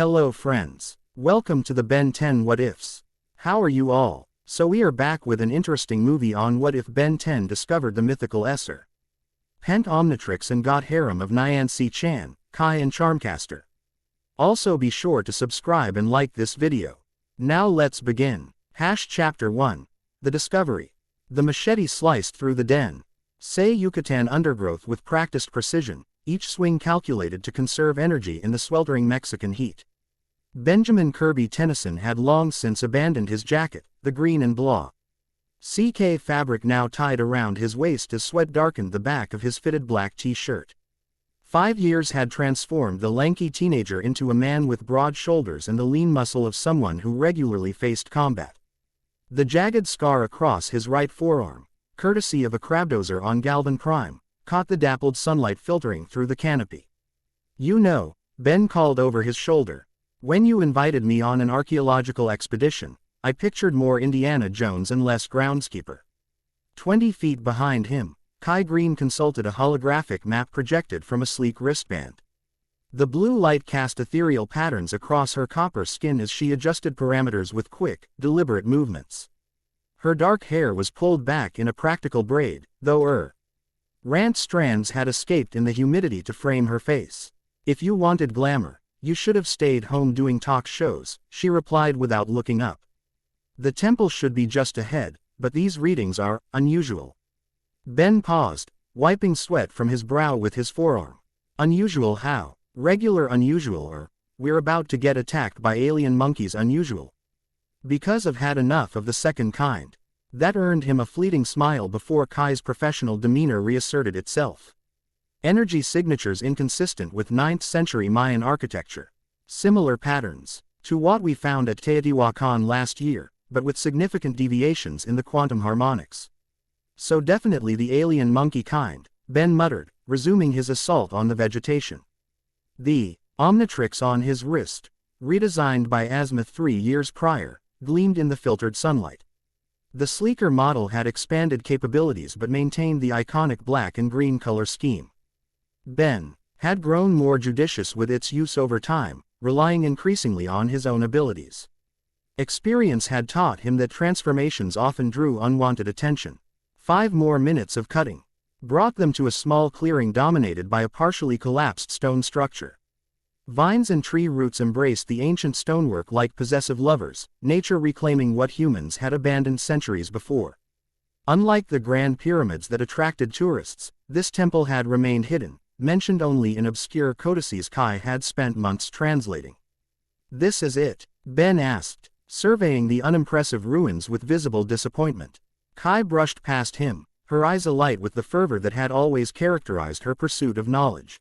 Hello friends. Welcome to the Ben 10 What Ifs. How are you all? So we are back with an interesting movie on what if Ben 10 discovered the mythical Serpent Omnitrix and got Harem of Nyancy Chan, Kai and Charmcaster. Also be sure to subscribe and like this video. Now let's begin. Chapter 1. The Discovery. The machete sliced through the den. Say Yucatan undergrowth with practiced precision, each swing calculated to conserve energy in the sweltering Mexican heat. Benjamin Kirby Tennyson had long since abandoned his jacket, the green and blah CK fabric now tied around his waist as sweat darkened the back of his fitted black t-shirt. 5 years had transformed the lanky teenager into a man with broad shoulders and the lean muscle of someone who regularly faced combat. The jagged scar across his right forearm, courtesy of a crabdozer on Galvan Prime, caught the dappled sunlight filtering through the canopy. "You know," Ben called over his shoulder, "when you invited me on an archaeological expedition, I pictured more Indiana Jones and less groundskeeper." 20 feet behind him, Kai Green consulted a holographic map projected from a sleek wristband. The blue light cast ethereal patterns across her copper skin as she adjusted parameters with quick, deliberate movements. Her dark hair was pulled back in a practical braid, though rant strands had escaped in the humidity to frame her face. "If you wanted glamour, you should have stayed home doing talk shows," she replied without looking up. "The temple should be just ahead, but these readings are unusual." Ben paused, wiping sweat from his brow with his forearm. "Unusual how? Regular unusual or, we're about to get attacked by alien monkeys unusual?" "Because I've had enough of the second kind." That earned him a fleeting smile before Kai's professional demeanor reasserted itself. Energy signatures inconsistent with 9th century Mayan architecture. Similar patterns to what we found at Teotihuacan last year, but with significant deviations in the quantum harmonics. "So definitely the alien monkey kind," Ben muttered, resuming his assault on the vegetation. The Omnitrix on his wrist, redesigned by Azimuth 3 years prior, gleamed in the filtered sunlight. The sleeker model had expanded capabilities but maintained the iconic black and green color scheme. Ben had grown more judicious with its use over time, relying increasingly on his own abilities. Experience had taught him that transformations often drew unwanted attention. 5 more minutes of cutting brought them to a small clearing dominated by a partially collapsed stone structure. Vines and tree roots embraced the ancient stonework like possessive lovers, nature reclaiming what humans had abandoned centuries before. Unlike the grand pyramids that attracted tourists, this temple had remained hidden, mentioned only in obscure codices Kai had spent months translating. "This is it?" Ben asked, surveying the unimpressive ruins with visible disappointment. Kai brushed past him, her eyes alight with the fervor that had always characterized her pursuit of knowledge.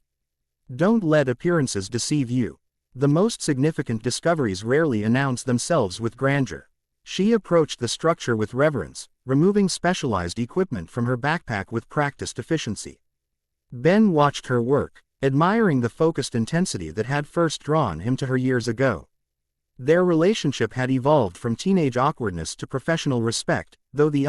"Don't let appearances deceive you. The most significant discoveries rarely announce themselves with grandeur." She approached the structure with reverence, removing specialized equipment from her backpack with practiced efficiency. Ben watched her work, admiring the focused intensity that had first drawn him to her years ago. Their relationship had evolved from teenage awkwardness to professional respect, though the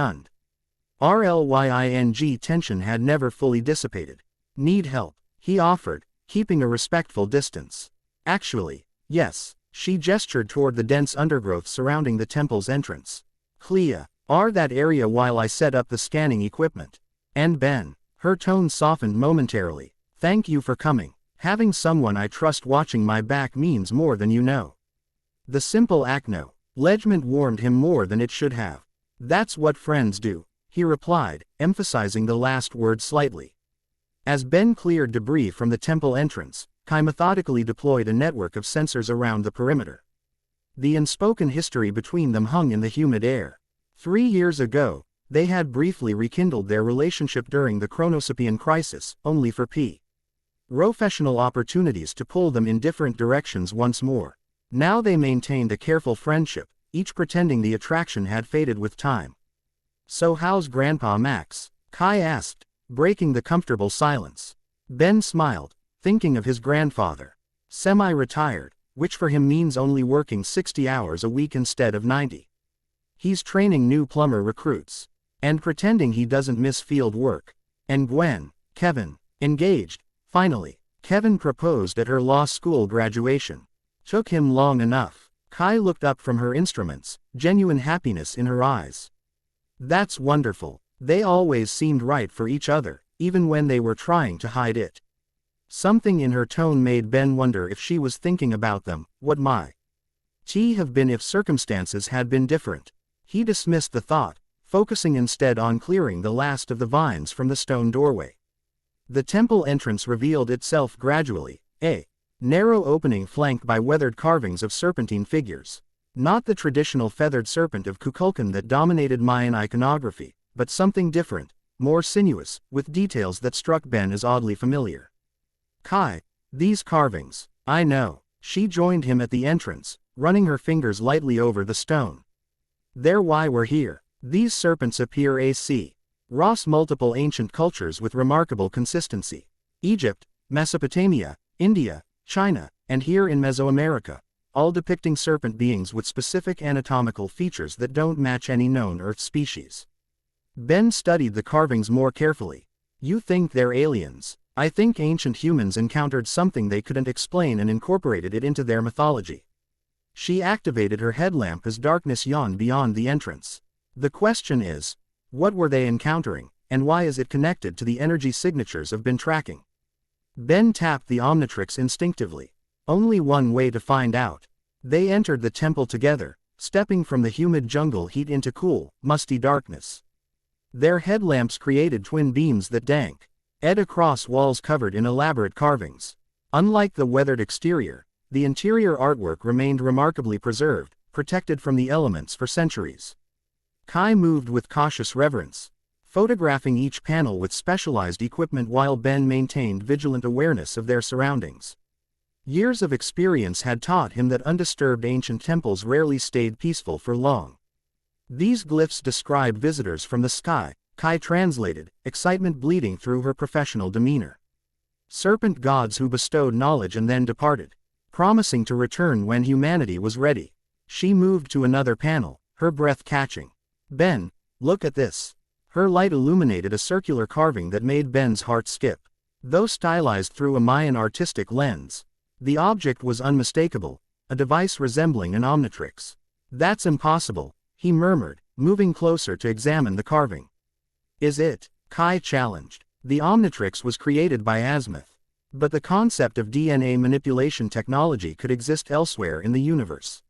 unrealistic tension had never fully dissipated. "Need help?" he offered, keeping a respectful distance. "Actually, yes." She gestured toward the dense undergrowth surrounding the temple's entrance. "Clea, that area while I set up the scanning equipment." "And Ben." Her tone softened momentarily. "Thank you for coming. Having someone I trust watching my back means more than you know." The simple acknowledgement warmed him more than it should have. "That's what friends do," he replied, emphasizing the last word slightly. As Ben cleared debris from the temple entrance, Kai methodically deployed a network of sensors around the perimeter. The unspoken history between them hung in the humid air. 3 years ago, they had briefly rekindled their relationship during the Chronosepian crisis, only for professional opportunities to pull them in different directions once more. Now they maintained a careful friendship, each pretending the attraction had faded with time. "So how's Grandpa Max?" Kai asked, breaking the comfortable silence. Ben smiled, thinking of his grandfather. "Semi-retired, which for him means only working 60 hours a week instead of 90. He's training new plumber recruits. And pretending he doesn't miss field work. And Kevin, engaged, finally. Kevin proposed at her law school graduation. Took him long enough. Kai looked up from her instruments, genuine happiness in her eyes. That's wonderful. They always seemed right for each other, even when they were trying to hide it. Something in her tone made Ben wonder if she was thinking about them. What might have been if circumstances had been different? He dismissed the thought, focusing instead on clearing the last of the vines from the stone doorway. The temple entrance revealed itself gradually, a narrow opening flanked by weathered carvings of serpentine figures. Not the traditional feathered serpent of Kukulkan that dominated Mayan iconography, but something different, more sinuous, with details that struck Ben as oddly familiar. Kai, these carvings, I know. She joined him at the entrance, running her fingers lightly over the stone. They're why we're here. These serpents appear across multiple ancient cultures with remarkable consistency. Egypt, Mesopotamia, India, China, and here in Mesoamerica, all depicting serpent beings with specific anatomical features that don't match any known Earth species. Ben studied the carvings more carefully. You think they're aliens? I think ancient humans encountered something they couldn't explain and incorporated it into their mythology. She activated her headlamp as darkness yawned beyond the entrance. The question is, what were they encountering, and why is it connected to the energy signatures I've been tracking? Ben tapped the Omnitrix instinctively. Only one way to find out. They entered the temple together, stepping from the humid jungle heat into cool, musty darkness. Their headlamps created twin beams that danced across walls covered in elaborate carvings. Unlike the weathered exterior, the interior artwork remained remarkably preserved, protected from the elements for centuries. Kai moved with cautious reverence, photographing each panel with specialized equipment while Ben maintained vigilant awareness of their surroundings. Years of experience had taught him that undisturbed ancient temples rarely stayed peaceful for long. These glyphs describe visitors from the sky, Kai translated, excitement bleeding through her professional demeanor. Serpent gods who bestowed knowledge and then departed, promising to return when humanity was ready. She moved to another panel, her breath catching. Ben, look at this. Her light illuminated a circular carving that made Ben's heart skip. Though stylized through a Mayan artistic lens, the object was unmistakable, a device resembling an Omnitrix. That's impossible, he murmured, moving closer to examine the carving. Is it? Kai challenged. The Omnitrix was created by Azimuth. But the concept of DNA manipulation technology could exist elsewhere in the universe.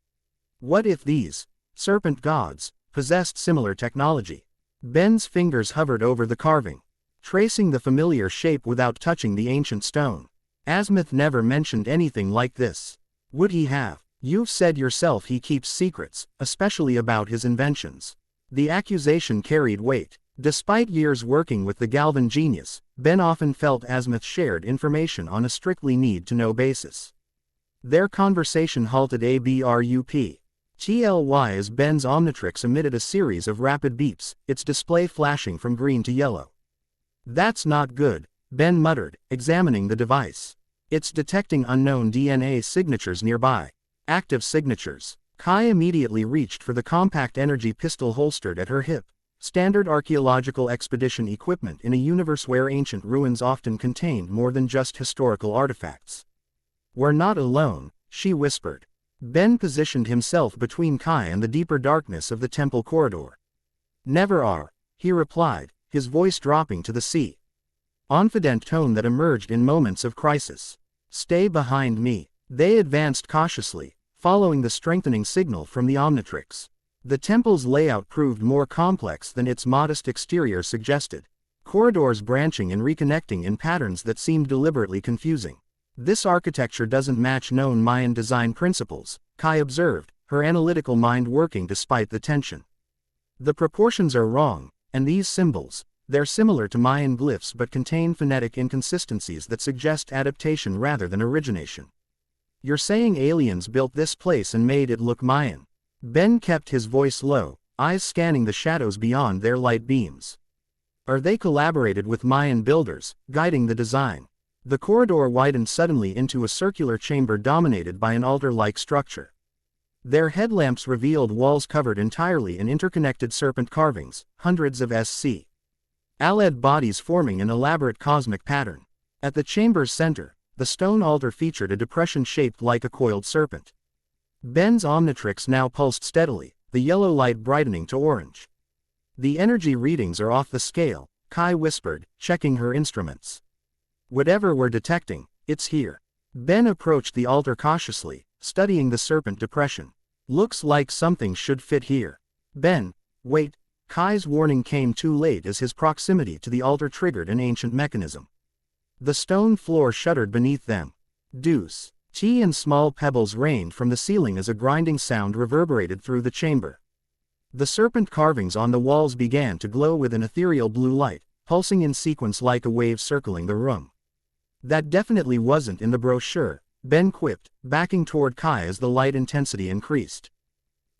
What if these serpent gods possessed similar technology? Ben's fingers hovered over the carving, tracing the familiar shape without touching the ancient stone. Azimuth never mentioned anything like this. Would he have? You've said yourself he keeps secrets, especially about his inventions. The accusation carried weight. Despite years working with the Galvan genius, Ben often felt Azimuth shared information on a strictly need-to-know basis. Their conversation halted abrupt. TLY as Ben's Omnitrix emitted a series of rapid beeps, its display flashing from green to yellow. That's not good, Ben muttered, examining the device. It's detecting unknown DNA signatures nearby. Active signatures. Kai immediately reached for the compact energy pistol holstered at her hip. Standard archaeological expedition equipment in a universe where ancient ruins often contained more than just historical artifacts. We're not alone, she whispered. Ben positioned himself between Kai and the deeper darkness of the temple corridor. Never are, he replied, his voice dropping to the confident tone that emerged in moments of crisis. Stay behind me. They advanced cautiously, following the strengthening signal from the Omnitrix. The temple's layout proved more complex than its modest exterior suggested. Corridors branching and reconnecting in patterns that seemed deliberately confusing. This architecture doesn't match known Mayan design principles, Kai observed, her analytical mind working despite the tension. The proportions are wrong, and these symbols, they're similar to Mayan glyphs but contain phonetic inconsistencies that suggest adaptation rather than origination. You're saying aliens built this place and made it look Mayan? Ben kept his voice low, eyes scanning the shadows beyond their light beams. Or they collaborated with Mayan builders, guiding the design. The corridor widened suddenly into a circular chamber dominated by an altar-like structure. Their headlamps revealed walls covered entirely in interconnected serpent carvings, hundreds of aled bodies forming an elaborate cosmic pattern. At the chamber's center, the stone altar featured a depression shaped like a coiled serpent. Ben's Omnitrix now pulsed steadily, the yellow light brightening to orange. "The energy readings are off the scale," Kai whispered, checking her instruments. "Whatever we're detecting, it's here." Ben approached the altar cautiously, studying the serpent depression. "Looks like something should fit here." "Ben, wait." Kai's warning came too late as his proximity to the altar triggered an ancient mechanism. The stone floor shuddered beneath them. Deuce. Tea and small pebbles rained from the ceiling as a grinding sound reverberated through the chamber. The serpent carvings on the walls began to glow with an ethereal blue light, pulsing in sequence like a wave circling the room. "That definitely wasn't in the brochure," Ben quipped, backing toward Kai as the light intensity increased.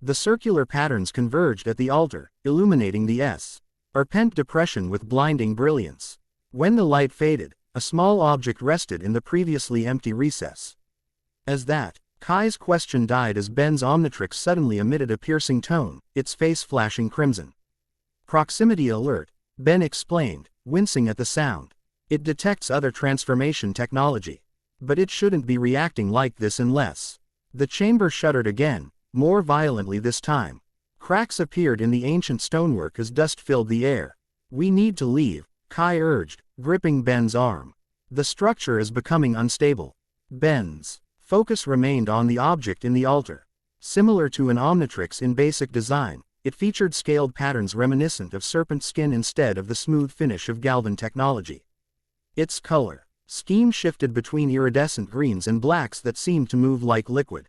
The circular patterns converged at the altar, illuminating the serpent depression with blinding brilliance. When the light faded, a small object rested in the previously empty recess. As that, Kai's question died as Ben's Omnitrix suddenly emitted a piercing tone, its face flashing crimson. "Proximity alert," Ben explained, wincing at the sound. "It detects other transformation technology. But it shouldn't be reacting like this unless." The chamber shuddered again, more violently this time. Cracks appeared in the ancient stonework as dust filled the air. "We need to leave," Kai urged, gripping Ben's arm. "The structure is becoming unstable." Ben's focus remained on the object in the altar. Similar to an Omnitrix in basic design, it featured scaled patterns reminiscent of serpent skin instead of the smooth finish of Galvan technology. Its color scheme shifted between iridescent greens and blacks that seemed to move like liquid.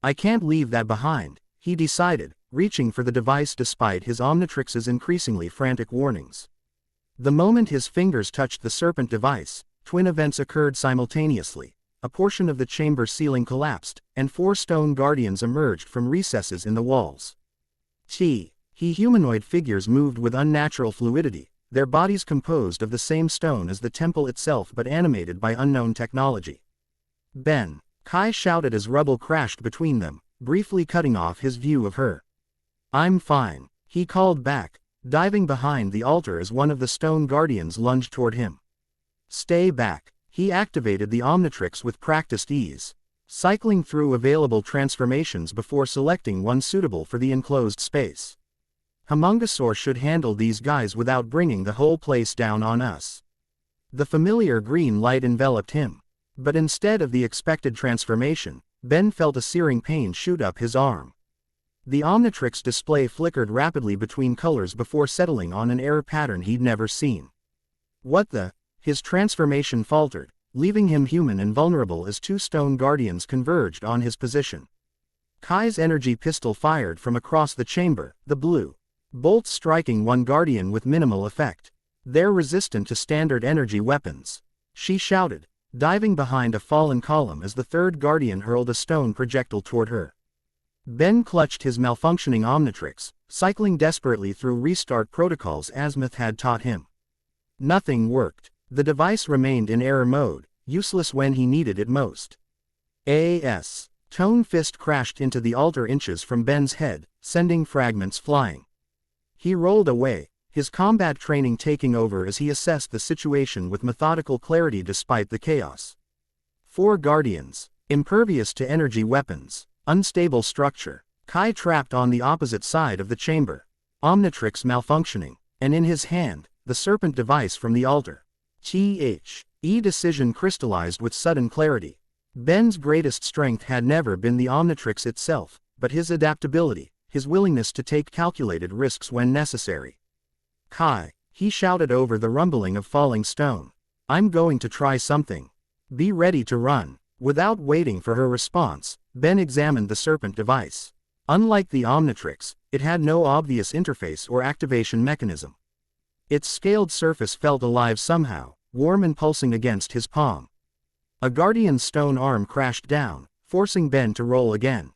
"I can't leave that behind," he decided, reaching for the device despite his Omnitrix's increasingly frantic warnings. The moment his fingers touched the serpent device, twin events occurred simultaneously. A portion of the chamber ceiling collapsed, and 4 stone guardians emerged from recesses in the walls. Humanoid figures moved with unnatural fluidity, their bodies composed of the same stone as the temple itself but animated by unknown technology. "Ben!" Kai shouted as rubble crashed between them, briefly cutting off his view of her. "I'm fine," he called back, diving behind the altar as one of the stone guardians lunged toward him. "Stay back." He activated the Omnitrix with practiced ease, cycling through available transformations before selecting one suitable for the enclosed space. "Humungosaur should handle these guys without bringing the whole place down on us." The familiar green light enveloped him. But instead of the expected transformation, Ben felt a searing pain shoot up his arm. The Omnitrix display flickered rapidly between colors before settling on an error pattern he'd never seen. "What the?" His transformation faltered, leaving him human and vulnerable as 2 stone guardians converged on his position. Kai's energy pistol fired from across the chamber, the blue bolts striking one guardian with minimal effect. "They're resistant to standard energy weapons," she shouted, diving behind a fallen column as the 3rd guardian hurled a stone projectile toward her. Ben clutched his malfunctioning Omnitrix, cycling desperately through restart protocols Azimuth had taught him. Nothing worked. The device remained in error mode, useless when he needed it most. Tone fist crashed into the altar inches from Ben's head, sending fragments flying. He rolled away, his combat training taking over as he assessed the situation with methodical clarity despite the chaos. 4 guardians, impervious to energy weapons, unstable structure, Kai trapped on the opposite side of the chamber, Omnitrix malfunctioning, and in his hand, the serpent device from the altar. Decision crystallized with sudden clarity. Ben's greatest strength had never been the Omnitrix itself, but his adaptability, his willingness to take calculated risks when necessary. "Kai," he shouted over the rumbling of falling stone. "I'm going to try something. Be ready to run." Without waiting for her response, Ben examined the serpent device. Unlike the Omnitrix, it had no obvious interface or activation mechanism. Its scaled surface felt alive somehow, warm and pulsing against his palm. A guardian's stone arm crashed down, forcing Ben to roll again.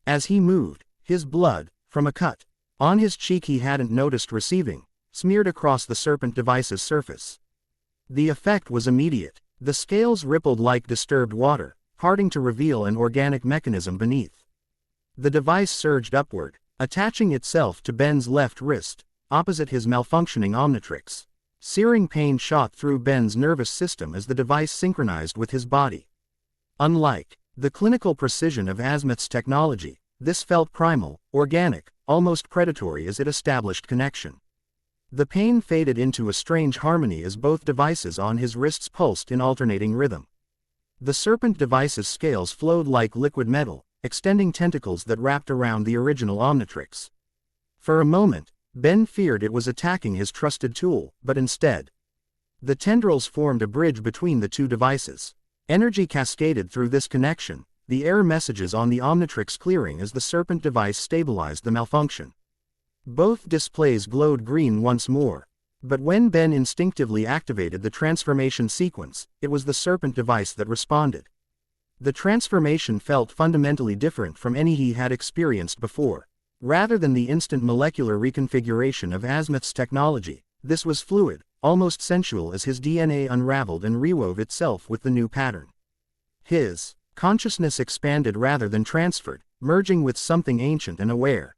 As he moved, his blood, from a cut on his cheek he hadn't noticed receiving, smeared across the serpent device's surface. The effect was immediate. The scales rippled like disturbed water, parting to reveal an organic mechanism beneath. The device surged upward, attaching itself to Ben's left wrist, opposite his malfunctioning Omnitrix. Searing pain shot through Ben's nervous system as the device synchronized with his body. Unlike the clinical precision of Azimuth's technology, this felt primal, organic, almost predatory as it established connection. The pain faded into a strange harmony as both devices on his wrists pulsed in alternating rhythm. The serpent device's scales flowed like liquid metal, extending tentacles that wrapped around the original Omnitrix. For a moment, Ben feared it was attacking his trusted tool, but instead, the tendrils formed a bridge between the two devices. Energy cascaded through this connection, the error messages on the Omnitrix clearing as the serpent device stabilized the malfunction. Both displays glowed green once more. But when Ben instinctively activated the transformation sequence, it was the serpent device that responded. The transformation felt fundamentally different from any he had experienced before. Rather than the instant molecular reconfiguration of Azimuth's technology, this was fluid, almost sensual as his DNA unraveled and rewove itself with the new pattern. His consciousness expanded rather than transferred, merging with something ancient and aware.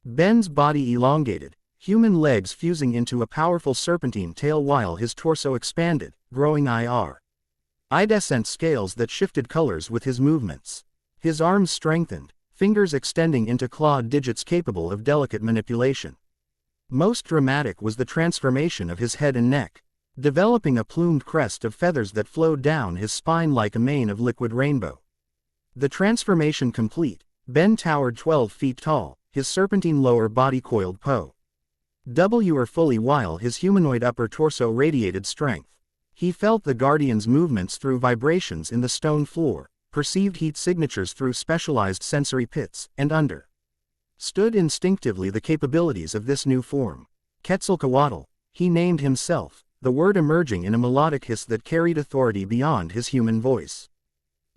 Ben's body elongated, human legs fusing into a powerful serpentine tail while his torso expanded, growing iridescent scales that shifted colors with his movements. His arms strengthened, fingers extending into clawed digits capable of delicate manipulation. Most dramatic was the transformation of his head and neck, developing a plumed crest of feathers that flowed down his spine like a mane of liquid rainbow. The transformation complete, Ben towered 12 feet tall, his serpentine lower body coiled fully while his humanoid upper torso radiated strength. He felt the Guardian's movements through vibrations in the stone floor, perceived heat signatures through specialized sensory pits, and understood instinctively the capabilities of this new form. Quetzalcoatl, he named himself, the word emerging in a melodic hiss that carried authority beyond his human voice.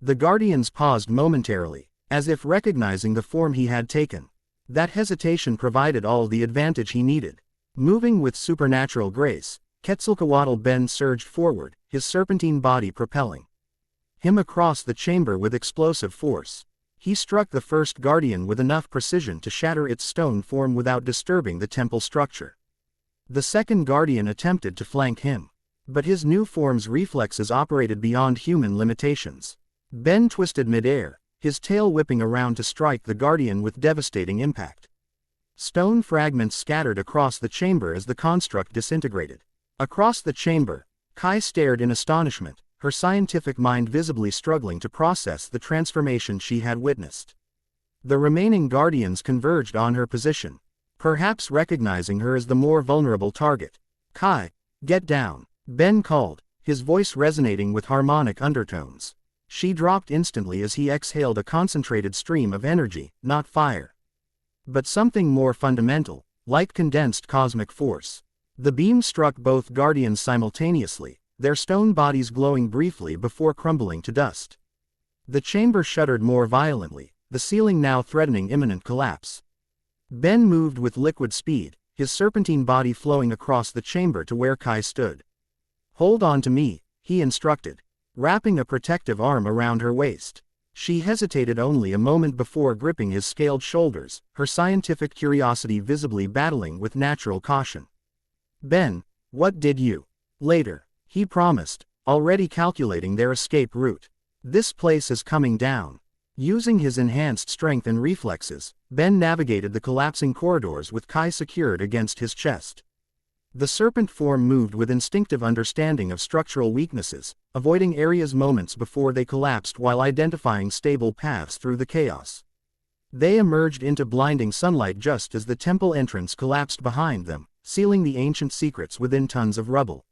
The Guardians paused momentarily, as if recognizing the form he had taken. That hesitation provided all the advantage he needed. Moving with supernatural grace, Quetzalcoatl Ben surged forward, his serpentine body propelling him across the chamber with explosive force. He struck the first Guardian with enough precision to shatter its stone form without disturbing the temple structure. The second Guardian attempted to flank him, but his new form's reflexes operated beyond human limitations. Ben twisted midair, his tail whipping around to strike the Guardian with devastating impact. Stone fragments scattered across the chamber as the construct disintegrated. Across the chamber, Kai stared in astonishment, her scientific mind visibly struggling to process the transformation she had witnessed. The remaining Guardians converged on her position, perhaps recognizing her as the more vulnerable target. "Kai, get down," Ben called, his voice resonating with harmonic undertones. She dropped instantly as he exhaled a concentrated stream of energy, not fire, but something more fundamental, like condensed cosmic force. The beam struck both Guardians simultaneously, their stone bodies glowing briefly before crumbling to dust. The chamber shuddered more violently, the ceiling now threatening imminent collapse. Ben moved with liquid speed, his serpentine body flowing across the chamber to where Kai stood. "Hold on to me," he instructed, wrapping a protective arm around her waist. She hesitated only a moment before gripping his scaled shoulders, her scientific curiosity visibly battling with natural caution. "Ben, what did you?" "Later," he promised, already calculating their escape route. "This place is coming down." Using his enhanced strength and reflexes, Ben navigated the collapsing corridors with Kai secured against his chest. The serpent form moved with instinctive understanding of structural weaknesses, avoiding areas moments before they collapsed while identifying stable paths through the chaos. They emerged into blinding sunlight just as the temple entrance collapsed behind them, sealing the ancient secrets within tons of rubble.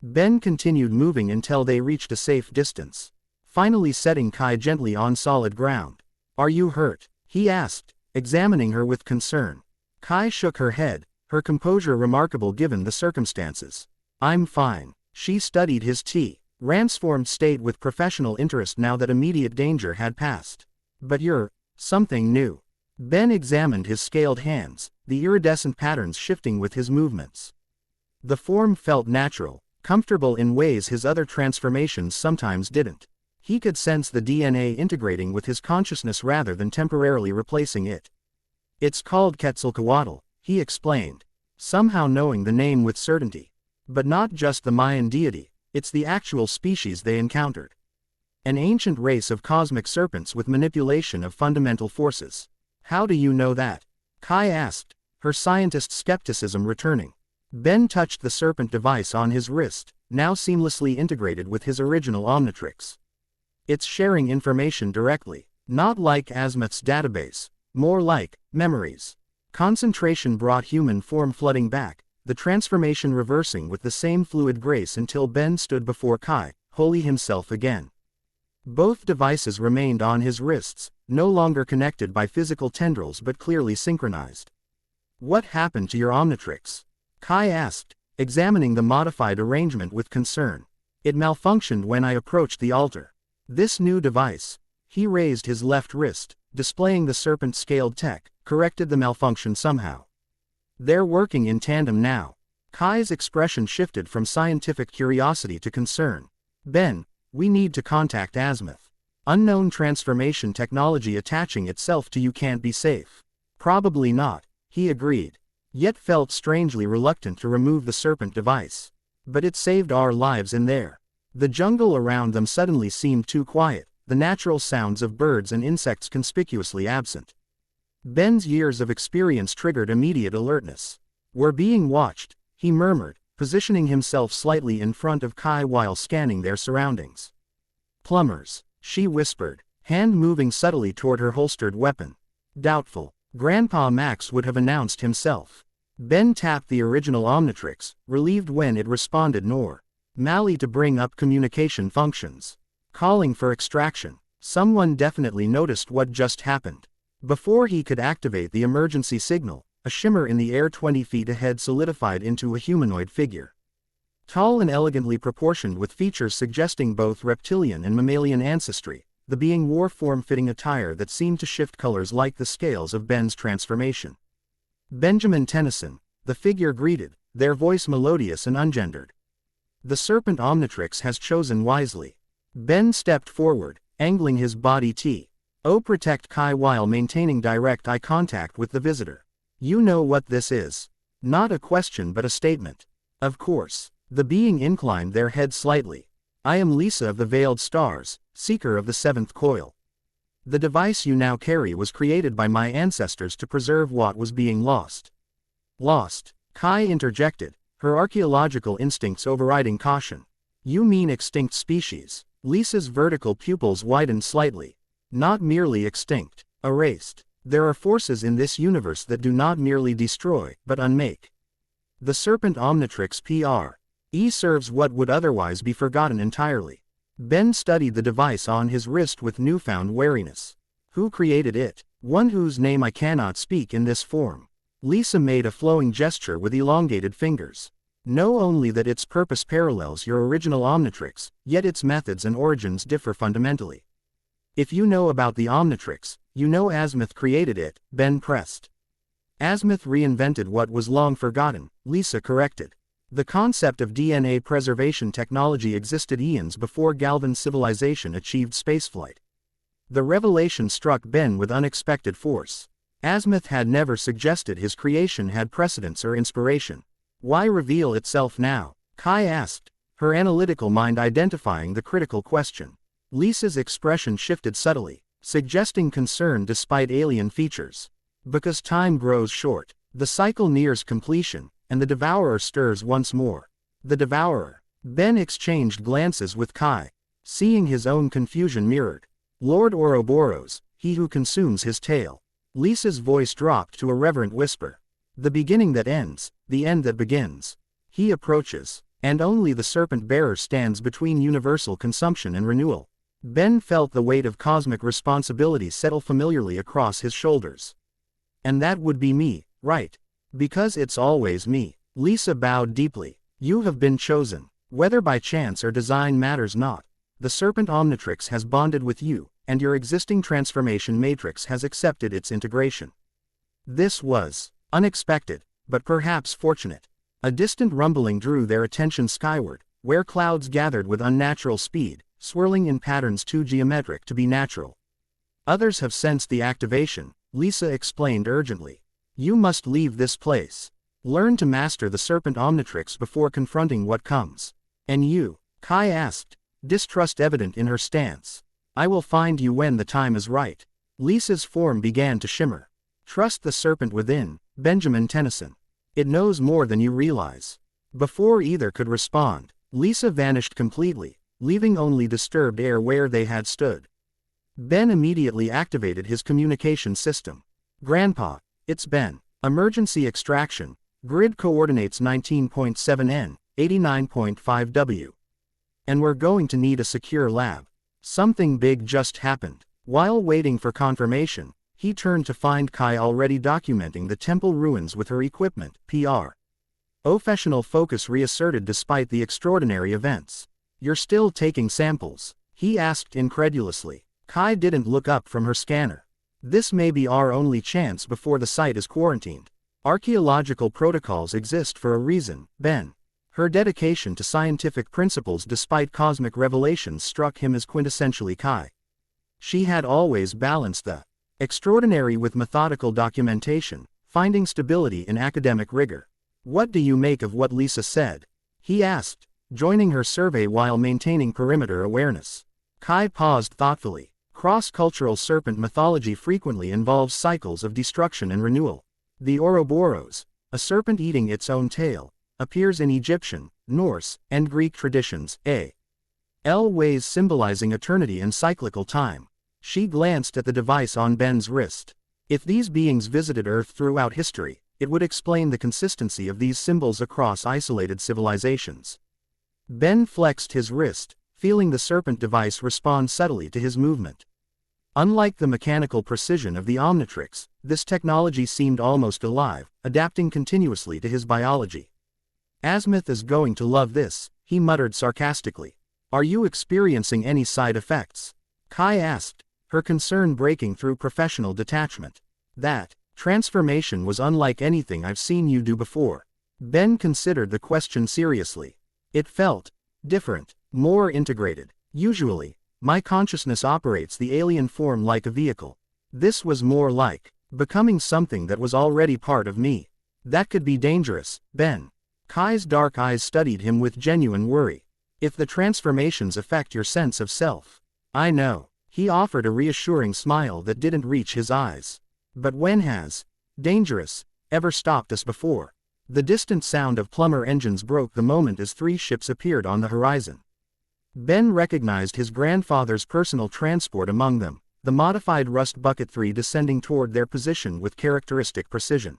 Ben continued moving until they reached a safe distance, finally setting Kai gently on solid ground. "Are you hurt?" he asked, examining her with concern. Kai shook her head, her composure remarkable given the circumstances. "I'm fine." She studied his transformed state with professional interest now that immediate danger had passed. "But you're something new." Ben examined his scaled hands, the iridescent patterns shifting with his movements. The form felt natural, comfortable in ways his other transformations sometimes didn't. He could sense the DNA integrating with his consciousness rather than temporarily replacing it. "It's called Quetzalcoatl," he explained, somehow knowing the name with certainty. But not just the Mayan deity, it's the actual species they encountered. An ancient race of cosmic serpents with manipulation of fundamental forces. How do you know that? Kai asked, her scientist skepticism returning. Ben touched the serpent device on his wrist, now seamlessly integrated with his original Omnitrix. It's sharing information directly, not like Azimuth's database, more like memories. Concentration brought human form flooding back, the transformation reversing with the same fluid grace until Ben stood before Kai, wholly himself again. Both devices remained on his wrists, no longer connected by physical tendrils but clearly synchronized. What happened to your Omnitrix? Kai asked, examining the modified arrangement with concern. It malfunctioned when I approached the altar. This new device, he raised his left wrist, displaying the serpent-scaled tech, corrected the malfunction somehow. They're working in tandem now. Kai's expression shifted from scientific curiosity to concern. Ben, we need to contact Azimuth. Unknown transformation technology attaching itself to you can't be safe. Probably not, he agreed, yet felt strangely reluctant to remove the serpent device. But it saved our lives in there. The jungle around them suddenly seemed too quiet, the natural sounds of birds and insects conspicuously absent. Ben's years of experience triggered immediate alertness. We're being watched, he murmured, positioning himself slightly in front of Kai while scanning their surroundings. Plumbers, she whispered, hand moving subtly toward her holstered weapon. Doubtful. Grandpa Max would have announced himself. Ben tapped the original Omnitrix, relieved when it responded nor. Mali to bring up communication functions. Calling for extraction. Someone definitely noticed what just happened. Before he could activate the emergency signal, a shimmer in the air 20 feet ahead solidified into a humanoid figure. Tall and elegantly proportioned with features suggesting both reptilian and mammalian ancestry, the being wore form-fitting attire that seemed to shift colors like the scales of Ben's transformation. Benjamin Tennyson, the figure greeted, their voice melodious and ungendered. The serpent Omnitrix has chosen wisely. Ben stepped forward, angling his body to protect Kai while maintaining direct eye contact with the visitor. You know what this is. Not a question but a statement. Of course. The being inclined their head slightly. I am Lisa of the Veiled Stars, seeker of the seventh coil. The device you now carry was created by my ancestors to preserve what was being lost. Lost? Kai interjected, her archaeological instincts overriding caution. You mean extinct species? Lisa's vertical pupils widened slightly. Not merely extinct, erased. There are forces in this universe that do not merely destroy, but unmake. The Serpent Omnitrix Pr.E. serves what would otherwise be forgotten entirely. Ben studied the device on his wrist with newfound wariness. Who created it? One whose name I cannot speak in this form. Lisa made a flowing gesture with elongated fingers. Know only that its purpose parallels your original Omnitrix, yet its methods and origins differ fundamentally. If you know about the Omnitrix, you know Azimuth created it, Ben pressed. Azimuth reinvented what was long forgotten, Lisa corrected. The concept of DNA preservation technology existed eons before Galvan civilization achieved spaceflight. The revelation struck Ben with unexpected force. Azimuth had never suggested his creation had precedence or inspiration. Why reveal itself now? Kai asked, her analytical mind identifying the critical question. Lisa's expression shifted subtly, suggesting concern despite alien features. Because time grows short, the cycle nears completion, and the devourer stirs once more. The devourer. Ben exchanged glances with Kai, seeing his own confusion mirrored. Lord Ouroboros, he who consumes his tail. Lisa's voice dropped to a reverent whisper. The beginning that ends, the end that begins. He approaches, and only the serpent bearer stands between universal consumption and renewal. Ben felt the weight of cosmic responsibility settle familiarly across his shoulders. And that would be me, right? Because it's always me. Lisa bowed deeply. You have been chosen. Whether by chance or design matters not. The Serpent Omnitrix has bonded with you, and your existing transformation matrix has accepted its integration. This was unexpected, but perhaps fortunate. A distant rumbling drew their attention skyward, where clouds gathered with unnatural speed, swirling in patterns too geometric to be natural. Others have sensed the activation, Lisa explained urgently. You must leave this place. Learn to master the Serpent Omnitrix before confronting what comes. And you? Kai asked, distrust evident in her stance. I will find you when the time is right. Lisa's form began to shimmer. Trust the serpent within, Benjamin Tennyson. It knows more than you realize. Before either could respond, Lisa vanished completely, leaving only disturbed air where they had stood. Ben immediately activated his communication system. Grandpa, it's Ben. Emergency extraction. Grid coordinates 19.7 N, 89.5 W. And we're going to need a secure lab. Something big just happened. While waiting for confirmation, he turned to find Kai already documenting the temple ruins with her equipment, PR. Professional focus reasserted despite the extraordinary events. You're still taking samples? He asked incredulously. Kai didn't look up from her scanner. This may be our only chance before the site is quarantined. Archaeological protocols exist for a reason, Ben. Her dedication to scientific principles despite cosmic revelations struck him as quintessentially Kai. She had always balanced the extraordinary with methodical documentation, finding stability in academic rigor. What do you make of what Lisa said? He asked, joining her survey while maintaining perimeter awareness. Kai paused thoughtfully. Cross-cultural serpent mythology frequently involves cycles of destruction and renewal. The Ouroboros, a serpent eating its own tail, appears in Egyptian, Norse, and Greek traditions, ways symbolizing eternity and cyclical time. She glanced at the device on Ben's wrist. If these beings visited Earth throughout history, it would explain the consistency of these symbols across isolated civilizations. Ben flexed his wrist, feeling the serpent device respond subtly to his movement. Unlike the mechanical precision of the Omnitrix, this technology seemed almost alive, adapting continuously to his biology. Azimuth is going to love this, he muttered sarcastically. Are you experiencing any side effects? Kai asked, her concern breaking through professional detachment. That transformation was unlike anything I've seen you do before. Ben considered the question seriously. It felt different, more integrated. Usually, my consciousness operates the alien form like a vehicle. This was more like becoming something that was already part of me. That could be dangerous, Ben. Kai's dark eyes studied him with genuine worry. If the transformations affect your sense of self. I know. He offered a reassuring smile that didn't reach his eyes. But when has dangerous ever stopped us before? The distant sound of plumber engines broke the moment as 3 ships appeared on the horizon. Ben recognized his grandfather's personal transport among them, the modified Rust Bucket 3 descending toward their position with characteristic precision.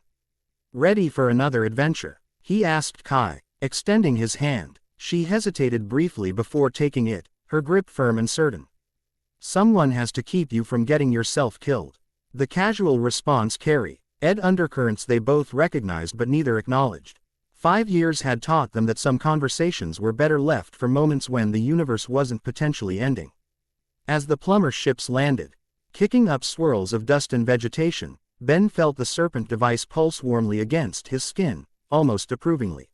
Ready for another adventure? He asked Kai, extending his hand. She hesitated briefly before taking it, her grip firm and certain. Someone has to keep you from getting yourself killed. The casual response carried undercurrents they both recognized but neither acknowledged. 5 years had taught them that some conversations were better left for moments when the universe wasn't potentially ending. As the plumber ships landed, kicking up swirls of dust and vegetation, Ben felt the serpent device pulse warmly against his skin, almost approvingly.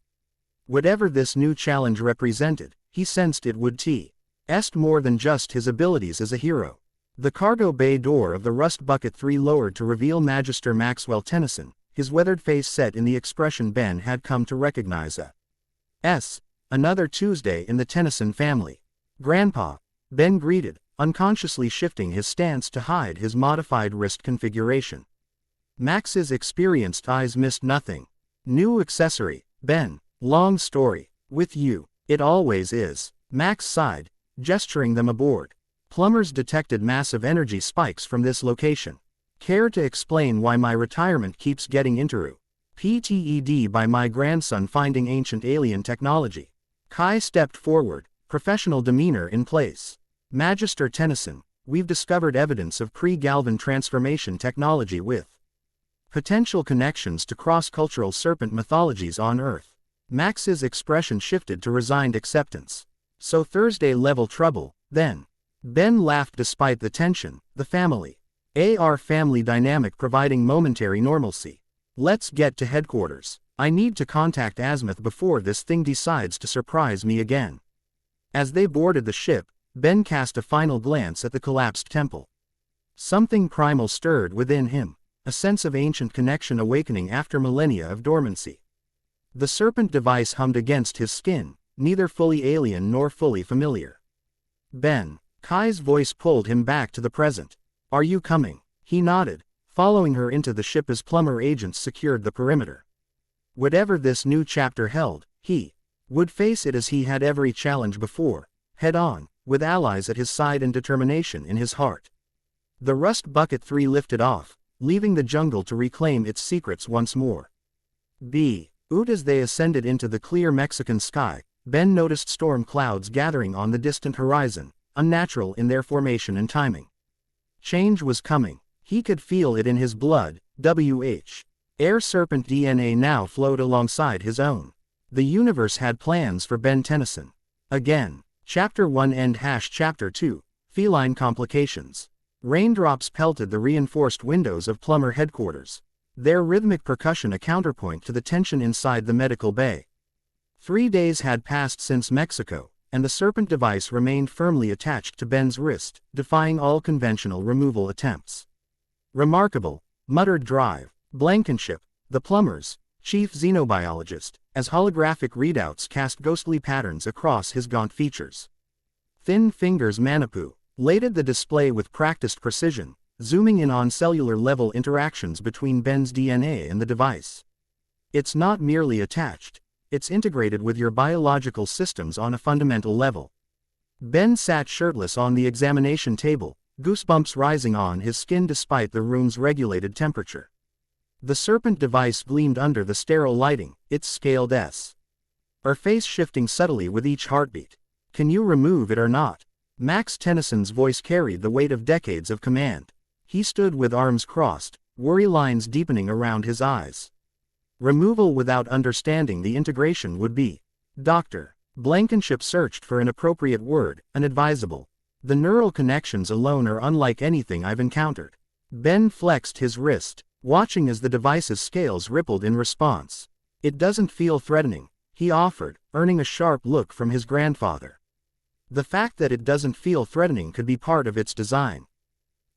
Whatever this new challenge represented, he sensed it would test more than just his abilities as a hero. The cargo bay door of the Rust Bucket 3 lowered to reveal Magister Maxwell Tennyson, his weathered face set in the expression Ben had come to recognize another Tuesday in the Tennyson family. Grandpa, Ben greeted, unconsciously shifting his stance to hide his modified wrist configuration. Max's experienced eyes missed nothing. New accessory, Ben. Long story. With you, it always is. Max sighed, gesturing them aboard. Plumbers detected massive energy spikes from this location. Care to explain why my retirement keeps getting PTED by my grandson finding ancient alien technology? Kai stepped forward, professional demeanor in place. Magister Tennyson, we've discovered evidence of pre-Galvan transformation technology with potential connections to cross-cultural serpent mythologies on Earth. Max's expression shifted to resigned acceptance. So Thursday-level trouble, then. Ben laughed despite the tension. The family. Our family dynamic providing momentary normalcy. Let's get to headquarters. I need to contact Azimuth before this thing decides to surprise me again. As they boarded the ship, Ben cast a final glance at the collapsed temple. Something primal stirred within him, a sense of ancient connection awakening after millennia of dormancy. The serpent device hummed against his skin, neither fully alien nor fully familiar. Ben. Kai's voice pulled him back to the present. Are you coming? He nodded, following her into the ship as plumber agents secured the perimeter. Whatever this new chapter held, he would face it as he had every challenge before, head on, with allies at his side and determination in his heart. The Rust Bucket 3 lifted off, leaving the jungle to reclaim its secrets once more. As they ascended into the clear Mexican sky, Ben noticed storm clouds gathering on the distant horizon, unnatural in their formation and timing. Change was coming. He could feel it in his blood. Air serpent DNA now flowed alongside his own. The universe had plans for Ben Tennyson. Again. Chapter 1 End Chapter 2, Feline Complications. Raindrops pelted the reinforced windows of Plumber headquarters, their rhythmic percussion a counterpoint to the tension inside the medical bay. 3 days had passed since Mexico, and the serpent device remained firmly attached to Ben's wrist, defying all conventional removal attempts. Remarkable, muttered Drive, Blankenship, the plumber's chief xenobiologist, as holographic readouts cast ghostly patterns across his gaunt features. Thin fingers manipulated the display with practiced precision, zooming in on cellular-level interactions between Ben's DNA and the device. It's not merely attached, it's integrated with your biological systems on a fundamental level. Ben sat shirtless on the examination table, goosebumps rising on his skin despite the room's regulated temperature. The serpent device gleamed under the sterile lighting, its scaled S. Her face shifting subtly with each heartbeat. Can you remove it or not? Max Tennyson's voice carried the weight of decades of command. He stood with arms crossed, worry lines deepening around his eyes. Removal without understanding the integration would be. Dr. Blankenship searched for an appropriate word, unadvisable. The neural connections alone are unlike anything I've encountered. Ben flexed his wrist, watching as the device's scales rippled in response. It doesn't feel threatening, he offered, earning a sharp look from his grandfather. The fact that it doesn't feel threatening could be part of its design.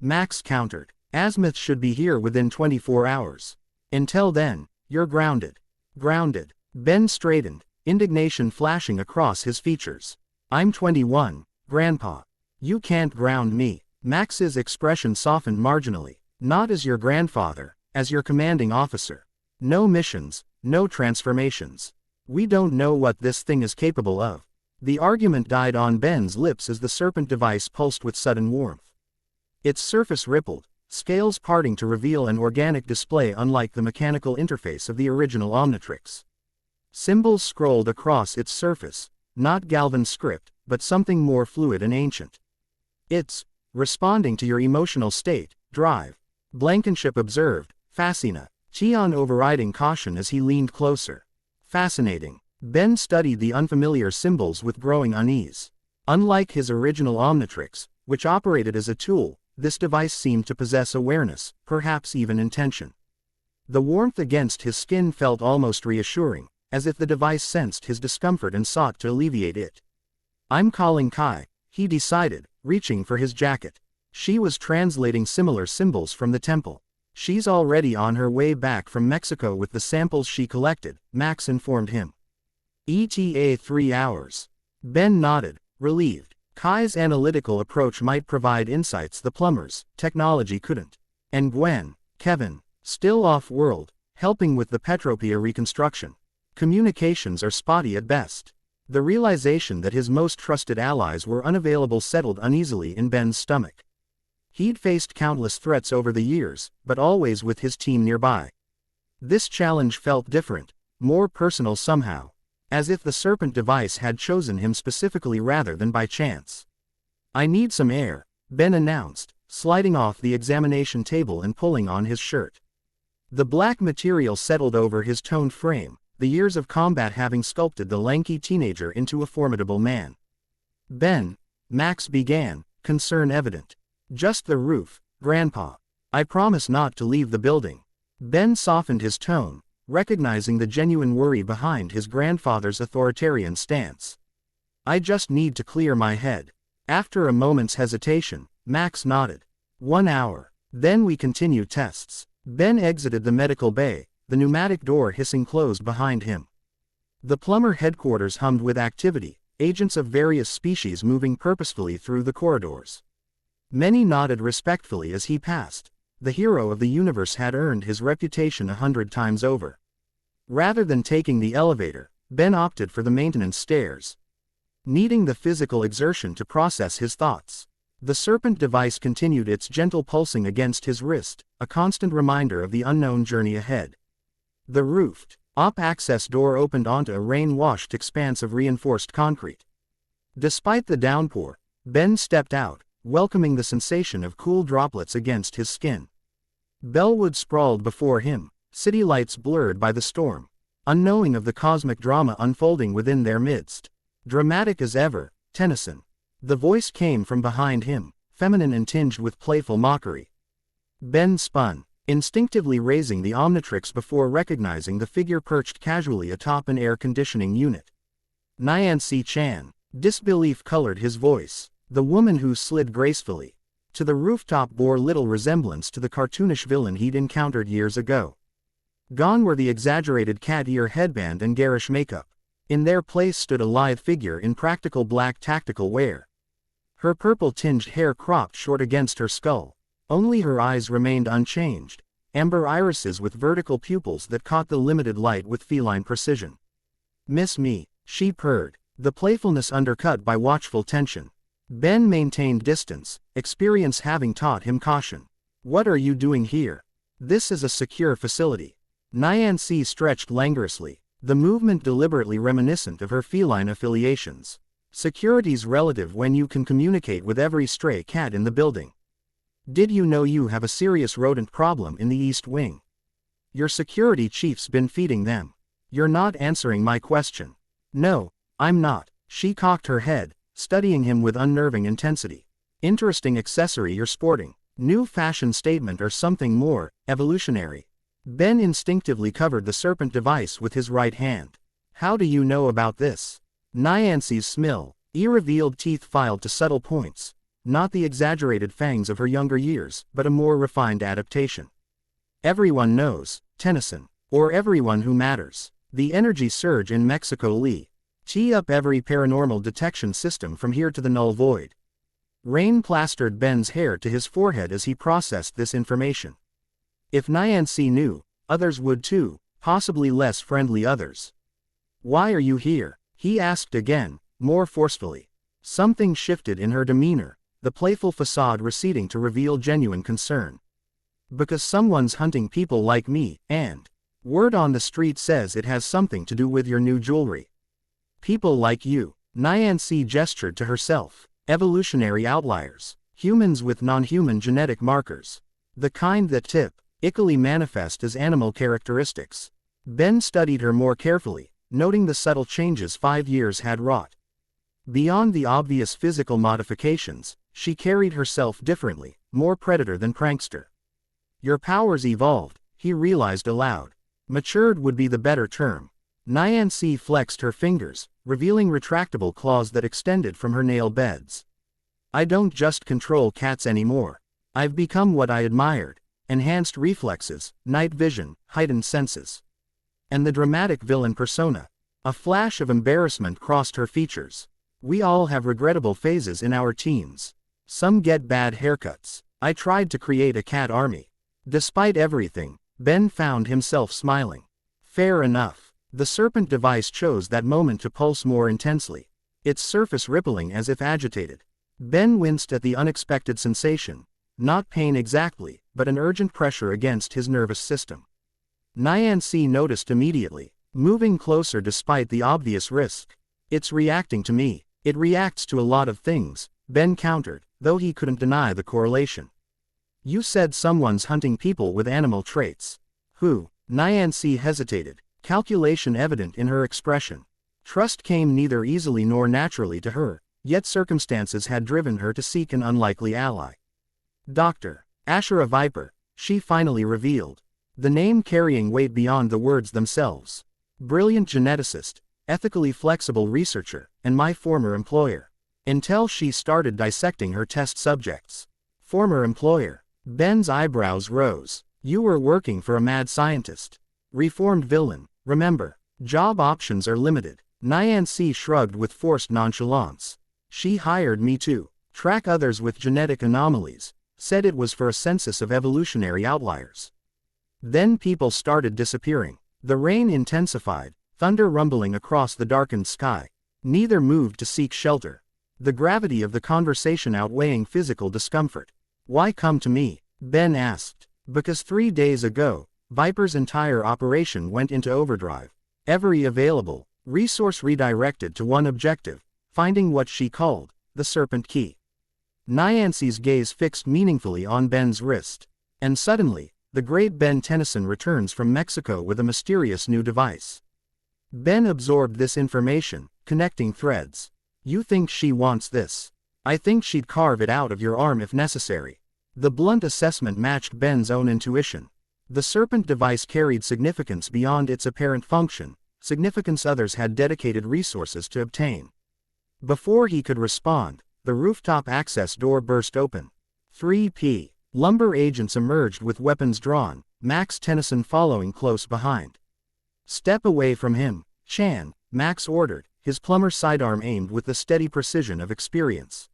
Max countered. Azimuth should be here within 24 hours. Until then, you're grounded. Grounded. Ben straightened, indignation flashing across his features. I'm 21, Grandpa. You can't ground me. Max's expression softened marginally. Not as your grandfather, as your commanding officer. No missions, no transformations. We don't know what this thing is capable of. The argument died on Ben's lips as the serpent device pulsed with sudden warmth. Its surface rippled, scales parting to reveal an organic display unlike the mechanical interface of the original Omnitrix. Symbols scrolled across its surface, not Galvan script, but something more fluid and ancient. It's responding to your emotional state, Drive. Blankenship observed, Fascina, Cheon overriding caution as he leaned closer. Fascinating. Ben studied the unfamiliar symbols with growing unease. Unlike his original Omnitrix, which operated as a tool, this device seemed to possess awareness, perhaps even intention. The warmth against his skin felt almost reassuring, as if the device sensed his discomfort and sought to alleviate it. I'm calling Kai, he decided, reaching for his jacket. She was translating similar symbols from the temple. She's already on her way back from Mexico with the samples she collected, Max informed him. ETA 3 hours. Ben nodded, relieved. Kai's analytical approach might provide insights the plumber's technology couldn't. And Kevin, still off-world, helping with the Petropia reconstruction. Communications are spotty at best. The realization that his most trusted allies were unavailable settled uneasily in Ben's stomach. He'd faced countless threats over the years, but always with his team nearby. This challenge felt different, more personal somehow, as if the serpent device had chosen him specifically rather than by chance. I need some air, Ben announced, sliding off the examination table and pulling on his shirt. The black material settled over his toned frame, the years of combat having sculpted the lanky teenager into a formidable man. Ben, Max began, concern evident. Just the roof, Grandpa. I promise not to leave the building. Ben softened his tone, recognizing the genuine worry behind his grandfather's authoritarian stance. I just need to clear my head. After a moment's hesitation, Max nodded. 1 hour. Then we continue tests. Ben exited the medical bay, the pneumatic door hissing closed behind him. The plumber headquarters hummed with activity, agents of various species moving purposefully through the corridors. Many nodded respectfully as he passed. The hero of the universe had earned his reputation 100 times over. Rather than taking the elevator, Ben opted for the maintenance stairs, needing the physical exertion to process his thoughts. The serpent device continued its gentle pulsing against his wrist, a constant reminder of the unknown journey ahead. The roofed-up access door opened onto a rain-washed expanse of reinforced concrete. Despite the downpour, Ben stepped out, welcoming the sensation of cool droplets against his skin. Bellwood sprawled before him, city lights blurred by the storm, unknowing of the cosmic drama unfolding within their midst. Dramatic as ever, Tennyson. The voice came from behind him, feminine and tinged with playful mockery. Ben spun, instinctively raising the Omnitrix before recognizing the figure perched casually atop an air conditioning unit. Nyancy-chan. Disbelief colored his voice. The woman who slid gracefully to the rooftop bore little resemblance to the cartoonish villain he'd encountered years ago. Gone were the exaggerated cat ear headband and garish makeup. In their place stood a lithe figure in practical black tactical wear. Her purple-tinged hair cropped short against her skull. Only her eyes remained unchanged, amber irises with vertical pupils that caught the limited light with feline precision. "Miss me," she purred, the playfulness undercut by watchful tension. Ben maintained distance, experience having taught him caution. "What are you doing here? This is a secure facility." Nyancy stretched languorously, the movement deliberately reminiscent of her feline affiliations. "Security's relative when you can communicate with every stray cat in the building. Did you know you have a serious rodent problem in the East Wing? Your security chief's been feeding them." "You're not answering my question." "No, I'm not." She cocked her head, studying him with unnerving intensity. "Interesting accessory you're sporting. New fashion statement or something more evolutionary." Ben instinctively covered the serpent device with his right hand. "How do you know about this?" Nyancy's smile, revealed teeth filed to subtle points. Not the exaggerated fangs of her younger years, but a more refined adaptation. "Everyone knows, Tennyson. Or everyone who matters. The energy surge in Mexico Lee. Tee up every paranormal detection system from here to the null void." Rain plastered Ben's hair to his forehead as he processed this information. If Nyancy knew, others would too, possibly less friendly others. "Why are you here?" he asked again, more forcefully. Something shifted in her demeanor, the playful facade receding to reveal genuine concern. "Because someone's hunting people like me, and word on the street says it has something to do with your new jewelry." "People like you." Nyancy gestured to herself. "Evolutionary outliers. Humans with non-human genetic markers. The kind that typically manifest as animal characteristics." Ben studied her more carefully, noting the subtle changes 5 years had wrought. Beyond the obvious physical modifications, she carried herself differently, more predator than prankster. "Your powers evolved," he realized aloud. Matured would be the better term. Nyancy flexed her fingers, revealing retractable claws that extended from her nail beds. "I don't just control cats anymore. I've become what I admired. Enhanced reflexes, night vision, heightened senses." And the dramatic villain persona. A flash of embarrassment crossed her features. "We all have regrettable phases in our teens. Some get bad haircuts. I tried to create a cat army." Despite everything, Ben found himself smiling. Fair enough. The serpent device chose that moment to pulse more intensely, its surface rippling as if agitated. Ben winced at the unexpected sensation. Not pain exactly, but an urgent pressure against his nervous system. Nyancy noticed immediately, moving closer despite the obvious risk. "It's reacting to me." "It reacts to a lot of things," Ben countered, though he couldn't deny the correlation. "You said someone's hunting people with animal traits." "Who?" Nyancy hesitated, calculation evident in her expression. Trust came neither easily nor naturally to her, yet circumstances had driven her to seek an unlikely ally. "Dr. Ashura Viper," she finally revealed, the name carrying weight beyond the words themselves. "Brilliant geneticist, ethically flexible researcher, and my former employer." Until she started dissecting her test subjects. Former employer. Ben's eyebrows rose. "You were working for a mad scientist. Reformed villain, remember?" Job options are limited. Nyancy shrugged with forced nonchalance. She hired me to track others with genetic anomalies, said it was for a census of evolutionary outliers. Then people started disappearing. The rain intensified, thunder rumbling across the darkened sky. Neither moved to seek shelter, the gravity of the conversation outweighing physical discomfort. Why come to me? Ben asked. Because 3 days ago, Viper's entire operation went into overdrive. Every available resource redirected to one objective, finding what she called the Serpent Key. Nyancy's gaze fixed meaningfully on Ben's wrist. And suddenly, the great Ben Tennyson returns from Mexico with a mysterious new device. Ben absorbed this information, connecting threads. You think she wants this? I think she'd carve it out of your arm if necessary. The blunt assessment matched Ben's own intuition. The Serpent device carried significance beyond its apparent function, significance others had dedicated resources to obtain. Before he could respond, the rooftop access door burst open. 3P. Lumber agents emerged with weapons drawn, Max Tennyson following close behind. Step away from him, Chan, Max ordered, his plumber sidearm aimed with the steady precision of experience.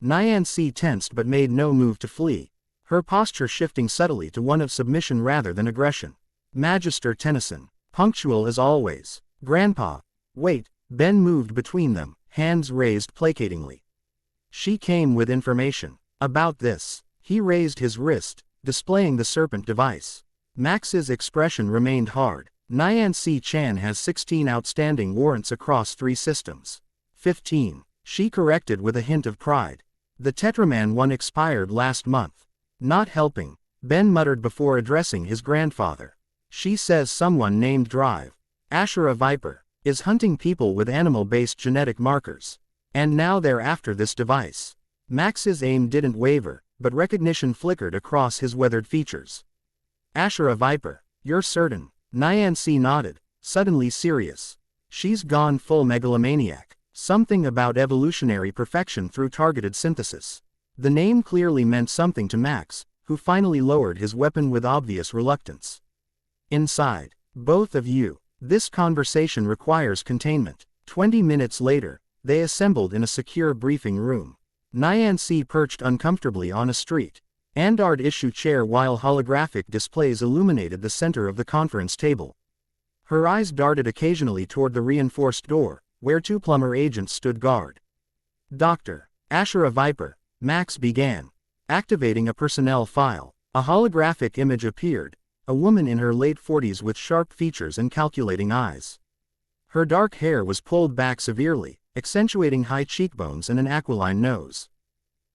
Nyancy tensed but made no move to flee, her posture shifting subtly to one of submission rather than aggression. Magister Tennyson, punctual as always. Grandpa. Wait, Ben moved between them, hands raised placatingly. She came with information. About this. He raised his wrist, displaying the Serpent device. Max's expression remained hard. Nyancy Chan has 16 outstanding warrants across 3 systems. 15. She corrected with a hint of pride. The Tetraman one expired last month. Not helping, Ben muttered before addressing his grandfather. She says someone named Drive, Ashura Viper, is hunting people with animal-based genetic markers. And now they're after this device. Max's aim didn't waver, but recognition flickered across his weathered features. Ashura Viper, you're certain? Nyancy nodded, suddenly serious. She's gone full megalomaniac. Something about evolutionary perfection through targeted synthesis. The name clearly meant something to Max, who finally lowered his weapon with obvious reluctance. Inside. Both of you. This conversation requires containment. 20 minutes later, they assembled in a secure briefing room. Nyancy perched uncomfortably on a street. Andard issue chair while holographic displays illuminated the center of the conference table. Her eyes darted occasionally toward the reinforced door, where 2 plumber agents stood guard. Dr. Ashura Viper, Max began. Activating a personnel file, a holographic image appeared, a woman in her late 40s with sharp features and calculating eyes. Her dark hair was pulled back severely, accentuating high cheekbones and an aquiline nose.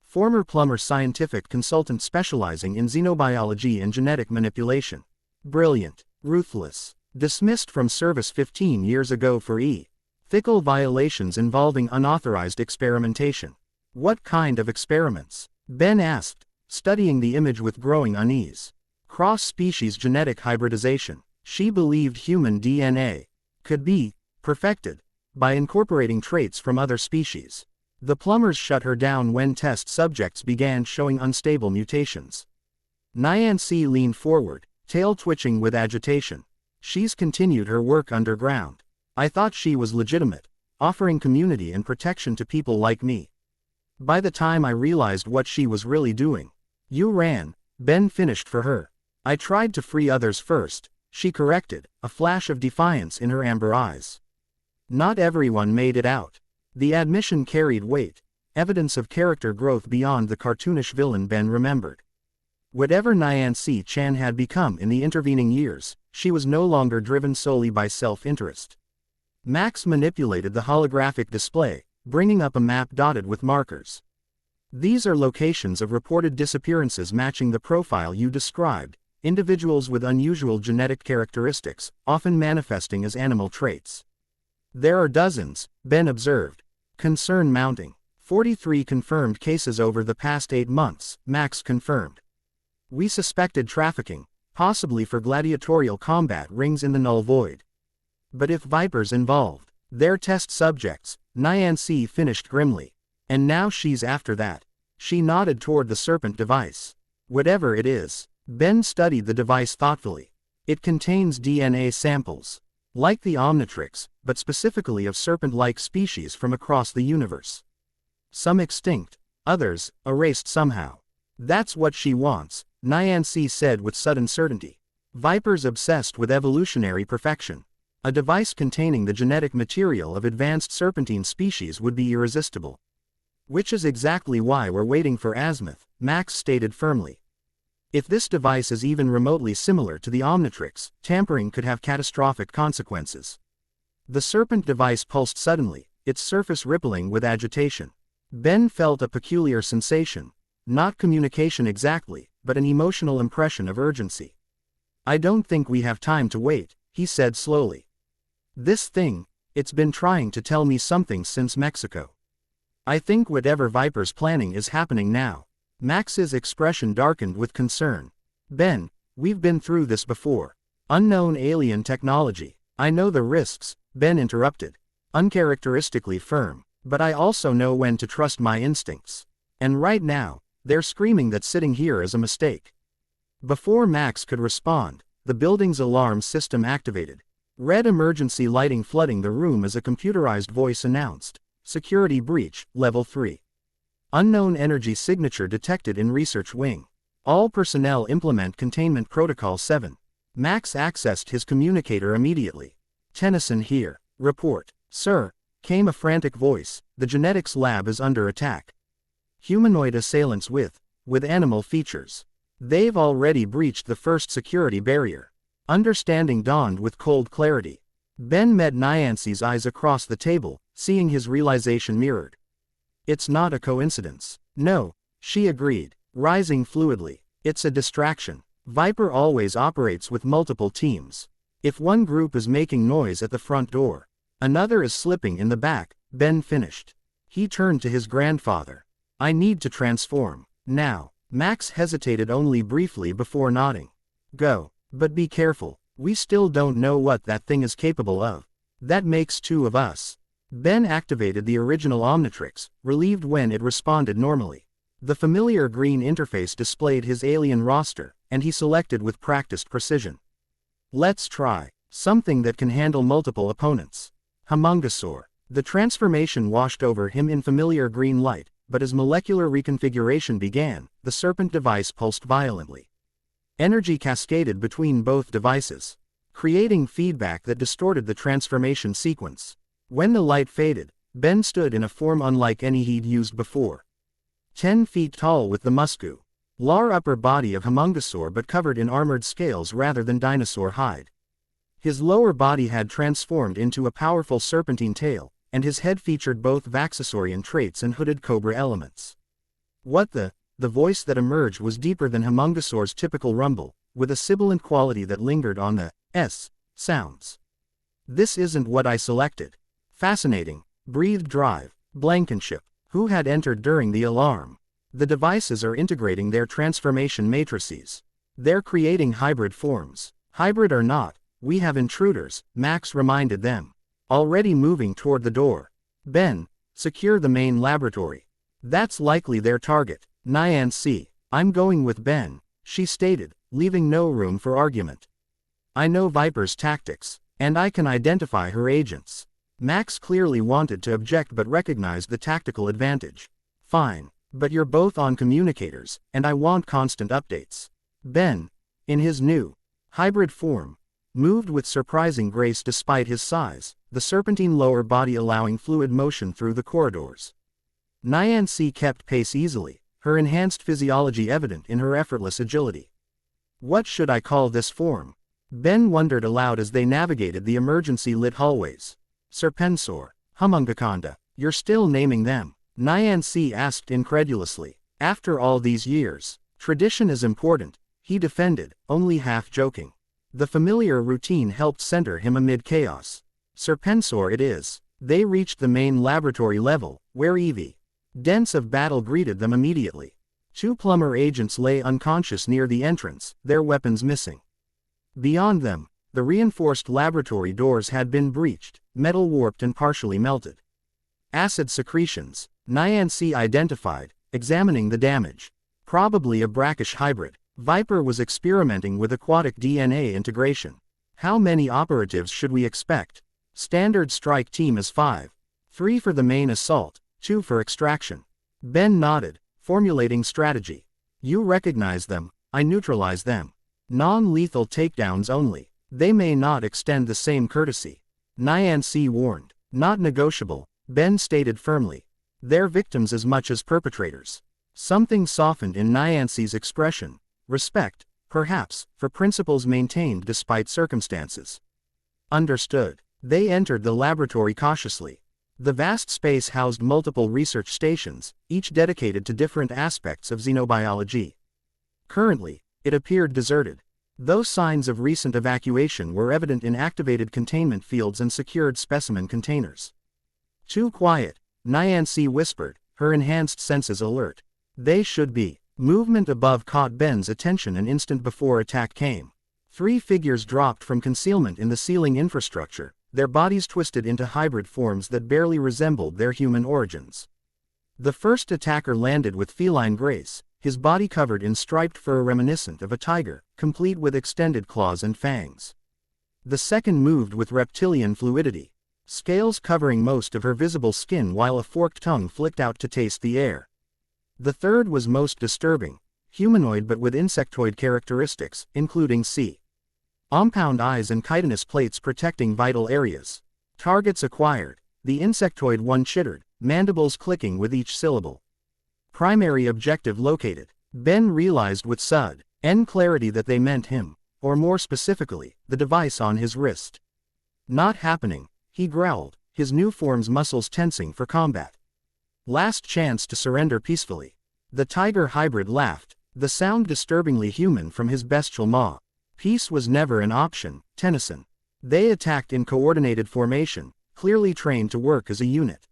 Former plumber scientific consultant specializing in xenobiology and genetic manipulation. Brilliant. Ruthless. Dismissed from service 15 years ago for ethical violations involving unauthorized experimentation. What kind of experiments? Ben asked, studying the image with growing unease. Cross-species genetic hybridization. She believed human DNA could be perfected by incorporating traits from other species. The plumbers shut her down when test subjects began showing unstable mutations. Nyancy leaned forward, tail twitching with agitation. She's continued her work underground. I thought she was legitimate, offering community and protection to people like me. By the time I realized what she was really doing, you ran. Ben finished for her. I tried to free others first, she corrected, a flash of defiance in her amber eyes. Not everyone made it out. The admission carried weight, evidence of character growth beyond the cartoonish villain Ben remembered. Whatever Nyancy Chan had become in the intervening years, she was no longer driven solely by self-interest. Max manipulated the holographic display, bringing up a map dotted with markers. These are locations of reported disappearances matching the profile you described, individuals with unusual genetic characteristics, often manifesting as animal traits. There are dozens, Ben observed. Concern mounting. 43 confirmed cases over the past 8 months, Max confirmed. We suspected trafficking, possibly for gladiatorial combat rings in the null void. But if Viper's involved, they're test subjects, Nyancy finished grimly. And now she's after that. She nodded toward the Serpent device. Whatever it is. Ben studied the device thoughtfully. It contains DNA samples. Like the Omnitrix, but specifically of serpent-like species from across the universe. Some extinct, others, erased somehow. That's what she wants, Nyancy said with sudden certainty. Vipers obsessed with evolutionary perfection. A device containing the genetic material of advanced serpentine species would be irresistible. Which is exactly why we're waiting for Azimuth, Max stated firmly. If this device is even remotely similar to the Omnitrix, tampering could have catastrophic consequences. The serpent device pulsed suddenly, its surface rippling with agitation. Ben felt a peculiar sensation, not communication exactly, but an emotional impression of urgency. I don't think we have time to wait, he said slowly. This thing, it's been trying to tell me something since Mexico. I think whatever Viper's planning is happening now. Max's expression darkened with concern. Ben, we've been through this before. Unknown alien technology. I know the risks, Ben interrupted. Uncharacteristically firm. But I also know when to trust my instincts. And right now, they're screaming that sitting here is a mistake. Before Max could respond, the building's alarm system activated. Red emergency lighting flooding the room as a computerized voice announced. Security breach, level 3. Unknown energy signature detected in research wing. All personnel implement containment protocol 7. Max accessed his communicator immediately. Tennyson here. Report. Sir, came a frantic voice, the genetics lab is under attack. Humanoid assailants with animal features. They've already breached the first security barrier. Understanding dawned with cold clarity. Ben met Nyancy's eyes across the table, seeing his realization mirrored. It's not a coincidence. No, she agreed, rising fluidly. It's a distraction. Viper always operates with multiple teams. If one group is making noise at the front door, another is slipping in the back, Ben finished. He turned to his grandfather. I need to transform. Now. Max hesitated only briefly before nodding. Go. But be careful. We still don't know what that thing is capable of. That makes 2 of us. Ben activated the original Omnitrix, relieved when it responded normally. The familiar green interface displayed his alien roster, and he selected with practiced precision. Let's try something that can handle multiple opponents. Humungosaur. The transformation washed over him in familiar green light, but as molecular reconfiguration began, the serpent device pulsed violently. Energy cascaded between both devices, creating feedback that distorted the transformation sequence. When the light faded, Ben stood in a form unlike any he'd used before. 10 feet tall with the muscular upper body of Humungosaur but covered in armored scales rather than dinosaur hide. His lower body had transformed into a powerful serpentine tail, and his head featured both Vaxosaurian traits and hooded cobra elements. What the voice that emerged was deeper than Humungosaur's typical rumble, with a sibilant quality that lingered on the S sounds. This isn't what I selected. Fascinating, breathed Drive, Blankenship, who had entered during the alarm. The devices are integrating their transformation matrices. They're creating hybrid forms. Hybrid or not, we have intruders, Max reminded them. Already moving toward the door. Ben, secure the main laboratory. That's likely their target. Nyancy. I'm going with Ben, she stated, leaving no room for argument. I know Viper's tactics, and I can identify her agents. Max clearly wanted to object but recognized the tactical advantage. Fine, but you're both on communicators, and I want constant updates. Ben, in his new hybrid form, moved with surprising grace despite his size, the serpentine lower body allowing fluid motion through the corridors. Nyancy kept pace easily, her enhanced physiology evident in her effortless agility. What should I call this form? Ben wondered aloud as they navigated the emergency-lit hallways. Serpensaur, Humungoconda, you're still naming them? Nyancy asked incredulously. After all these years, tradition is important, he defended, only half joking. The familiar routine helped center him amid chaos. Serpensaur it is. They reached the main laboratory level, where Evie, dense of battle, greeted them immediately. 2 plumber agents lay unconscious near the entrance, their weapons missing. Beyond them, the reinforced laboratory doors had been breached, metal warped and partially melted. Acid secretions, Nyancy identified, examining the damage. Probably a brackish hybrid. Viper was experimenting with aquatic DNA integration. How many operatives should we expect? Standard strike team is 5. 3 for the main assault, 2 for extraction. Ben nodded, formulating strategy. You recognize them, I neutralize them. Non-lethal takedowns only. They may not extend the same courtesy. Nyancy warned. Not negotiable, Ben stated firmly. They're victims as much as perpetrators. Something softened in Nyancy's expression. Respect, perhaps, for principles maintained despite circumstances. Understood. They entered the laboratory cautiously. The vast space housed multiple research stations, each dedicated to different aspects of xenobiology. Currently, it appeared deserted. Though signs of recent evacuation were evident in activated containment fields and secured specimen containers. Too quiet, Nyancy whispered, her enhanced senses alert. They should be. Movement above caught Ben's attention an instant before attack came. 3 figures dropped from concealment in the ceiling infrastructure, their bodies twisted into hybrid forms that barely resembled their human origins. The first attacker landed with feline grace, his body covered in striped fur reminiscent of a tiger, complete with extended claws and fangs. The second moved with reptilian fluidity, scales covering most of her visible skin while a forked tongue flicked out to taste the air. The third was most disturbing, humanoid but with insectoid characteristics, including compound eyes and chitinous plates protecting vital areas. Targets acquired. The insectoid one chittered, mandibles clicking with each syllable. Primary objective located. Ben realized with sudden clarity that they meant him, or more specifically, the device on his wrist. Not happening, he growled, his new form's muscles tensing for combat. Last chance to surrender peacefully. The tiger hybrid laughed, the sound disturbingly human from his bestial maw. Peace was never an option, Tennyson. They attacked in coordinated formation, clearly trained to work as a unit.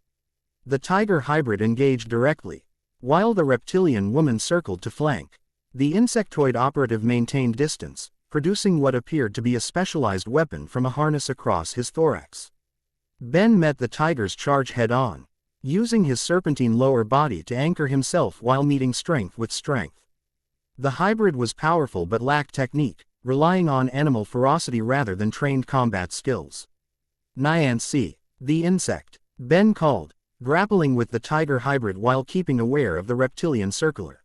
The tiger hybrid engaged directly, while the reptilian woman circled to flank. The insectoid operative maintained distance, producing what appeared to be a specialized weapon from a harness across his thorax. Ben met the tiger's charge head-on, using his serpentine lower body to anchor himself while meeting strength with strength. The hybrid was powerful but lacked technique, relying on animal ferocity rather than trained combat skills. Nyancy, the insect, Ben called, grappling with the tiger hybrid while keeping aware of the reptilian circler.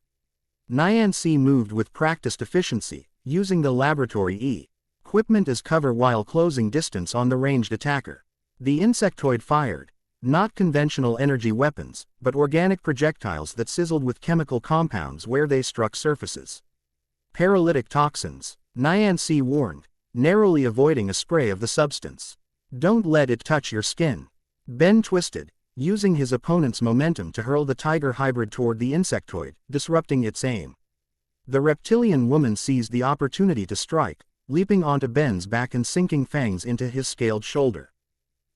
Nyancy moved with practiced efficiency, using the laboratory equipment as cover while closing distance on the ranged attacker. The insectoid fired, not conventional energy weapons, but organic projectiles that sizzled with chemical compounds where they struck surfaces. Paralytic toxins, Nyancy warned, narrowly avoiding a spray of the substance. Don't let it touch your skin. Ben twisted, using his opponent's momentum to hurl the tiger hybrid toward the insectoid, disrupting its aim. The reptilian woman seized the opportunity to strike, leaping onto Ben's back and sinking fangs into his scaled shoulder.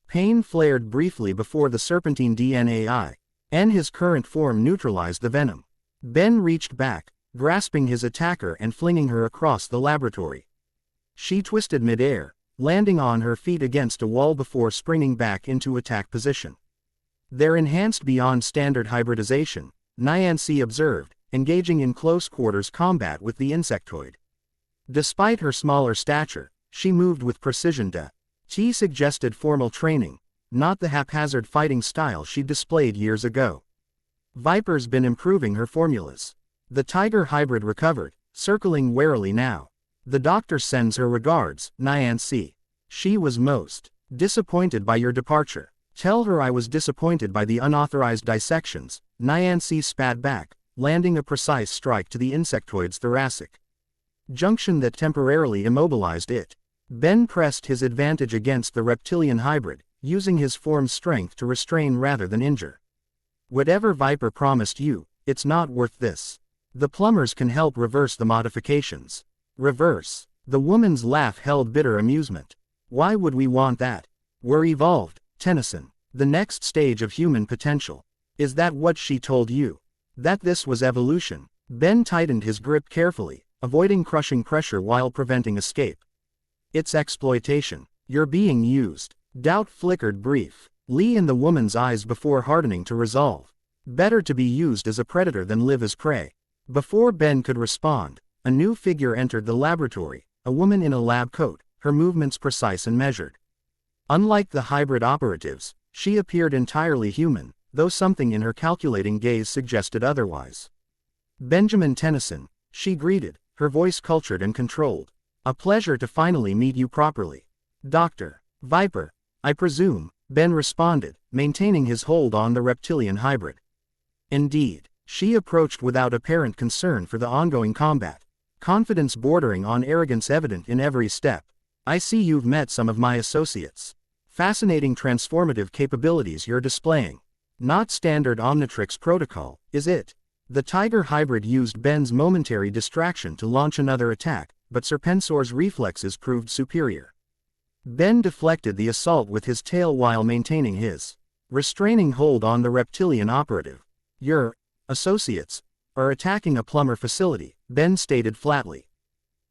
Pain flared briefly before the serpentine DNA and his current form neutralized the venom. Ben reached back, grasping his attacker and flinging her across the laboratory. She twisted midair, landing on her feet against a wall before springing back into attack position. They're enhanced beyond standard hybridization, Nyancy observed, engaging in close-quarters combat with the insectoid. Despite her smaller stature, she moved with precision. She suggested formal training, not the haphazard fighting style she displayed years ago. Viper's been improving her formulas. The tiger hybrid recovered, circling warily now. The doctor sends her regards, Nyancy. She was most disappointed by your departure. Tell her I was disappointed by the unauthorized dissections, Nyancy spat back, landing a precise strike to the insectoid's thoracic junction that temporarily immobilized it. Ben pressed his advantage against the reptilian hybrid, using his form's strength to restrain rather than injure. Whatever Viper promised you, it's not worth this. The plumbers can help reverse the modifications. Reverse? The woman's laugh held bitter amusement. Why would we want that? We're evolved, Tennyson. The next stage of human potential. Is that what she told you? That this was evolution? Ben tightened his grip carefully, avoiding crushing pressure while preventing escape. It's exploitation. You're being used. Doubt flickered briefly in the woman's eyes before hardening to resolve. Better to be used as a predator than live as prey. Before Ben could respond, a new figure entered the laboratory, a woman in a lab coat, her movements precise and measured. Unlike the hybrid operatives, she appeared entirely human, though something in her calculating gaze suggested otherwise. "Benjamin Tennyson," she greeted, her voice cultured and controlled. "A pleasure to finally meet you properly." "Dr. Viper, I presume," Ben responded, maintaining his hold on the reptilian hybrid. Indeed, she approached without apparent concern for the ongoing combat, confidence bordering on arrogance evident in every step. "I see you've met some of my associates. Fascinating transformative capabilities you're displaying. Not standard Omnitrix protocol, is it?" The Tiger hybrid used Ben's momentary distraction to launch another attack, but Serpensor's reflexes proved superior. Ben deflected the assault with his tail while maintaining his restraining hold on the reptilian operative. "Your associates are attacking a plumber facility," Ben stated flatly.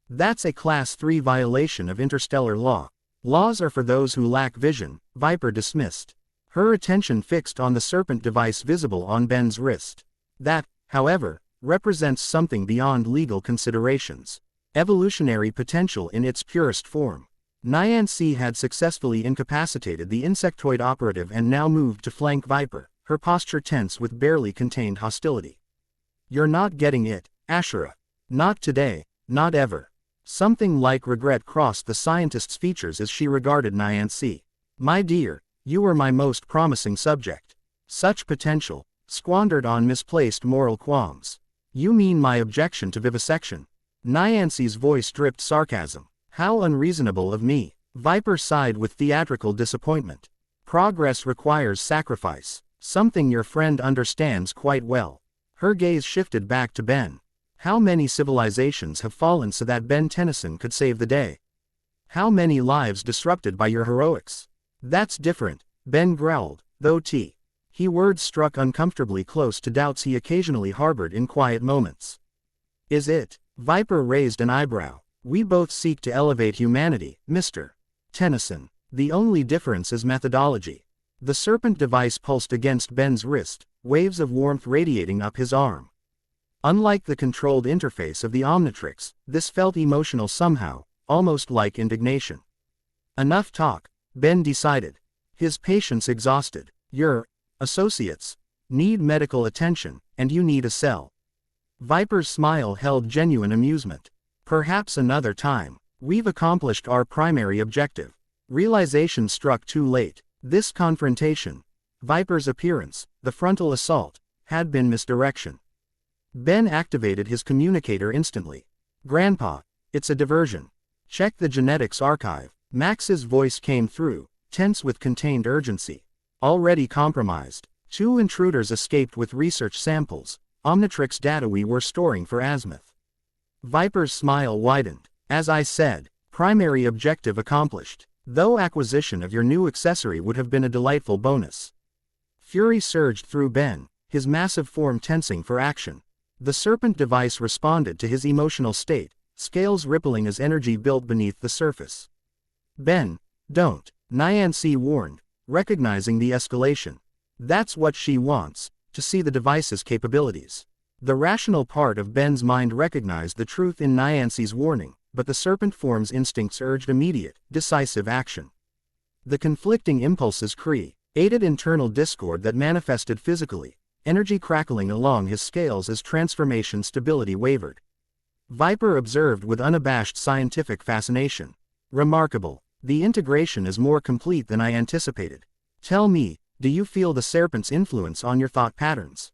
"That's a Class 3 violation of interstellar law. Laws are for those who lack vision," Viper dismissed, her attention fixed on the serpent device visible on Ben's wrist. "That, however, represents something beyond legal considerations. Evolutionary potential in its purest form." Nyancy had successfully incapacitated the insectoid operative and now moved to flank Viper, her posture tense with barely contained hostility. "You're not getting it, Ashura. Not today, not ever." Something like regret crossed the scientist's features as she regarded Nyancy. "My dear, you were my most promising subject. Such potential, squandered on misplaced moral qualms." "You mean my objection to vivisection?" Nyancy's voice dripped sarcasm. "How unreasonable of me." Viper sighed with theatrical disappointment. "Progress requires sacrifice, something your friend understands quite well." Her gaze shifted back to Ben. "How many civilizations have fallen so that Ben Tennyson could save the day? How many lives disrupted by your heroics?" "That's different," Ben growled, though his words struck uncomfortably close to doubts he occasionally harbored in quiet moments. "Is it?" Viper raised an eyebrow. "We both seek to elevate humanity, Mr. Tennyson. The only difference is methodology." The serpent device pulsed against Ben's wrist, waves of warmth radiating up his arm. Unlike the controlled interface of the Omnitrix, this felt emotional somehow, almost like indignation. "Enough talk," Ben decided, his patience exhausted. "Your associates need medical attention, and you need a cell." Viper's smile held genuine amusement. "Perhaps another time. We've accomplished our primary objective." Realization struck too late. This confrontation, Viper's appearance, the frontal assault, had been misdirection. Ben activated his communicator instantly. "Grandpa, it's a diversion. Check the genetics archive." Max's voice came through, tense with contained urgency. "Already compromised. 2 intruders escaped with research samples, Omnitrix data we were storing for Azimuth." Viper's smile widened. "As I said, primary objective accomplished. Though acquisition of your new accessory would have been a delightful bonus." Fury surged through Ben, his massive form tensing for action. The serpent device responded to his emotional state, scales rippling as energy built beneath the surface. "Ben, don't," Nyancy warned, recognizing the escalation. That's what she wants, to see the device's capabilities. The rational part of Ben's mind recognized the truth in Nyancy's warning, but the serpent form's instincts urged immediate, decisive action. The conflicting impulses created internal discord that manifested physically, energy crackling along his scales as transformation stability wavered. Viper observed with unabashed scientific fascination. "Remarkable. The integration is more complete than I anticipated. Tell me, do you feel the serpent's influence on your thought patterns?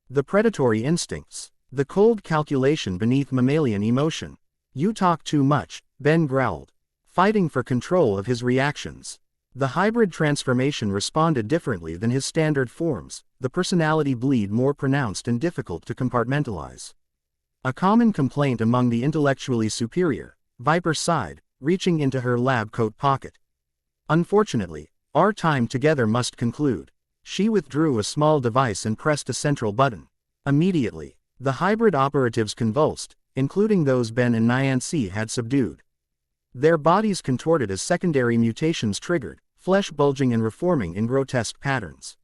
The predatory instincts, the cold calculation beneath mammalian emotion." "You talk too much," Ben growled, fighting for control of his reactions. The hybrid transformation responded differently than his standard forms, the personality bleed more pronounced and difficult to compartmentalize. A common complaint among the intellectually superior, Viper sighed, reaching into her lab coat pocket. "Unfortunately, our time together must conclude." She withdrew a small device and pressed a central button. Immediately, the hybrid operatives convulsed, including those Ben and Nyancy had subdued. Their bodies contorted as secondary mutations triggered, flesh bulging and reforming in grotesque patterns.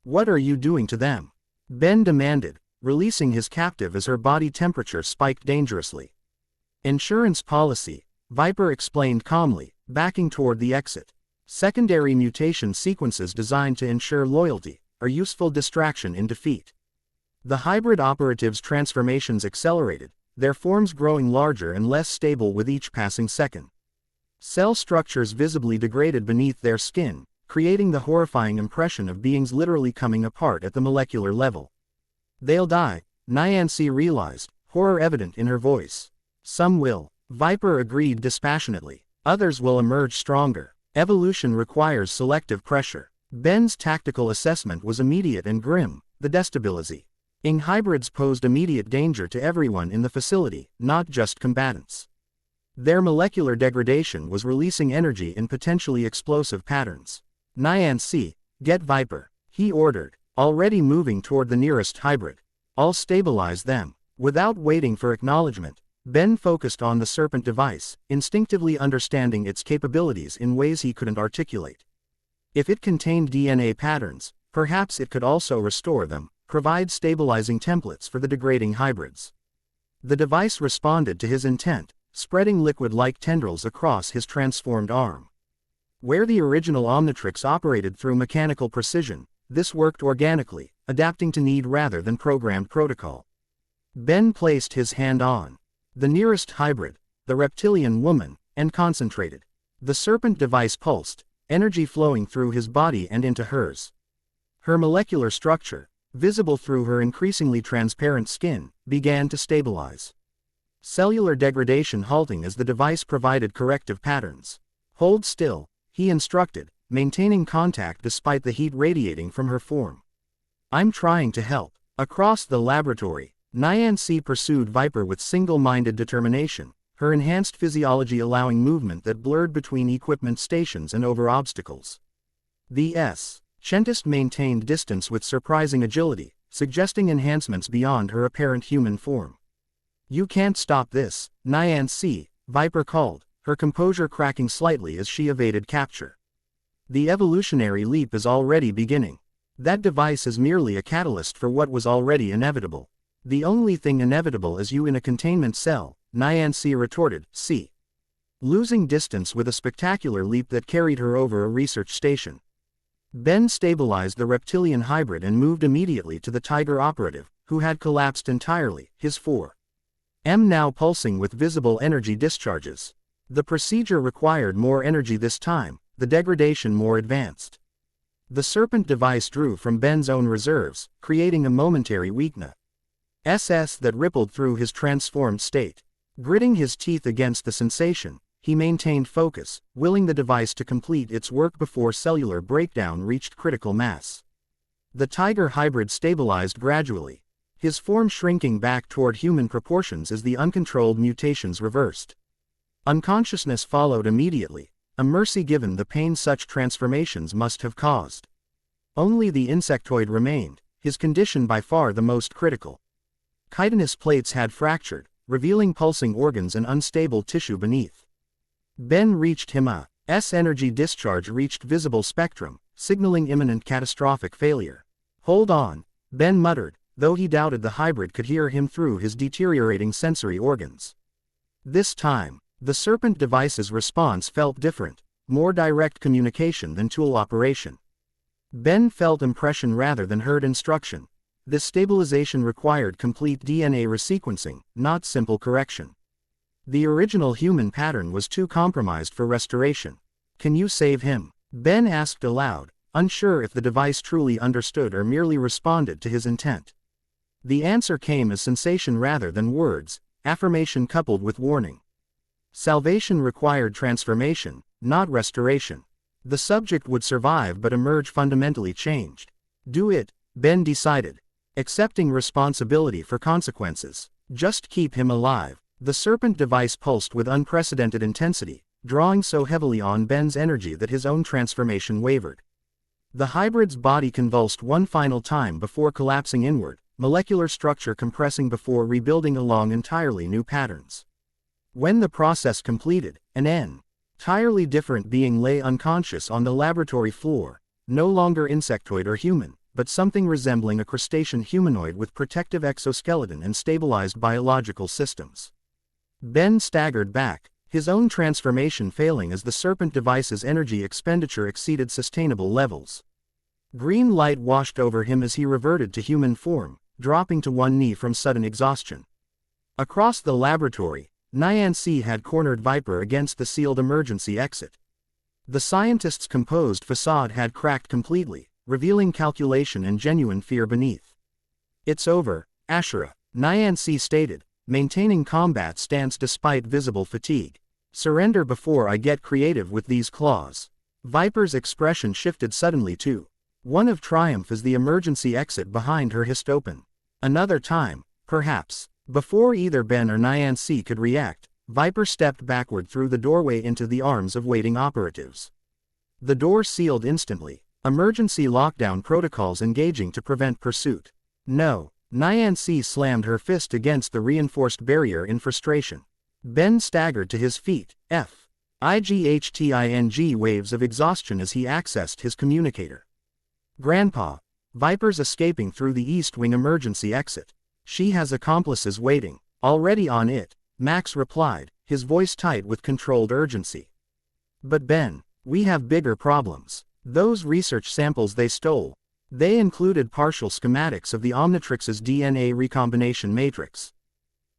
"What are you doing to them?" Ben demanded, releasing his captive as her body temperature spiked dangerously. "Insurance policy," Viper explained calmly, backing toward the exit. Secondary mutation sequences designed to ensure loyalty are useful distraction in defeat. The hybrid operatives' transformations accelerated, their forms growing larger and less stable with each passing second. Cell structures visibly degraded beneath their skin, creating the horrifying impression of beings literally coming apart at the molecular level. "They'll die," Nyancy realized, horror evident in her voice. "Some will," Viper agreed dispassionately. "Others will emerge stronger. Evolution requires selective pressure." Ben's tactical assessment was immediate and grim. The destabilizing hybrids posed immediate danger to everyone in the facility, not just combatants. Their molecular degradation was releasing energy in potentially explosive patterns. "Nyancy, get Viper," he ordered, already moving toward the nearest hybrid. "I'll stabilize them." Without waiting for acknowledgement, Ben focused on the serpent device, instinctively understanding its capabilities in ways he couldn't articulate. If it contained DNA patterns, perhaps it could also restore them, provide stabilizing templates for the degrading hybrids. The device responded to his intent, spreading liquid-like tendrils across his transformed arm. Where the original Omnitrix operated through mechanical precision, this worked organically, adapting to need rather than programmed protocol. Ben placed his hand on the nearest hybrid, the reptilian woman, and concentrated. The serpent device pulsed, energy flowing through his body and into hers. Her molecular structure, visible through her increasingly transparent skin, began to stabilize. Cellular degradation halting as the device provided corrective patterns. "Hold still," he instructed, maintaining contact despite the heat radiating from her form. "I'm trying to help." Across the laboratory, Nyancy pursued Viper with single-minded determination, her enhanced physiology allowing movement that blurred between equipment stations and over obstacles. The scientist maintained distance with surprising agility, suggesting enhancements beyond her apparent human form. "You can't stop this, Nyancy," Viper called, her composure cracking slightly as she evaded capture. "The evolutionary leap is already beginning. That device is merely a catalyst for what was already inevitable." "The only thing inevitable is you in a containment cell," Nyancy retorted, losing distance with a spectacular leap that carried her over a research station. Ben stabilized the reptilian hybrid and moved immediately to the Tiger operative, who had collapsed entirely, his 4M now pulsing with visible energy discharges. The procedure required more energy this time, the degradation more advanced. The serpent device drew from Ben's own reserves, creating a momentary weakness that rippled through his transformed state. Gritting his teeth against the sensation, he maintained focus, willing the device to complete its work before cellular breakdown reached critical mass. The Tiger hybrid stabilized gradually, his form shrinking back toward human proportions as the uncontrolled mutations reversed. Unconsciousness followed immediately, a mercy given the pain such transformations must have caused. Only the insectoid remained, his condition by far the most critical. Chitinous plates had fractured, revealing pulsing organs and unstable tissue beneath. Ben reached him. Energy discharge reached visible spectrum, signaling imminent catastrophic failure. "Hold on," Ben muttered, though he doubted the hybrid could hear him through his deteriorating sensory organs. This time, the serpent device's response felt different, more direct communication than tool operation. Ben felt impression rather than heard instruction. This stabilization required complete DNA resequencing, not simple correction. The original human pattern was too compromised for restoration. "Can you save him?" Ben asked aloud, unsure if the device truly understood or merely responded to his intent. The answer came as sensation rather than words, affirmation coupled with warning. Salvation required transformation, not restoration. The subject would survive but emerge fundamentally changed. "Do it," Ben decided, accepting responsibility for consequences. "Just keep him alive." The serpent device pulsed with unprecedented intensity, drawing so heavily on Ben's energy that his own transformation wavered. The hybrid's body convulsed one final time before collapsing inward, molecular structure compressing before rebuilding along entirely new patterns. When the process completed, an entirely different being lay unconscious on the laboratory floor, no longer insectoid or human, but something resembling a crustacean humanoid with protective exoskeleton and stabilized biological systems. Ben staggered back, his own transformation failing as the serpent device's energy expenditure exceeded sustainable levels. Green light washed over him as he reverted to human form, dropping to one knee from sudden exhaustion. Across the laboratory, Nyancy had cornered Viper against the sealed emergency exit. The scientist's composed facade had cracked completely, revealing calculation and genuine fear beneath. "It's over, Ashura," Nyancy stated, maintaining combat stance despite visible fatigue. "Surrender before I get creative with these claws." Viper's expression shifted suddenly to one of triumph as the emergency exit behind her hissed open. Another time, perhaps. Before either Ben or Nyancy could react, Viper stepped backward through the doorway into the arms of waiting operatives. The door sealed instantly, emergency lockdown protocols engaging to prevent pursuit. "No." Nyancy slammed her fist against the reinforced barrier in frustration. Ben staggered to his feet, FIGHTING waves of exhaustion as he accessed his communicator. "Grandpa, Viper's escaping through the East Wing emergency exit. She has accomplices waiting, already on it," Max replied, his voice tight with controlled urgency. "But Ben, we have bigger problems. Those research samples they stole. They included partial schematics of the Omnitrix's DNA recombination matrix."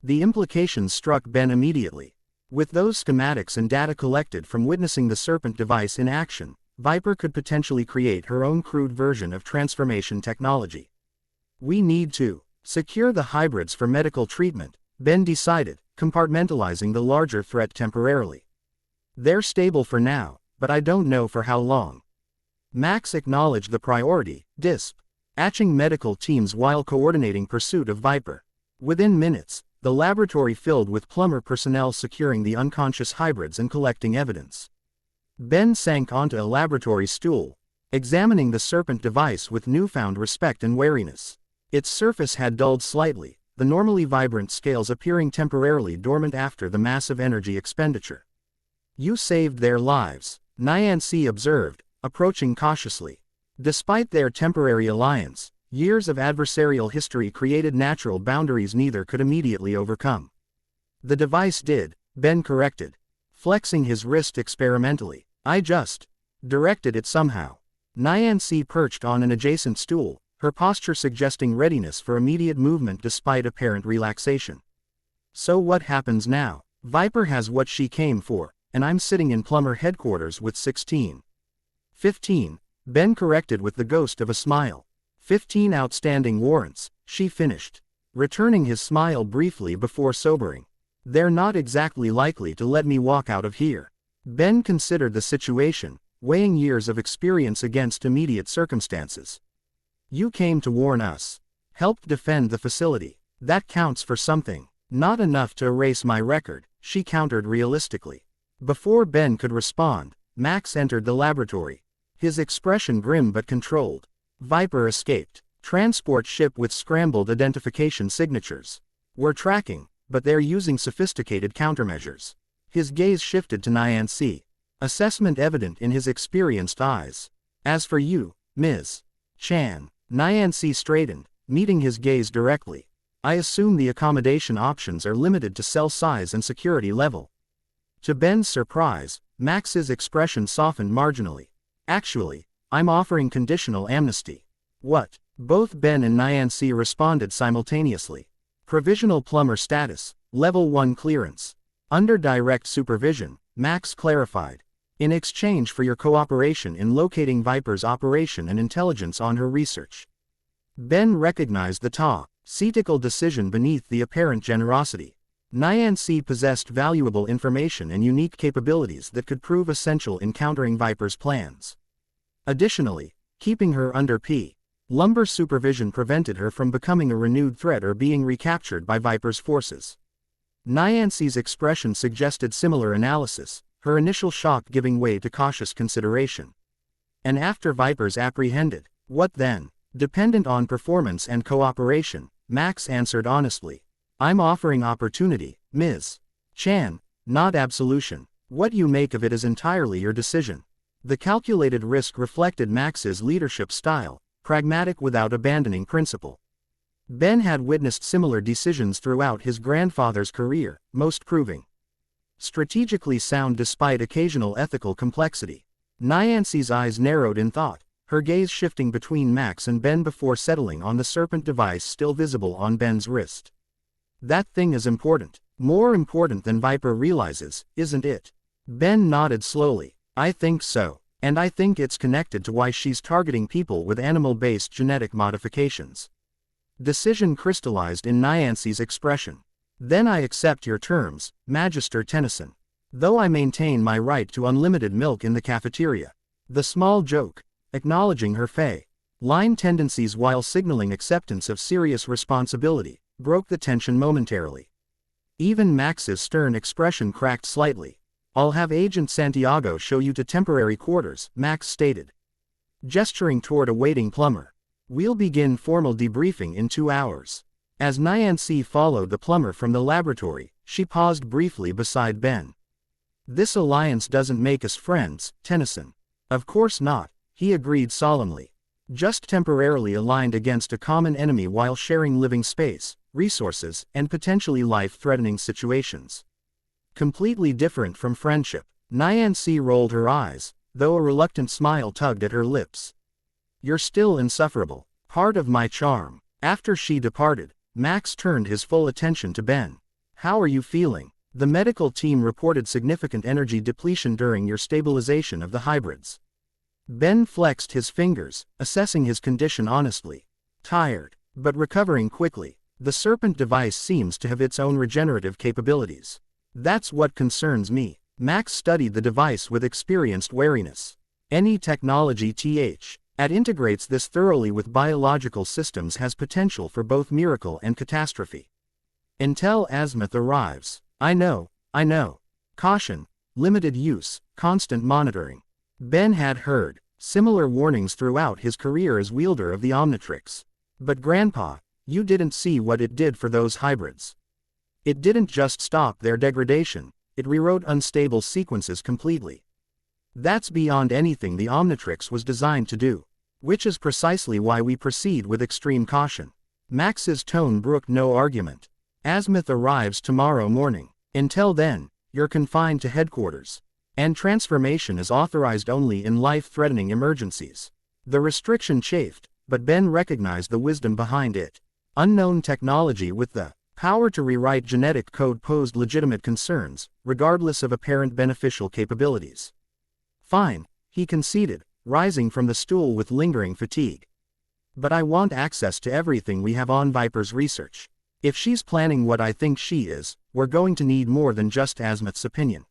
The implications struck Ben immediately. With those schematics and data collected from witnessing the Serpent device in action, Viper could potentially create her own crude version of transformation technology. "We need to secure the hybrids for medical treatment," Ben decided, compartmentalizing the larger threat temporarily. "They're stable for now, but I don't know for how long." Max acknowledged the priority, dispatching medical teams while coordinating pursuit of Viper. Within minutes, the laboratory filled with plumber personnel securing the unconscious hybrids and collecting evidence. Ben sank onto a laboratory stool, examining the Serpent device with newfound respect and wariness. Its surface had dulled slightly, the normally vibrant scales appearing temporarily dormant after the massive energy expenditure. "You saved their lives," Nyancy observed, approaching cautiously. Despite their temporary alliance, years of adversarial history created natural boundaries neither could immediately overcome. "The device did," Ben corrected, flexing his wrist experimentally. "I just directed it somehow." Nyancy perched on an adjacent stool, her posture suggesting readiness for immediate movement despite apparent relaxation. "So what happens now? Viper has what she came for, and I'm sitting in Plumber headquarters with 15, Ben corrected with the ghost of a smile. 15 outstanding warrants," she finished, returning his smile briefly before sobering. "They're not exactly likely to let me walk out of here." Ben considered the situation, weighing years of experience against immediate circumstances. "You came to warn us. Helped defend the facility. That counts for something." "Not enough to erase my record," she countered realistically. Before Ben could respond, Max entered the laboratory, his expression grim but controlled. "Viper escaped. Transport ship with scrambled identification signatures. We're tracking, but they're using sophisticated countermeasures." His gaze shifted to Nyancy, assessment evident in his experienced eyes. "As for you, Ms. Chan," Nyancy straightened, meeting his gaze directly. "I assume the accommodation options are limited to cell size and security level." To Ben's surprise, Max's expression softened marginally. "Actually, I'm offering conditional amnesty." "What?" Both Ben and Nyancy responded simultaneously. "Provisional plumber status, level 1 clearance. Under direct supervision," Max clarified. "In exchange for your cooperation in locating Viper's operation and intelligence on her research." Ben recognized the tactical decision beneath the apparent generosity. Nyancy possessed valuable information and unique capabilities that could prove essential in countering Viper's plans. Additionally, keeping her under Lumber supervision prevented her from becoming a renewed threat or being recaptured by Viper's forces. Nyancy's expression suggested similar analysis, her initial shock giving way to cautious consideration. "And after Viper's apprehended, what then?" "Dependent on performance and cooperation," Max answered honestly. "I'm offering opportunity, Ms. Chan, not absolution. What you make of it is entirely your decision." The calculated risk reflected Max's leadership style, pragmatic without abandoning principle. Ben had witnessed similar decisions throughout his grandfather's career, most proving Strategically sound despite occasional ethical complexity. Nyancy's eyes narrowed in thought, her gaze shifting between Max and Ben before settling on the serpent device still visible on Ben's wrist. That thing is important. More important than Viper realizes, isn't it? Ben nodded slowly. I think so. And I think it's connected to why she's targeting people with animal-based genetic modifications. Decision crystallized in Nyancy's expression. Then I accept your terms, Magister Tennyson. Though I maintain my right to unlimited milk in the cafeteria. The small joke, acknowledging her line tendencies while signaling acceptance of serious responsibility, broke the tension momentarily. Even Max's stern expression cracked slightly. I'll have Agent Santiago show you to temporary quarters, Max stated. Gesturing toward a waiting plumber. We'll begin formal debriefing in 2 hours. As Nyancy followed the plumber from the laboratory, she paused briefly beside Ben. This alliance doesn't make us friends, Tennyson. Of course not, he agreed solemnly. Just temporarily aligned against a common enemy while sharing living space, resources, and potentially life-threatening situations. Completely different from friendship. Nyancy rolled her eyes, though a reluctant smile tugged at her lips. You're still insufferable. Part of my charm. After she departed, Max turned his full attention to Ben. How are you feeling? The medical team reported significant energy depletion during your stabilization of the hybrids. Ben flexed his fingers, assessing his condition honestly. Tired, but recovering quickly. The serpent device seems to have its own regenerative capabilities. That's what concerns me. Max studied the device with experienced wariness. Any technology that integrates this thoroughly with biological systems has potential for both miracle and catastrophe. Until azimuth arrives. I know. Caution, limited use, constant monitoring. Ben had heard similar warnings throughout his career as wielder of the Omnitrix. But Grandpa, you didn't see what it did for those hybrids. It didn't just stop their degradation, it rewrote unstable sequences completely. That's beyond anything the Omnitrix was designed to do. Which is precisely why we proceed with extreme caution. Max's tone brooked no argument. Azimuth arrives tomorrow morning. Until then, you're confined to headquarters. And transformation is authorized only in life-threatening emergencies. The restriction chafed, but Ben recognized the wisdom behind it. Unknown technology with the power to rewrite genetic code posed legitimate concerns, regardless of apparent beneficial capabilities. Fine, he conceded, rising from the stool with lingering fatigue. But I want access to everything we have on Viper's research. If she's planning what I think she is, we're going to need more than just Azimuth's opinion.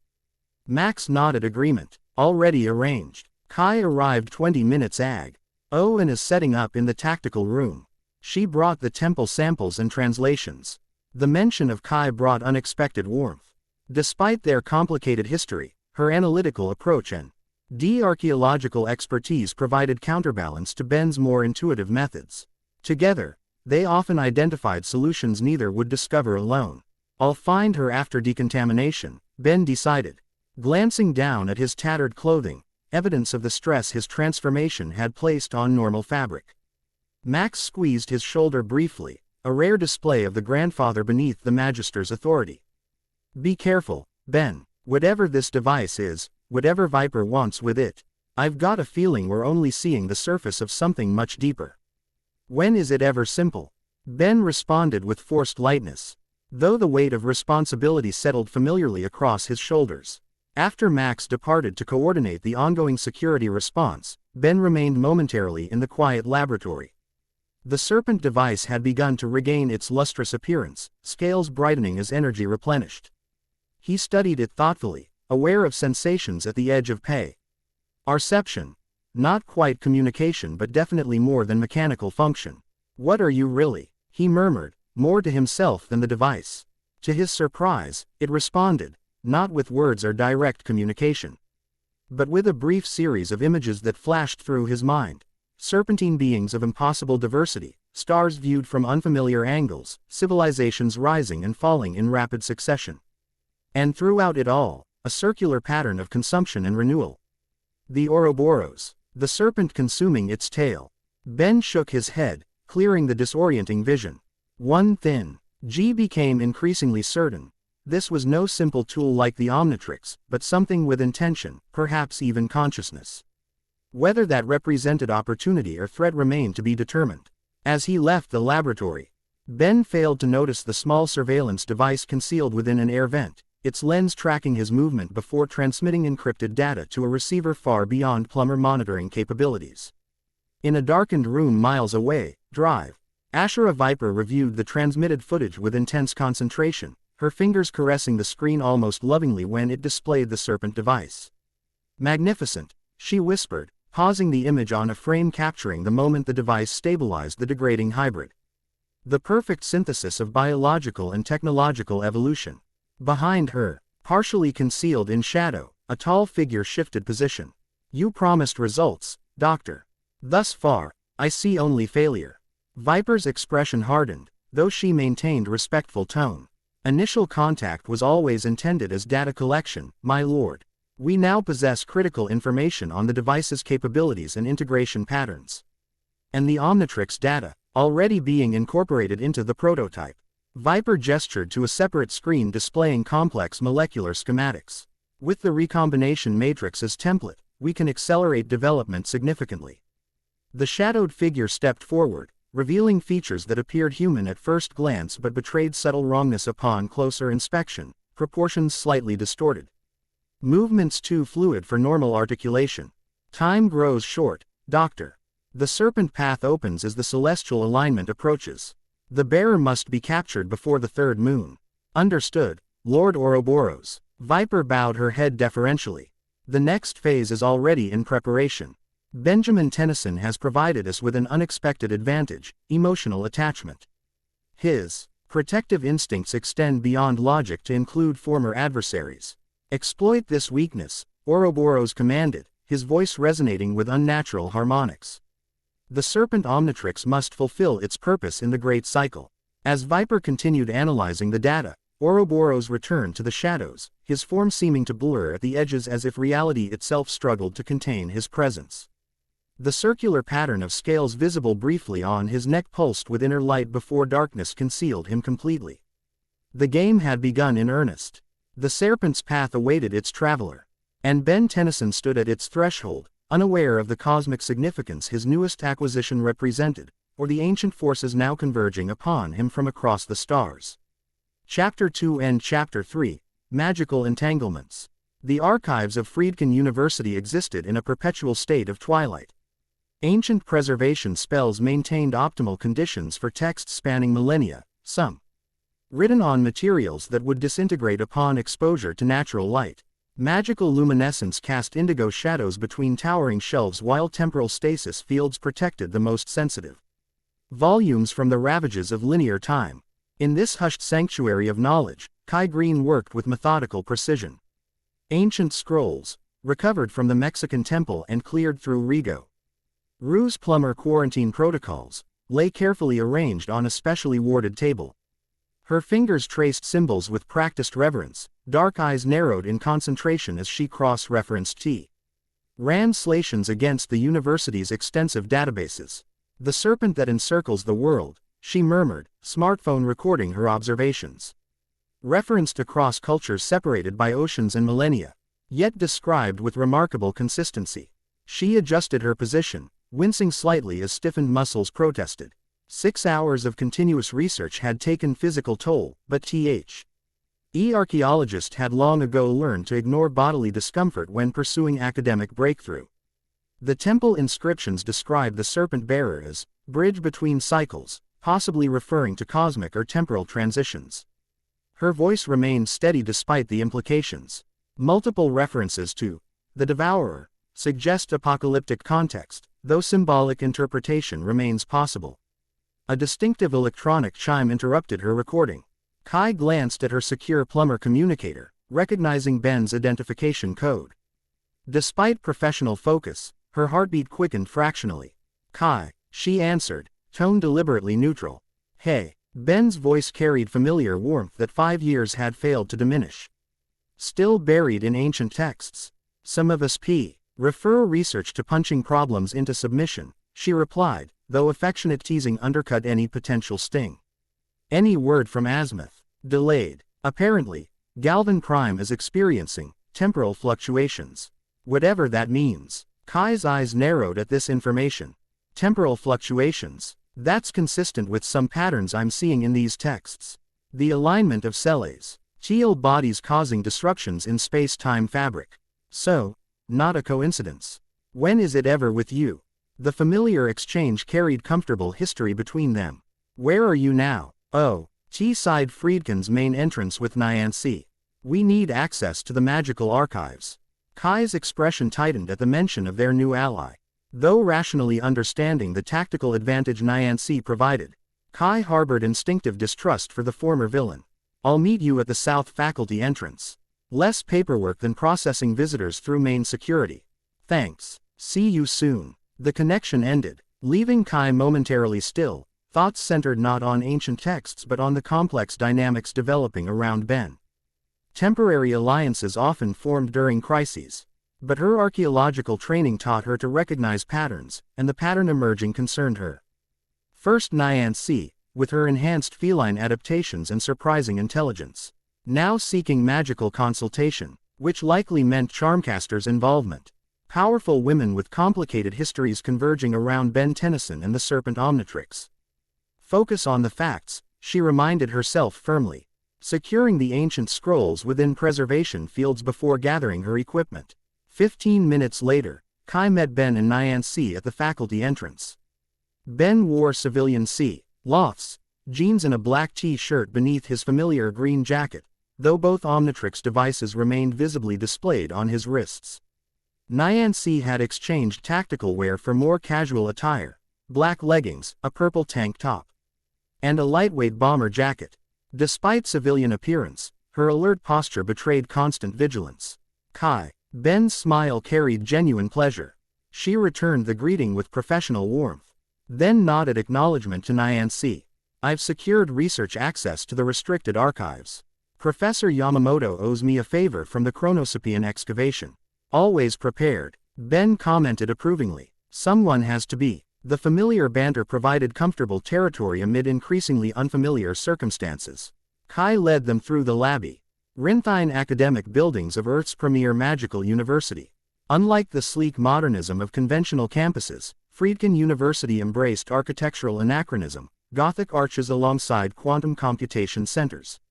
Max nodded agreement. Already arranged. Kai arrived 20 minutes ago and is setting up in the tactical room. She brought the temple samples and translations. The mention of Kai brought unexpected warmth. Despite their complicated history, her analytical approach and archaeological expertise provided counterbalance to Ben's more intuitive methods. Together, they often identified solutions neither would discover alone. I'll find her after decontamination, Ben decided. Glancing down at his tattered clothing, evidence of the stress his transformation had placed on normal fabric. Max squeezed his shoulder briefly, a rare display of the grandfather beneath the Magister's authority. Be careful, Ben. Whatever this device is, whatever Viper wants with it, I've got a feeling we're only seeing the surface of something much deeper. When is it ever simple? Ben responded with forced lightness, though the weight of responsibility settled familiarly across his shoulders. After Max departed to coordinate the ongoing security response, Ben remained momentarily in the quiet laboratory. The serpent device had begun to regain its lustrous appearance, scales brightening as energy replenished. He studied it thoughtfully, aware of sensations at the edge of perception. Not quite communication but definitely more than mechanical function. What are you really? He murmured, more to himself than the device. To his surprise, it responded, not with words or direct communication, but with a brief series of images that flashed through his mind. Serpentine beings of impossible diversity, stars viewed from unfamiliar angles, civilizations rising and falling in rapid succession. And throughout it all, a circular pattern of consumption and renewal. The Ouroboros, the serpent consuming its tail. Ben shook his head, clearing the disorienting vision. One thing, G became increasingly certain. This was no simple tool like the Omnitrix, but something with intention, perhaps even consciousness. Whether that represented opportunity or threat remained to be determined. As he left the laboratory, Ben failed to notice the small surveillance device concealed within an air vent, its lens tracking his movement before transmitting encrypted data to a receiver far beyond Plummer monitoring capabilities. In a darkened room miles away, Drive, Ashura Viper reviewed the transmitted footage with intense concentration, her fingers caressing the screen almost lovingly when it displayed the Serpent device. "Magnificent," she whispered, pausing the image on a frame capturing the moment the device stabilized the degrading hybrid. The perfect synthesis of biological and technological evolution. Behind her, partially concealed in shadow, a tall figure shifted position. "You promised results, Doctor. Thus far, I see only failure." Viper's expression hardened, though she maintained respectful tone. "Initial contact was always intended as data collection, my lord. We now possess critical information on the device's capabilities and integration patterns. And the Omnitrix data, already being incorporated into the prototype." Viper gestured to a separate screen displaying complex molecular schematics. "With the recombination matrix as template, we can accelerate development significantly." The shadowed figure stepped forward, revealing features that appeared human at first glance but betrayed subtle wrongness upon closer inspection, proportions slightly distorted. Movements too fluid for normal articulation. "Time grows short, Doctor. The Serpent path opens as the celestial alignment approaches. The bearer must be captured before the third moon." "Understood, Lord Ouroboros." Viper bowed her head deferentially. "The next phase is already in preparation. Benjamin Tennyson has provided us with an unexpected advantage: emotional attachment. His protective instincts extend beyond logic to include former adversaries. Exploit this weakness," Ouroboros commanded, his voice resonating with unnatural harmonics. "The Serpent Omnitrix must fulfill its purpose in the Great Cycle." As Viper continued analyzing the data, Ouroboros returned to the shadows, his form seeming to blur at the edges as if reality itself struggled to contain his presence. The circular pattern of scales visible briefly on his neck pulsed with inner light before darkness concealed him completely. The game had begun in earnest. The Serpent's path awaited its traveler. And Ben Tennyson stood at its threshold, unaware of the cosmic significance his newest acquisition represented, or the ancient forces now converging upon him from across the stars. Chapter 2 and Chapter 3, Magical Entanglements. The archives of Friedkin University existed in a perpetual state of twilight. Ancient preservation spells maintained optimal conditions for texts spanning millennia, some written on materials that would disintegrate upon exposure to natural light. Magical luminescence cast indigo shadows between towering shelves while temporal stasis fields protected the most sensitive volumes from the ravages of linear time. In this hushed sanctuary of knowledge, Kai Green worked with methodical precision. Ancient scrolls, recovered from the Mexican temple and cleared through Rigo Ruse Plummer quarantine protocols, lay carefully arranged on a specially warded table. Her fingers traced symbols with practiced reverence, dark eyes narrowed in concentration as she cross-referenced T. Translations against the university's extensive databases. "The serpent that encircles the world," she murmured, smartphone recording her observations. Referenced across cultures separated by oceans and millennia, yet described with remarkable consistency. She adjusted her position, wincing slightly as stiffened muscles protested. 6 hours of continuous research had taken physical toll, but the archaeologist had long ago learned to ignore bodily discomfort when pursuing academic breakthrough. The temple inscriptions describe the serpent bearer as bridge between cycles, possibly referring to cosmic or temporal transitions. Her voice remained steady despite the implications. Multiple references to the devourer suggest apocalyptic context, though symbolic interpretation remains possible. A distinctive electronic chime interrupted her recording. Kai glanced at her secure Plummer communicator, recognizing Ben's identification code. Despite professional focus, her heartbeat quickened fractionally. "Kai," she answered, tone deliberately neutral. "Hey." Ben's voice carried familiar warmth that 5 years had failed to diminish. "Still buried in ancient texts. Some of us refer research to punching problems into submission," she replied, though affectionate teasing undercut any potential sting. "Any word from Azimuth?" "Delayed. Apparently, Galvan Prime is experiencing temporal fluctuations. Whatever that means. Kai's eyes narrowed at this information. Temporal fluctuations. That's consistent with some patterns I'm seeing in these texts. The alignment of Cele's teal bodies causing disruptions in space-time fabric. So, not a coincidence. When is it ever with you? The familiar exchange carried comfortable history between them. Where are you now? Oh, T-side Friedkin's main entrance with Nyancy. We need access to the magical archives. Kai's expression tightened at the mention of their new ally. Though rationally understanding the tactical advantage Nyancy provided, Kai harbored instinctive distrust for the former villain. I'll meet you at the South Faculty entrance. Less paperwork than processing visitors through main security. Thanks. See you soon. The connection ended, leaving Kai momentarily still, thoughts centered not on ancient texts but on the complex dynamics developing around Ben. Temporary alliances often formed during crises. But her archaeological training taught her to recognize patterns, and the pattern emerging concerned her. First Nyancy, with her enhanced feline adaptations and surprising intelligence. Now seeking magical consultation, which likely meant Charmcaster's involvement. Powerful women with complicated histories converging around Ben Tennyson and the Serpent Omnitrix. Focus on the facts, she reminded herself firmly. Securing the ancient scrolls within preservation fields before gathering her equipment. 15 minutes later, Kai met Ben and Nyancy at the faculty entrance. Ben wore civilian lofts, jeans and a black t-shirt beneath his familiar green jacket, though both Omnitrix devices remained visibly displayed on his wrists. Nyancy had exchanged tactical wear for more casual attire, black leggings, a purple tank top, and a lightweight bomber jacket. Despite civilian appearance, her alert posture betrayed constant vigilance. Ben's smile carried genuine pleasure. She returned the greeting with professional warmth, then nodded acknowledgement to Nyancy. I've secured research access to the restricted archives. Professor Yamamoto owes me a favor from the Chronosepian excavation. Always prepared, Ben commented approvingly. Someone has to be. The familiar banter provided comfortable territory amid increasingly unfamiliar circumstances. Kai led them through the labyrinthine academic buildings of Earth's premier magical university. Unlike the sleek modernism of conventional campuses, Friedkin University embraced architectural anachronism, Gothic arches alongside quantum computation centers.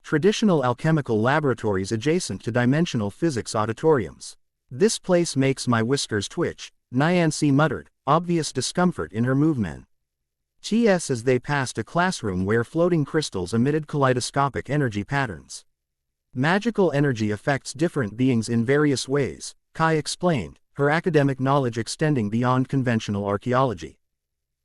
Traditional alchemical laboratories adjacent to dimensional physics auditoriums. This place makes my whiskers twitch, Nyancy muttered, obvious discomfort in her movement. As they passed a classroom where floating crystals emitted kaleidoscopic energy patterns. Magical energy affects different beings in various ways, Kai explained, her academic knowledge extending beyond conventional archaeology.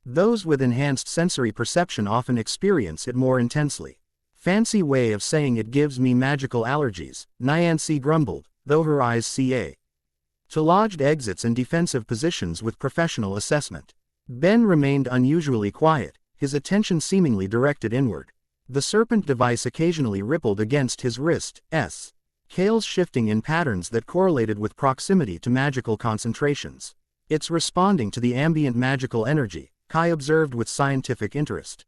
Those with enhanced sensory perception often experience it more intensely. Fancy way of saying it gives me magical allergies, Nyancy grumbled, though her eyes to lodged exits and defensive positions with professional assessment. Ben remained unusually quiet, his attention seemingly directed inward. The serpent device occasionally rippled against his wrist, scales shifting in patterns that correlated with proximity to magical concentrations. It's responding to the ambient magical energy, Kai observed with scientific interest.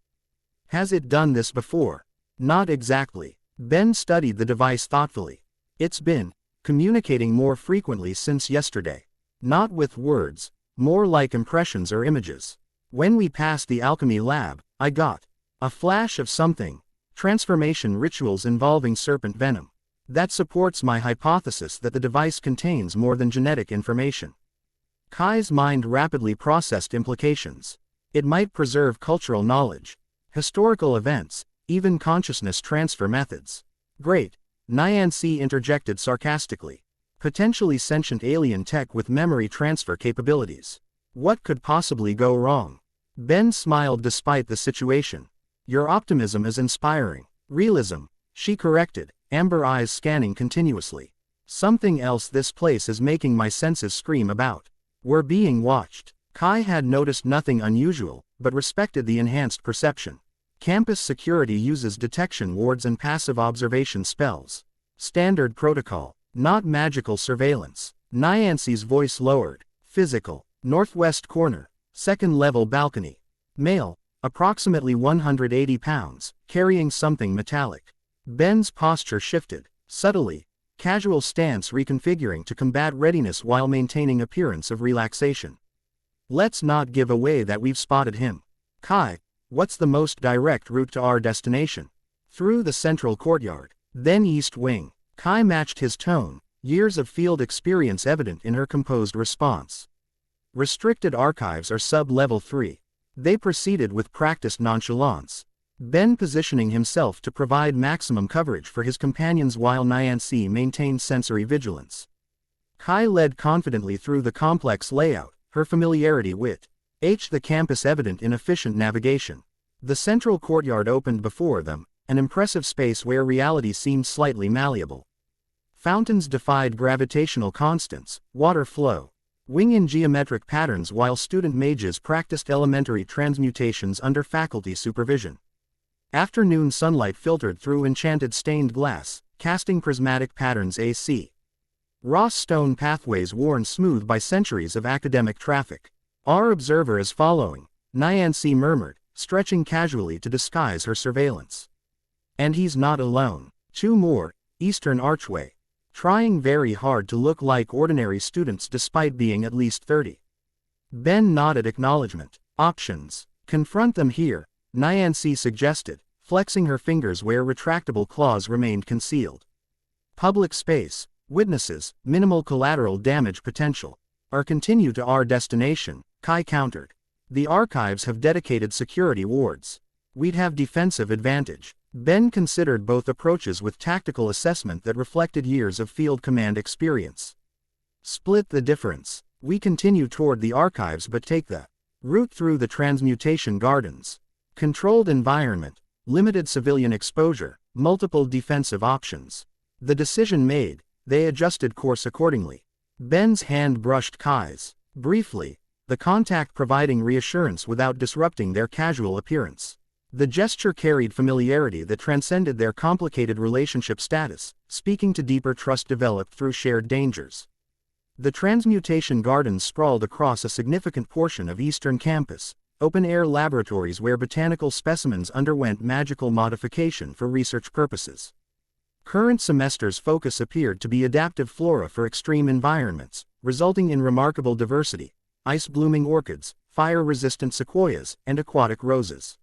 Has it done this before? Not exactly. Ben studied the device thoughtfully. It's been communicating more frequently since yesterday. Not with words, more like impressions or images. When we passed the alchemy lab, I got a flash of something. Transformation rituals involving serpent venom. That supports my hypothesis that the device contains more than genetic information. Kai's mind rapidly processed implications. It might preserve cultural knowledge, historical events, even consciousness transfer methods. Great, Nyancy interjected sarcastically. Potentially sentient alien tech with memory transfer capabilities. What could possibly go wrong? Ben smiled despite the situation. Your optimism is inspiring. Realism, she corrected, amber eyes scanning continuously. Something else this place is making my senses scream about. We're being watched. Kai had noticed nothing unusual, but respected the enhanced perception. Campus security uses detection wards and passive observation spells. Standard protocol, not magical surveillance. Nyancy's voice lowered. Physical, northwest corner, second-level balcony. Male, approximately 180 pounds, carrying something metallic. Ben's posture shifted, subtly, casual stance reconfiguring to combat readiness while maintaining appearance of relaxation. Let's not give away that we've spotted him. Kai, what's the most direct route to our destination? Through the central courtyard, then East Wing. Kai matched his tone, years of field experience evident in her composed response. Restricted archives are sub-level 3. They proceeded with practiced nonchalance. Ben positioning himself to provide maximum coverage for his companions while Nyancy maintained sensory vigilance. Kai led confidently through the complex layout, her familiarity with the campus evident in efficient navigation. The central courtyard opened before them, an impressive space where reality seemed slightly malleable. Fountains defied gravitational constants, water flow, wing in geometric patterns while student mages practiced elementary transmutations under faculty supervision. Afternoon sunlight filtered through enchanted stained glass, casting prismatic patterns AC. Raw stone pathways worn smooth by centuries of academic traffic. Our observer is following, Nyancy murmured, stretching casually to disguise her surveillance. And he's not alone. 2 more, Eastern Archway. Trying very hard to look like ordinary students despite being at least 30. Ben nodded acknowledgement. Options. Confront them here, Nyancy suggested, flexing her fingers where retractable claws remained concealed. Public space, witnesses, minimal collateral damage potential. Or continue to our destination, Kai countered. The archives have dedicated security wards. We'd have defensive advantage. Ben considered both approaches with tactical assessment that reflected years of field command experience. Split the difference. We continue toward the archives but take the route through the transmutation gardens. Controlled environment, limited civilian exposure, multiple defensive options. The decision made, they adjusted course accordingly. Ben's hand brushed Kai's. Briefly, the contact providing reassurance without disrupting their casual appearance. The gesture carried familiarity that transcended their complicated relationship status, speaking to deeper trust developed through shared dangers. The transmutation gardens sprawled across a significant portion of Eastern Campus, open-air laboratories where botanical specimens underwent magical modification for research purposes. Current semester's focus appeared to be adaptive flora for extreme environments, resulting in remarkable diversity: ice-blooming orchids, fire-resistant sequoias, and aquatic roses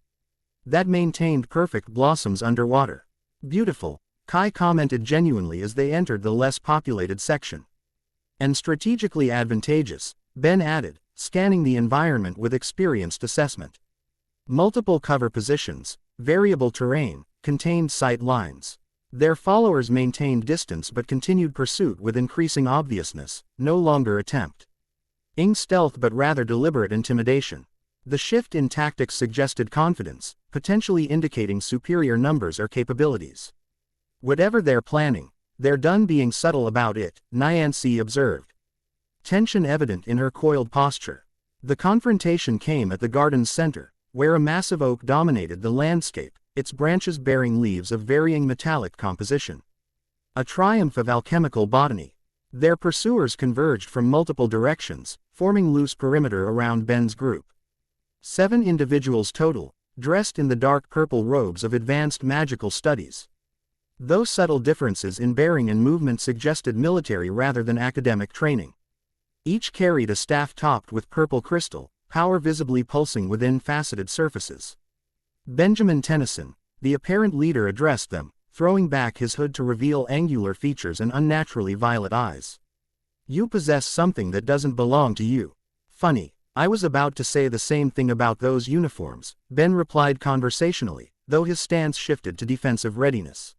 that maintained perfect blossoms underwater. Beautiful, Kai commented genuinely as they entered the less populated section. And strategically advantageous, Ben added, scanning the environment with experienced assessment. Multiple cover positions, variable terrain, contained sight lines. Their followers maintained distance but continued pursuit with increasing obviousness, no longer attempt ing stealth but rather deliberate intimidation. The shift in tactics suggested confidence, potentially indicating superior numbers or capabilities. Whatever they're planning, they're done being subtle about it, Nyancy observed. Tension evident in her coiled posture. The confrontation came at the garden's center, where a massive oak dominated the landscape, its branches bearing leaves of varying metallic composition. A triumph of alchemical botany. Their pursuers converged from multiple directions, forming loose perimeter around Ben's group. 7 individuals total, dressed in the dark purple robes of advanced magical studies. Though subtle differences in bearing and movement suggested military rather than academic training. Each carried a staff topped with purple crystal, power visibly pulsing within faceted surfaces. Benjamin Tennyson, the apparent leader, addressed them, throwing back his hood to reveal angular features and unnaturally violet eyes. You possess something that doesn't belong to you. Funny. I was about to say the same thing about those uniforms, Ben replied conversationally, though his stance shifted to defensive readiness.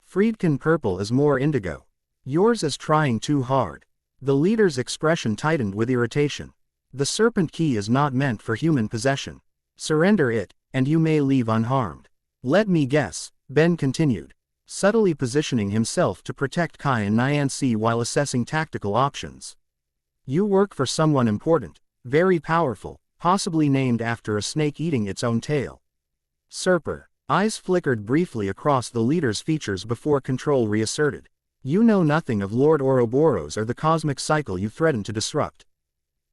Friedkin purple is more indigo. Yours is trying too hard. The leader's expression tightened with irritation. The serpent key is not meant for human possession. Surrender it, and you may leave unharmed. Let me guess, Ben continued, subtly positioning himself to protect Kai and Nyancy while assessing tactical options. You work for someone important. Very powerful, possibly named after a snake eating its own tail. Serper. Eyes flickered briefly across the leader's features before control reasserted. You know nothing of Lord Ouroboros or the cosmic cycle you threaten to disrupt.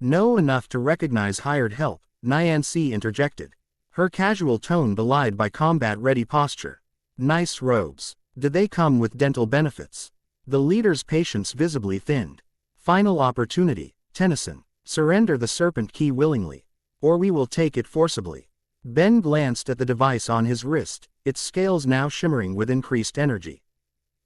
Know enough to recognize hired help, Nyancy interjected. Her casual tone belied by combat-ready posture. Nice robes. Did they come with dental benefits? The leader's patience visibly thinned. Final opportunity, Tennyson. Surrender the serpent key willingly, or we will take it forcibly. Ben glanced at the device on his wrist, its scales now shimmering with increased energy.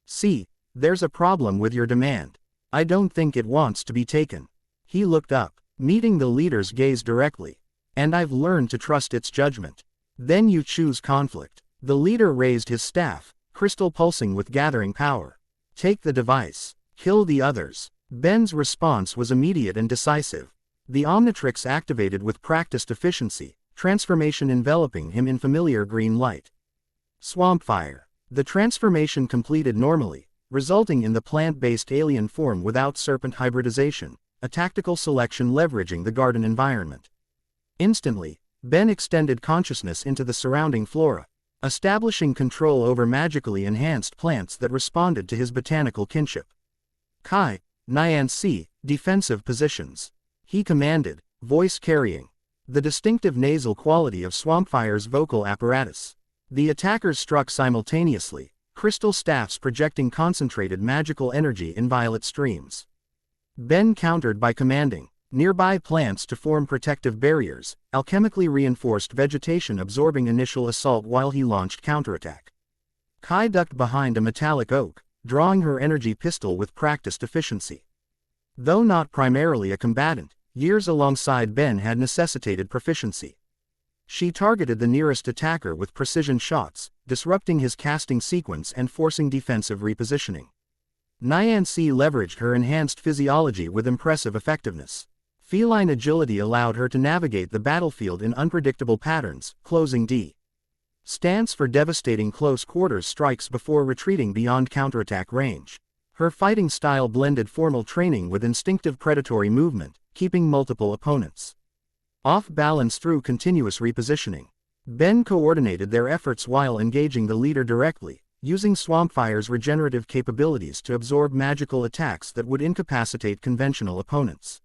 See, there's a problem with your demand. I don't think it wants to be taken. He looked up, meeting the leader's gaze directly. And I've learned to trust its judgment. Then you choose conflict. The leader raised his staff, crystal pulsing with gathering power. Take the device. Kill the others. Ben's response was immediate and decisive. The Omnitrix activated with practiced efficiency, transformation enveloping him in familiar green light. Swampfire. The transformation completed normally, resulting in the plant-based alien form without serpent hybridization, a tactical selection leveraging the garden environment. Instantly, Ben extended consciousness into the surrounding flora, establishing control over magically enhanced plants that responded to his botanical kinship. Harem, Nyancy, defensive positions. He commanded, voice carrying. The distinctive nasal quality of Swampfire's vocal apparatus. The attackers struck simultaneously, crystal staffs projecting concentrated magical energy in violet streams. Ben countered by commanding nearby plants to form protective barriers, alchemically reinforced vegetation absorbing initial assault while he launched counterattack. Kai ducked behind a metallic oak, drawing her energy pistol with practiced efficiency. Though not primarily a combatant, years alongside Ben had necessitated proficiency. She targeted the nearest attacker with precision shots, disrupting his casting sequence and forcing defensive repositioning. Nyancy leveraged her enhanced physiology with impressive effectiveness. Feline agility allowed her to navigate the battlefield in unpredictable patterns, closing D. Stance for devastating close-quarters strikes before retreating beyond counterattack range. Her fighting style blended formal training with instinctive predatory movement, keeping multiple opponents off balance through continuous repositioning. Ben coordinated their efforts while engaging the leader directly, using Swampfire's regenerative capabilities to absorb magical attacks that would incapacitate conventional opponents.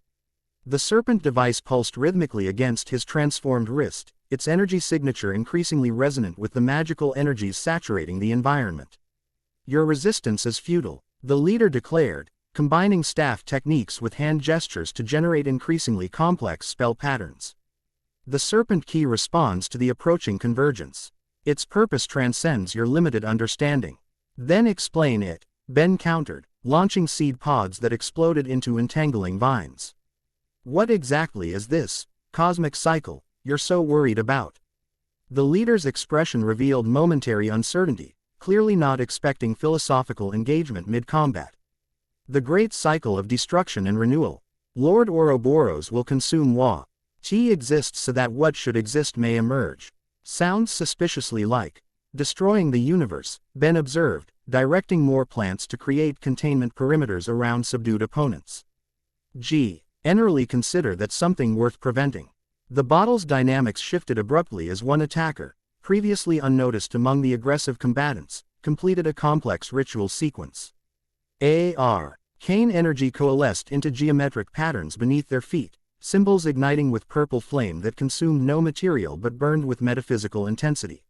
The serpent device pulsed rhythmically against his transformed wrist, its energy signature increasingly resonant with the magical energies saturating the environment. Your resistance is futile, the leader declared, combining staff techniques with hand gestures to generate increasingly complex spell patterns. The serpent key responds to the approaching convergence. Its purpose transcends your limited understanding. Then explain it, Ben countered, launching seed pods that exploded into entangling vines. What exactly is this cosmic cycle you're so worried about? The leader's expression revealed momentary uncertainty, clearly not expecting philosophical engagement mid-combat. The great cycle of destruction and renewal. Lord Ouroboros will consume Wa. Chi exists so that what should exist may emerge. Sounds suspiciously like destroying the universe, Ben observed, directing more plants to create containment perimeters around subdued opponents. Generally consider that something worth preventing. The bottle's dynamics shifted abruptly as one attacker, previously unnoticed among the aggressive combatants, completed a complex ritual sequence. Arcane energy coalesced into geometric patterns beneath their feet, symbols igniting with purple flame that consumed no material but burned with metaphysical intensity.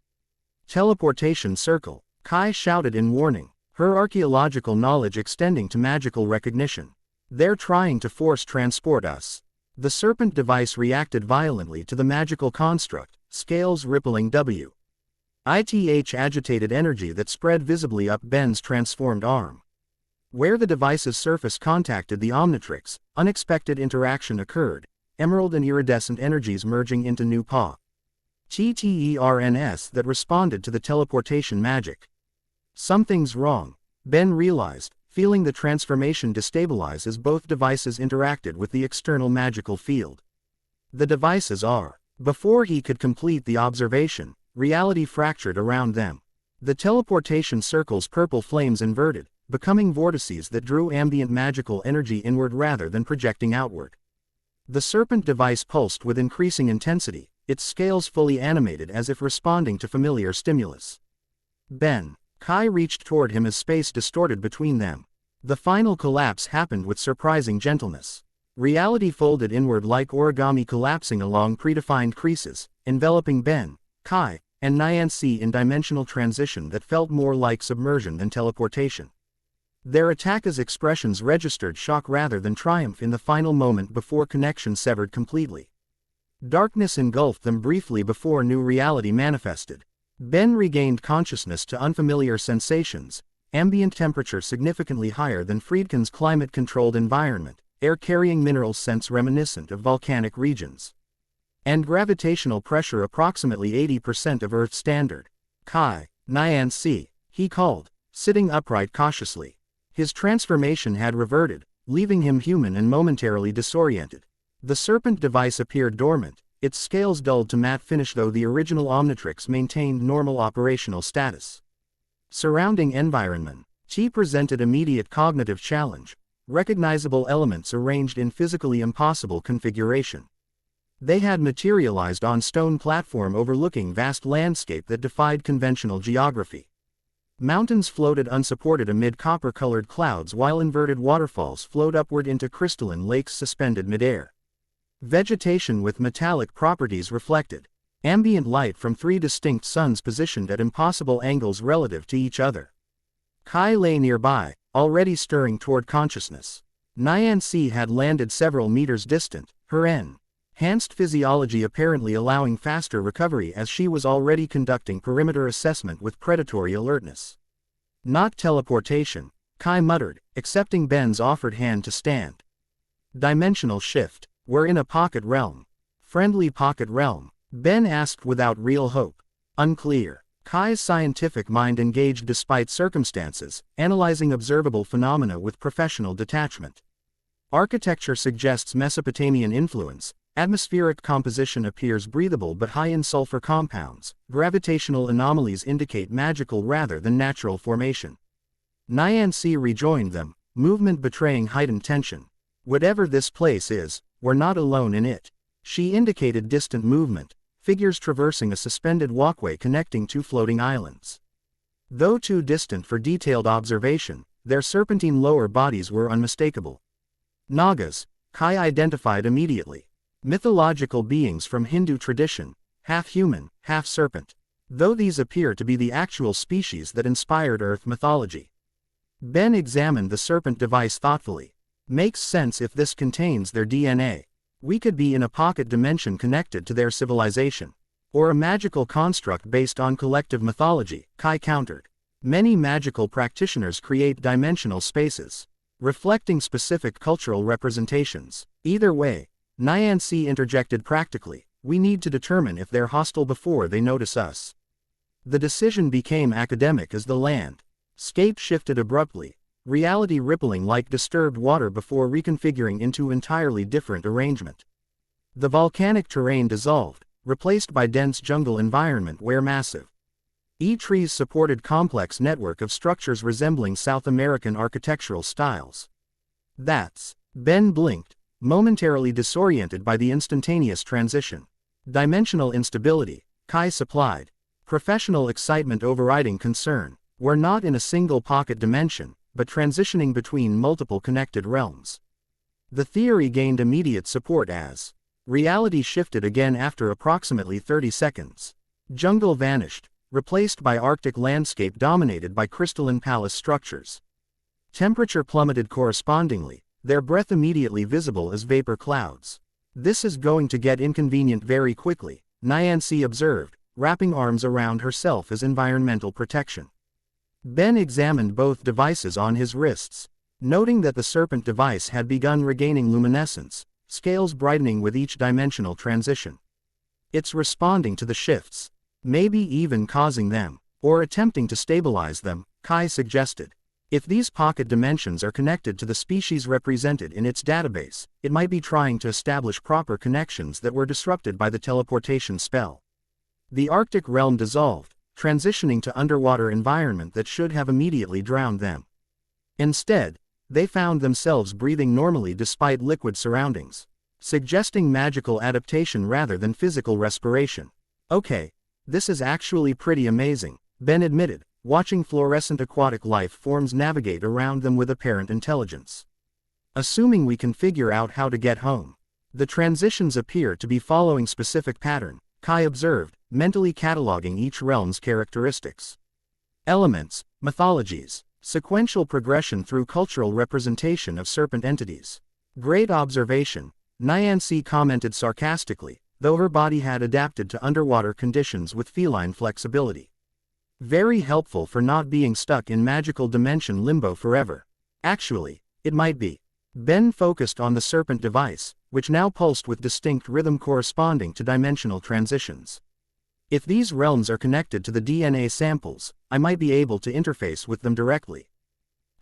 Teleportation circle, Kai shouted in warning, her archaeological knowledge extending to magical recognition. They're trying to force transport us. The serpent device reacted violently to the magical construct, scales rippling ith agitated energy that spread visibly up Ben's transformed arm. Where the device's surface contacted the Omnitrix, unexpected interaction occurred, emerald and iridescent energies merging into new TTERNS that responded to the teleportation magic. Something's wrong, Ben realized, feeling the transformation destabilize as both devices interacted with the external magical field. The devices are. Before he could complete the observation, reality fractured around them. The teleportation circle's purple flames inverted, becoming vortices that drew ambient magical energy inward rather than projecting outward. The serpent device pulsed with increasing intensity, its scales fully animated as if responding to familiar stimulus. Ben. Kai reached toward him as space distorted between them. The final collapse happened with surprising gentleness. Reality folded inward like origami collapsing along predefined creases, enveloping Ben, Kai, and Nyancy in dimensional transition that felt more like submersion than teleportation. Their attackers' expressions registered shock rather than triumph in the final moment before connection severed completely. Darkness engulfed them briefly before new reality manifested. Ben regained consciousness to unfamiliar sensations, ambient temperature significantly higher than Friedkin's climate-controlled environment, air-carrying mineral scents reminiscent of volcanic regions, and gravitational pressure approximately 80% of Earth standard. Kai, Nyancy, he called, sitting upright cautiously. His transformation had reverted, leaving him human and momentarily disoriented. The serpent device appeared dormant, its scales dulled to matte finish though the original Omnitrix maintained normal operational status. Surrounding environment. Chi presented immediate cognitive challenge, recognizable elements arranged in physically impossible configuration. They had materialized on stone platform overlooking vast landscape that defied conventional geography. Mountains floated unsupported amid copper-colored clouds while inverted waterfalls flowed upward into crystalline lakes suspended midair. Vegetation with metallic properties reflected ambient light from three distinct suns positioned at impossible angles relative to each other. Kai lay nearby, already stirring toward consciousness. Nyancy had landed several meters distant, her enhanced physiology apparently allowing faster recovery as she was already conducting perimeter assessment with predatory alertness. Not teleportation, Kai muttered, accepting Ben's offered hand to stand. Dimensional shift. We're in a pocket realm. Friendly pocket realm? Ben asked without real hope. Unclear. Kai's scientific mind engaged despite circumstances, analyzing observable phenomena with professional detachment. Architecture suggests Mesopotamian influence, atmospheric composition appears breathable but high in sulfur compounds, gravitational anomalies indicate magical rather than natural formation. Nyancy rejoined them, movement betraying heightened tension. Whatever this place is, we're not alone in it. She indicated distant movement, figures traversing a suspended walkway connecting two floating islands. Though too distant for detailed observation, their serpentine lower bodies were unmistakable. Nagas, Kai identified immediately. Mythological beings from Hindu tradition, half human, half serpent. Though these appear to be the actual species that inspired Earth mythology. Ben examined the serpent device thoughtfully. Makes sense if this contains their DNA. We could be in a pocket dimension connected to their civilization. Or a magical construct based on collective mythology, Kai countered. Many magical practitioners create dimensional spaces, reflecting specific cultural representations. Either way, Nyancy interjected practically, we need to determine if they're hostile before they notice us. The decision became academic as the landscape shifted abruptly. Reality rippling like disturbed water before reconfiguring into entirely different arrangement. The volcanic terrain dissolved, replaced by dense jungle environment where massive trees supported complex network of structures resembling South American architectural styles. That's. Ben blinked, momentarily disoriented by the instantaneous transition. Dimensional instability, Kai supplied. Professional excitement overriding concern. We're not in a single pocket dimension, but transitioning between multiple connected realms. The theory gained immediate support as reality shifted again after approximately 30 seconds. Jungle vanished, replaced by Arctic landscape dominated by crystalline palace structures. Temperature plummeted correspondingly, their breath immediately visible as vapor clouds. This is going to get inconvenient very quickly, Nyancy observed, wrapping arms around herself as environmental protection. Ben examined both devices on his wrists, noting that the serpent device had begun regaining luminescence, scales brightening with each dimensional transition. It's responding to the shifts, maybe even causing them, or attempting to stabilize them, Kai suggested. If these pocket dimensions are connected to the species represented in its database, it might be trying to establish proper connections that were disrupted by the teleportation spell. The Arctic realm dissolved, transitioning to underwater environment that should have immediately drowned them. Instead, they found themselves breathing normally despite liquid surroundings, suggesting magical adaptation rather than physical respiration. Okay, this is actually pretty amazing, Ben admitted, watching fluorescent aquatic life forms navigate around them with apparent intelligence. Assuming we can figure out how to get home. The transitions appear to be following specific pattern, Kai observed, mentally cataloging each realm's characteristics. Elements, mythologies, sequential progression through cultural representation of serpent entities. Great observation, Nyancy commented sarcastically, though her body had adapted to underwater conditions with feline flexibility. Very helpful for not being stuck in magical dimension limbo forever. Actually, it might be. Ben focused on the serpent device, which now pulsed with distinct rhythm corresponding to dimensional transitions. If these realms are connected to the DNA samples, I might be able to interface with them directly.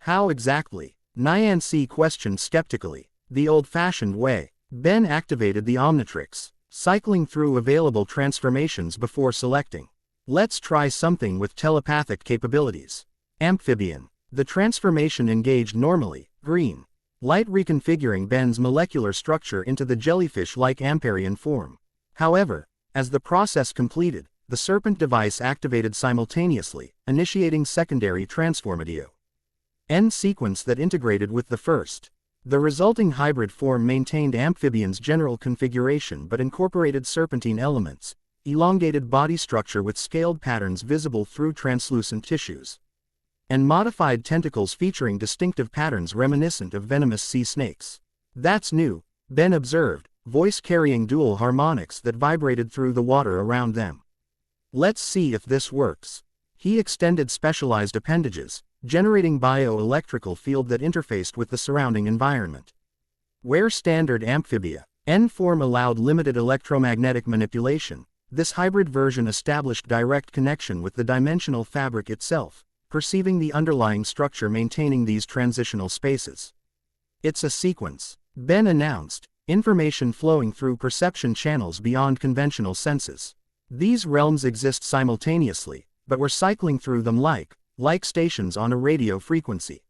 How exactly? Nyancy questioned skeptically. The old-fashioned way. Ben activated the Omnitrix, cycling through available transformations before selecting. Let's try something with telepathic capabilities. Amphibian. The transformation engaged normally, green light reconfiguring Ben's molecular structure into the jellyfish-like Amparian form. However, as the process completed, the serpent device activated simultaneously, initiating secondary transformatio. End sequence that integrated with the first. The resulting hybrid form maintained Amphibian's general configuration but incorporated serpentine elements, elongated body structure with scaled patterns visible through translucent tissues, and modified tentacles featuring distinctive patterns reminiscent of venomous sea snakes. That's new, Ben observed, voice carrying dual harmonics that vibrated through the water around them. Let's see if this works. He extended specialized appendages, generating bioelectrical field that interfaced with the surrounding environment. Where standard amphibia N form allowed limited electromagnetic manipulation, this hybrid version established direct connection with the dimensional fabric itself, perceiving the underlying structure maintaining these transitional spaces. It's a sequence, Ben announced, information flowing through perception channels beyond conventional senses. These realms exist simultaneously, but we're cycling through them like stations on a radio frequency.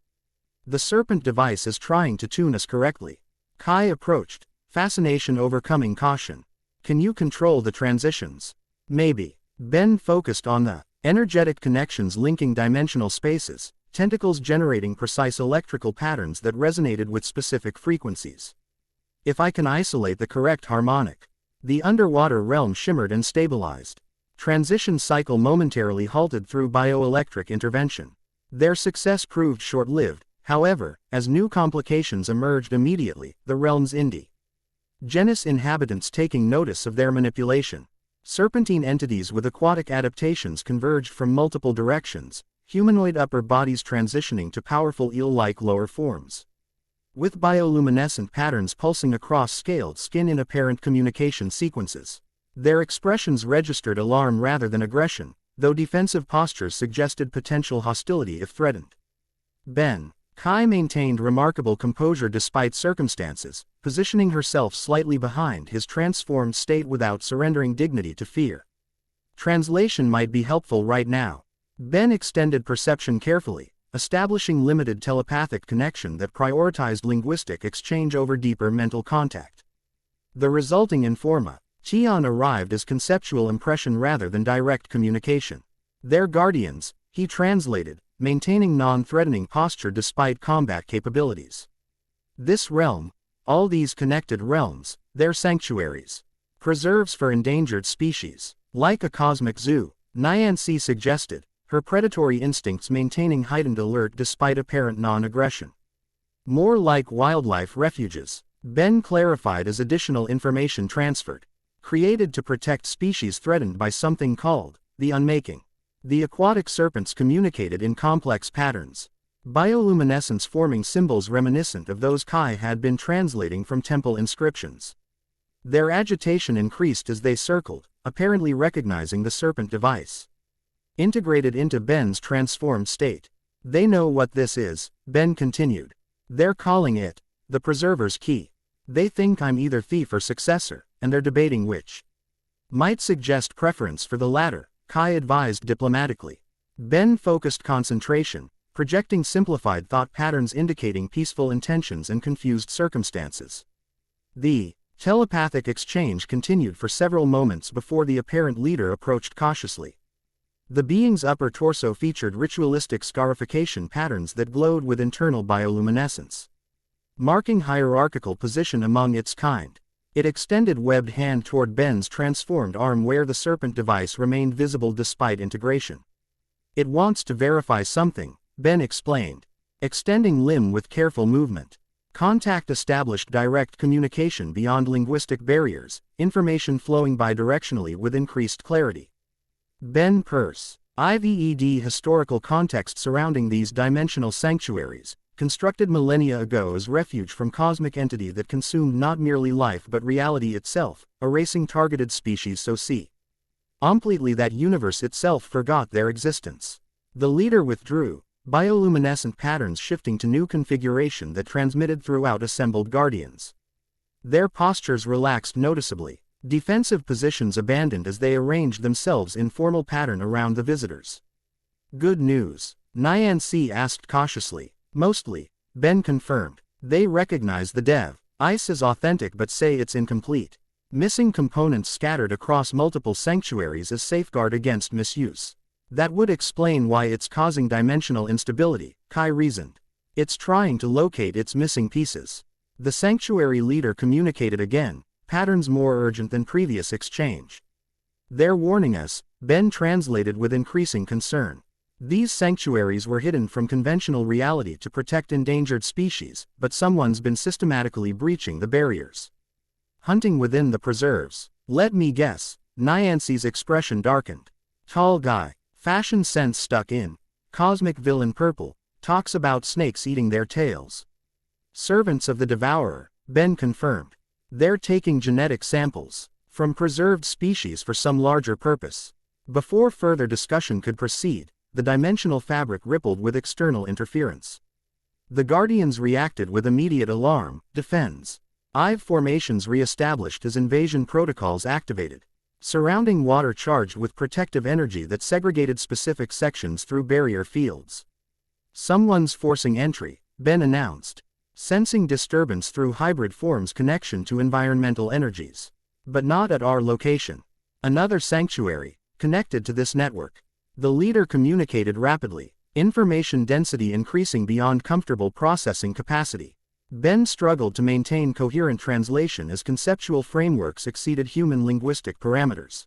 The serpent device is trying to tune us correctly. Kai approached, fascination overcoming caution. Can you control the transitions? Maybe. Ben focused on the energetic connections linking dimensional spaces, tentacles generating precise electrical patterns that resonated with specific frequencies. If I can isolate the correct harmonic. The underwater realm shimmered and stabilized. Transition cycle momentarily halted through bioelectric intervention. Their success proved short-lived, however, as new complications emerged immediately, the realm's genus inhabitants taking notice of their manipulation. Serpentine entities with aquatic adaptations converged from multiple directions, humanoid upper bodies transitioning to powerful eel-like lower forms, with bioluminescent patterns pulsing across scaled skin in apparent communication sequences. Their expressions registered alarm rather than aggression, though defensive postures suggested potential hostility if threatened. Kai maintained remarkable composure despite circumstances, positioning herself slightly behind his transformed state without surrendering dignity to fear. Translation might be helpful right now. Ben extended perception carefully, establishing limited telepathic connection that prioritized linguistic exchange over deeper mental contact. The resulting informa Tian arrived as conceptual impression rather than direct communication. Their guardians, he translated, maintaining non-threatening posture despite combat capabilities. This realm, all these connected realms, their sanctuaries, preserves for endangered species, like a cosmic zoo, Nyancy suggested, her predatory instincts maintaining heightened alert despite apparent non-aggression. More like wildlife refuges, Ben clarified as additional information transferred. Created to protect species threatened by something called the unmaking. The aquatic serpents communicated in complex patterns, bioluminescence forming symbols reminiscent of those Kai had been translating from temple inscriptions. Their agitation increased as they circled, apparently recognizing the serpent device. Integrated into Ben's transformed state. They know what this is, Ben continued. They're calling it the Preserver's Key. They think I'm either thief or successor, and they're debating which. Might suggest preference for the latter, Kai advised diplomatically. Ben focused concentration, projecting simplified thought patterns indicating peaceful intentions and confused circumstances. The telepathic exchange continued for several moments before the apparent leader approached cautiously. The being's upper torso featured ritualistic scarification patterns that glowed with internal bioluminescence, marking hierarchical position among its kind. It extended webbed hand toward Ben's transformed arm where the serpent device remained visible despite integration. It wants to verify something, Ben explained. Extending limb with careful movement. Contact established direct communication beyond linguistic barriers, information flowing bidirectionally with increased clarity. Ben Peirce. IVED historical context surrounding these dimensional sanctuaries, constructed millennia ago as refuge from cosmic entity that consumed not merely life but reality itself, erasing targeted species so see. Completely that universe itself forgot their existence. The leader withdrew, bioluminescent patterns shifting to new configuration that transmitted throughout assembled guardians. Their postures relaxed noticeably, defensive positions abandoned as they arranged themselves in formal pattern around the visitors. Good news, Nyancy asked cautiously. Mostly, Ben confirmed. They recognize the dev. ICE is authentic but say it's incomplete. Missing components scattered across multiple sanctuaries as safeguard against misuse. That would explain why it's causing dimensional instability, Kai reasoned. It's trying to locate its missing pieces. The sanctuary leader communicated again, patterns more urgent than previous exchange. They're warning us, Ben translated with increasing concern. These sanctuaries were hidden from conventional reality to protect endangered species, but someone's been systematically breaching the barriers. Hunting within the preserves. Let me guess, Nyancy's expression darkened. Tall guy, fashion sense stuck in, cosmic villain purple, talks about snakes eating their tails. Servants of the Devourer, Ben confirmed. They're taking genetic samples from preserved species for some larger purpose. Before further discussion could proceed, the dimensional fabric rippled with external interference. The Guardians reacted with immediate alarm, defends. IVE formations re-established as invasion protocols activated. Surrounding water charged with protective energy that segregated specific sections through barrier fields. Someone's forcing entry, Ben announced. Sensing disturbance through hybrid forms connection to environmental energies. But not at our location. Another sanctuary, connected to this network. The leader communicated rapidly, information density increasing beyond comfortable processing capacity. Ben struggled to maintain coherent translation as conceptual frameworks exceeded human linguistic parameters.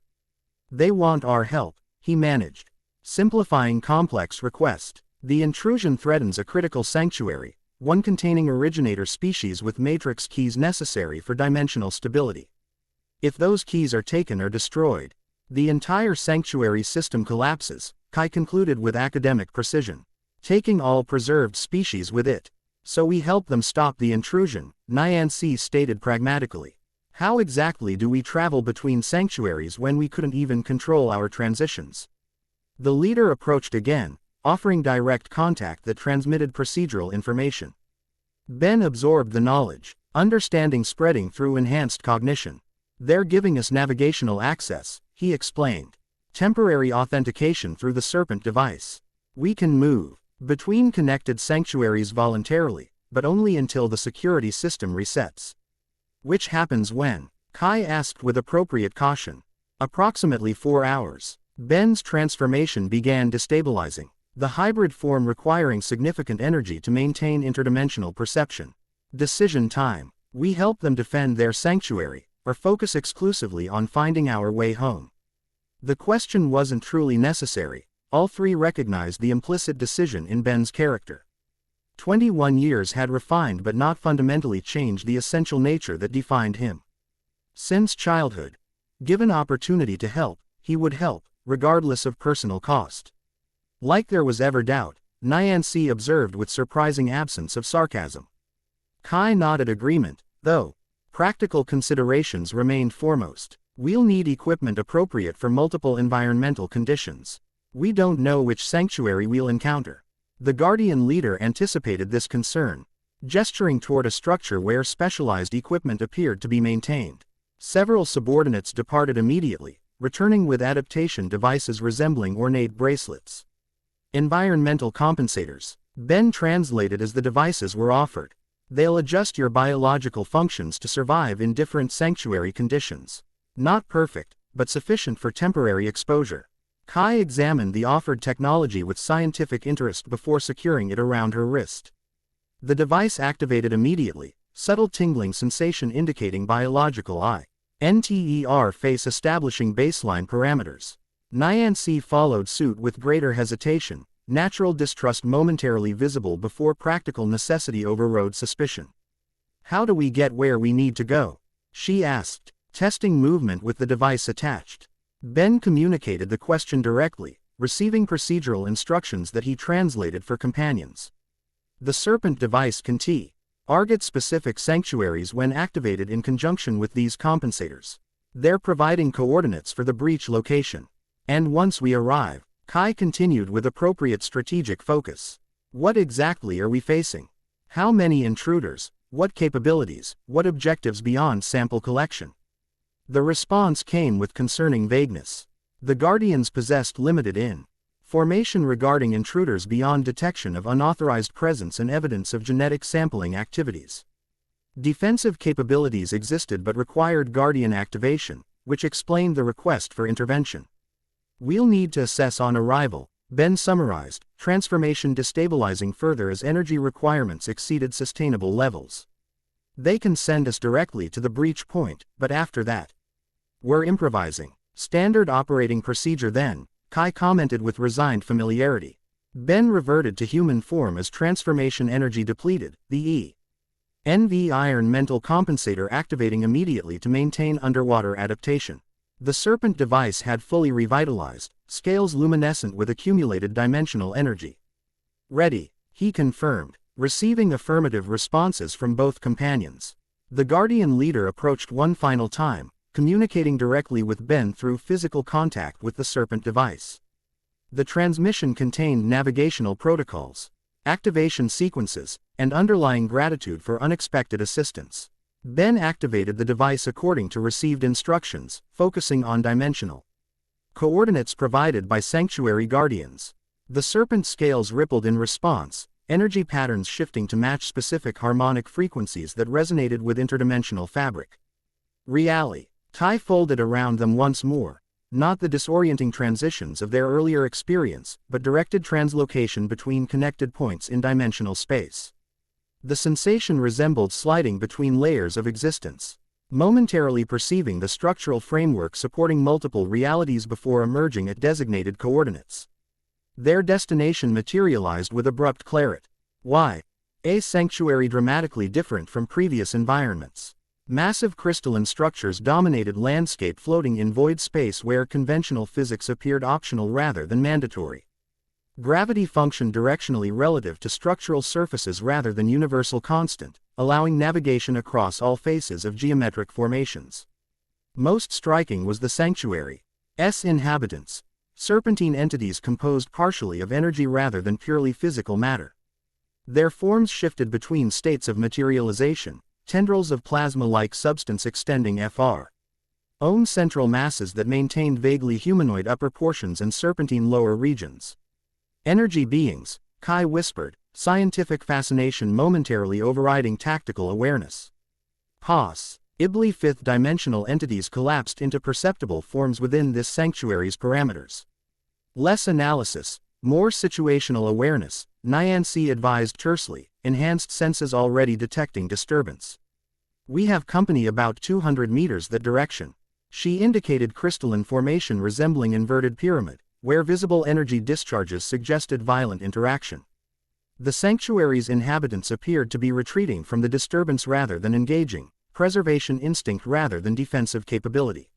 They want our help, he managed. Simplifying complex request. The intrusion threatens a critical sanctuary, one containing originator species with matrix keys necessary for dimensional stability. If those keys are taken or destroyed, the entire sanctuary system collapses, Kai concluded with academic precision. Taking all preserved species with it. So we help them stop the intrusion, Nyancy stated pragmatically. How exactly do we travel between sanctuaries when we couldn't even control our transitions? The leader approached again, offering direct contact that transmitted procedural information. Ben absorbed the knowledge, understanding spreading through enhanced cognition. They're giving us navigational access, he explained. Temporary authentication through the Serpent device. We can move between connected sanctuaries voluntarily, but only until the security system resets. Which happens when? Kai asked with appropriate caution. Approximately 4 hours. Ben's transformation began destabilizing, the hybrid form requiring significant energy to maintain interdimensional perception. Decision time. We help them defend their sanctuary, or focus exclusively on finding our way home. The question wasn't truly necessary. All three recognized the implicit decision in Ben's character. 21 years had refined but not fundamentally changed the essential nature that defined him. Since childhood, given opportunity to help, he would help, regardless of personal cost. Like there was ever doubt, Nyancy observed with surprising absence of sarcasm. Kai nodded agreement, though. Practical considerations remained foremost. We'll need equipment appropriate for multiple environmental conditions. We don't know which sanctuary we'll encounter. The Guardian leader anticipated this concern, gesturing toward a structure where specialized equipment appeared to be maintained. Several subordinates departed immediately, returning with adaptation devices resembling ornate bracelets. Environmental compensators. Ben translated as the devices were offered. They'll adjust your biological functions to survive in different sanctuary conditions. Not perfect, but sufficient for temporary exposure. Kai examined the offered technology with scientific interest before securing it around her wrist. The device activated immediately, subtle tingling sensation indicating biological INTER phase establishing baseline parameters. Nyancy followed suit with greater hesitation, natural distrust momentarily visible before practical necessity overrode suspicion. How do we get where we need to go? She asked, testing movement with the device attached. Ben communicated the question directly, receiving procedural instructions that he translated for companions. The Serpent device can target specific sanctuaries when activated in conjunction with these compensators. They're providing coordinates for the breach location. And once we arrive, Kai continued with appropriate strategic focus. What exactly are we facing? How many intruders? What capabilities? What objectives beyond sample collection? The response came with concerning vagueness. The Guardians possessed limited information regarding intruders beyond detection of unauthorized presence and evidence of genetic sampling activities. Defensive capabilities existed but required Guardian activation, which explained the request for intervention. We'll need to assess on arrival, Ben summarized, transformation destabilizing further as energy requirements exceeded sustainable levels. They can send us directly to the breach point, but after that, we're improvising. Standard operating procedure then, Kai commented with resigned familiarity. Ben reverted to human form as transformation energy depleted, the ENV iron mental compensator activating immediately to maintain underwater adaptation. The Serpent device had fully revitalized, scales luminescent with accumulated dimensional energy. Ready, he confirmed, receiving affirmative responses from both companions. The Guardian leader approached one final time, communicating directly with Ben through physical contact with the Serpent device. The transmission contained navigational protocols, activation sequences, and underlying gratitude for unexpected assistance. Ben activated the device according to received instructions, focusing on dimensional coordinates provided by Sanctuary Guardians. The Serpent scales rippled in response, energy patterns shifting to match specific harmonic frequencies that resonated with interdimensional fabric. Reality. Tai folded around them once more, not the disorienting transitions of their earlier experience, but directed translocation between connected points in dimensional space. The sensation resembled sliding between layers of existence, momentarily perceiving the structural framework supporting multiple realities before emerging at designated coordinates. Their destination materialized with abrupt clarity. Why? A sanctuary dramatically different from previous environments. Massive crystalline structures dominated landscape floating in void space where conventional physics appeared optional rather than mandatory. Gravity functioned directionally relative to structural surfaces rather than universal constant, allowing navigation across all faces of geometric formations. Most striking was the sanctuary's inhabitants, serpentine entities composed partially of energy rather than purely physical matter. Their forms shifted between states of materialization, tendrils of plasma-like substance extending own central masses that maintained vaguely humanoid upper portions and serpentine lower regions. Energy beings, Kai whispered, scientific fascination momentarily overriding tactical awareness. Ibli fifth-dimensional entities collapsed into perceptible forms within this sanctuary's parameters. Less analysis, more situational awareness, Nyancy advised tersely, enhanced senses already detecting disturbance. We have company about 200 meters that direction. She indicated crystalline formation resembling inverted pyramid, where visible energy discharges suggested violent interaction. The sanctuary's inhabitants appeared to be retreating from the disturbance rather than engaging, preservation instinct rather than defensive capability.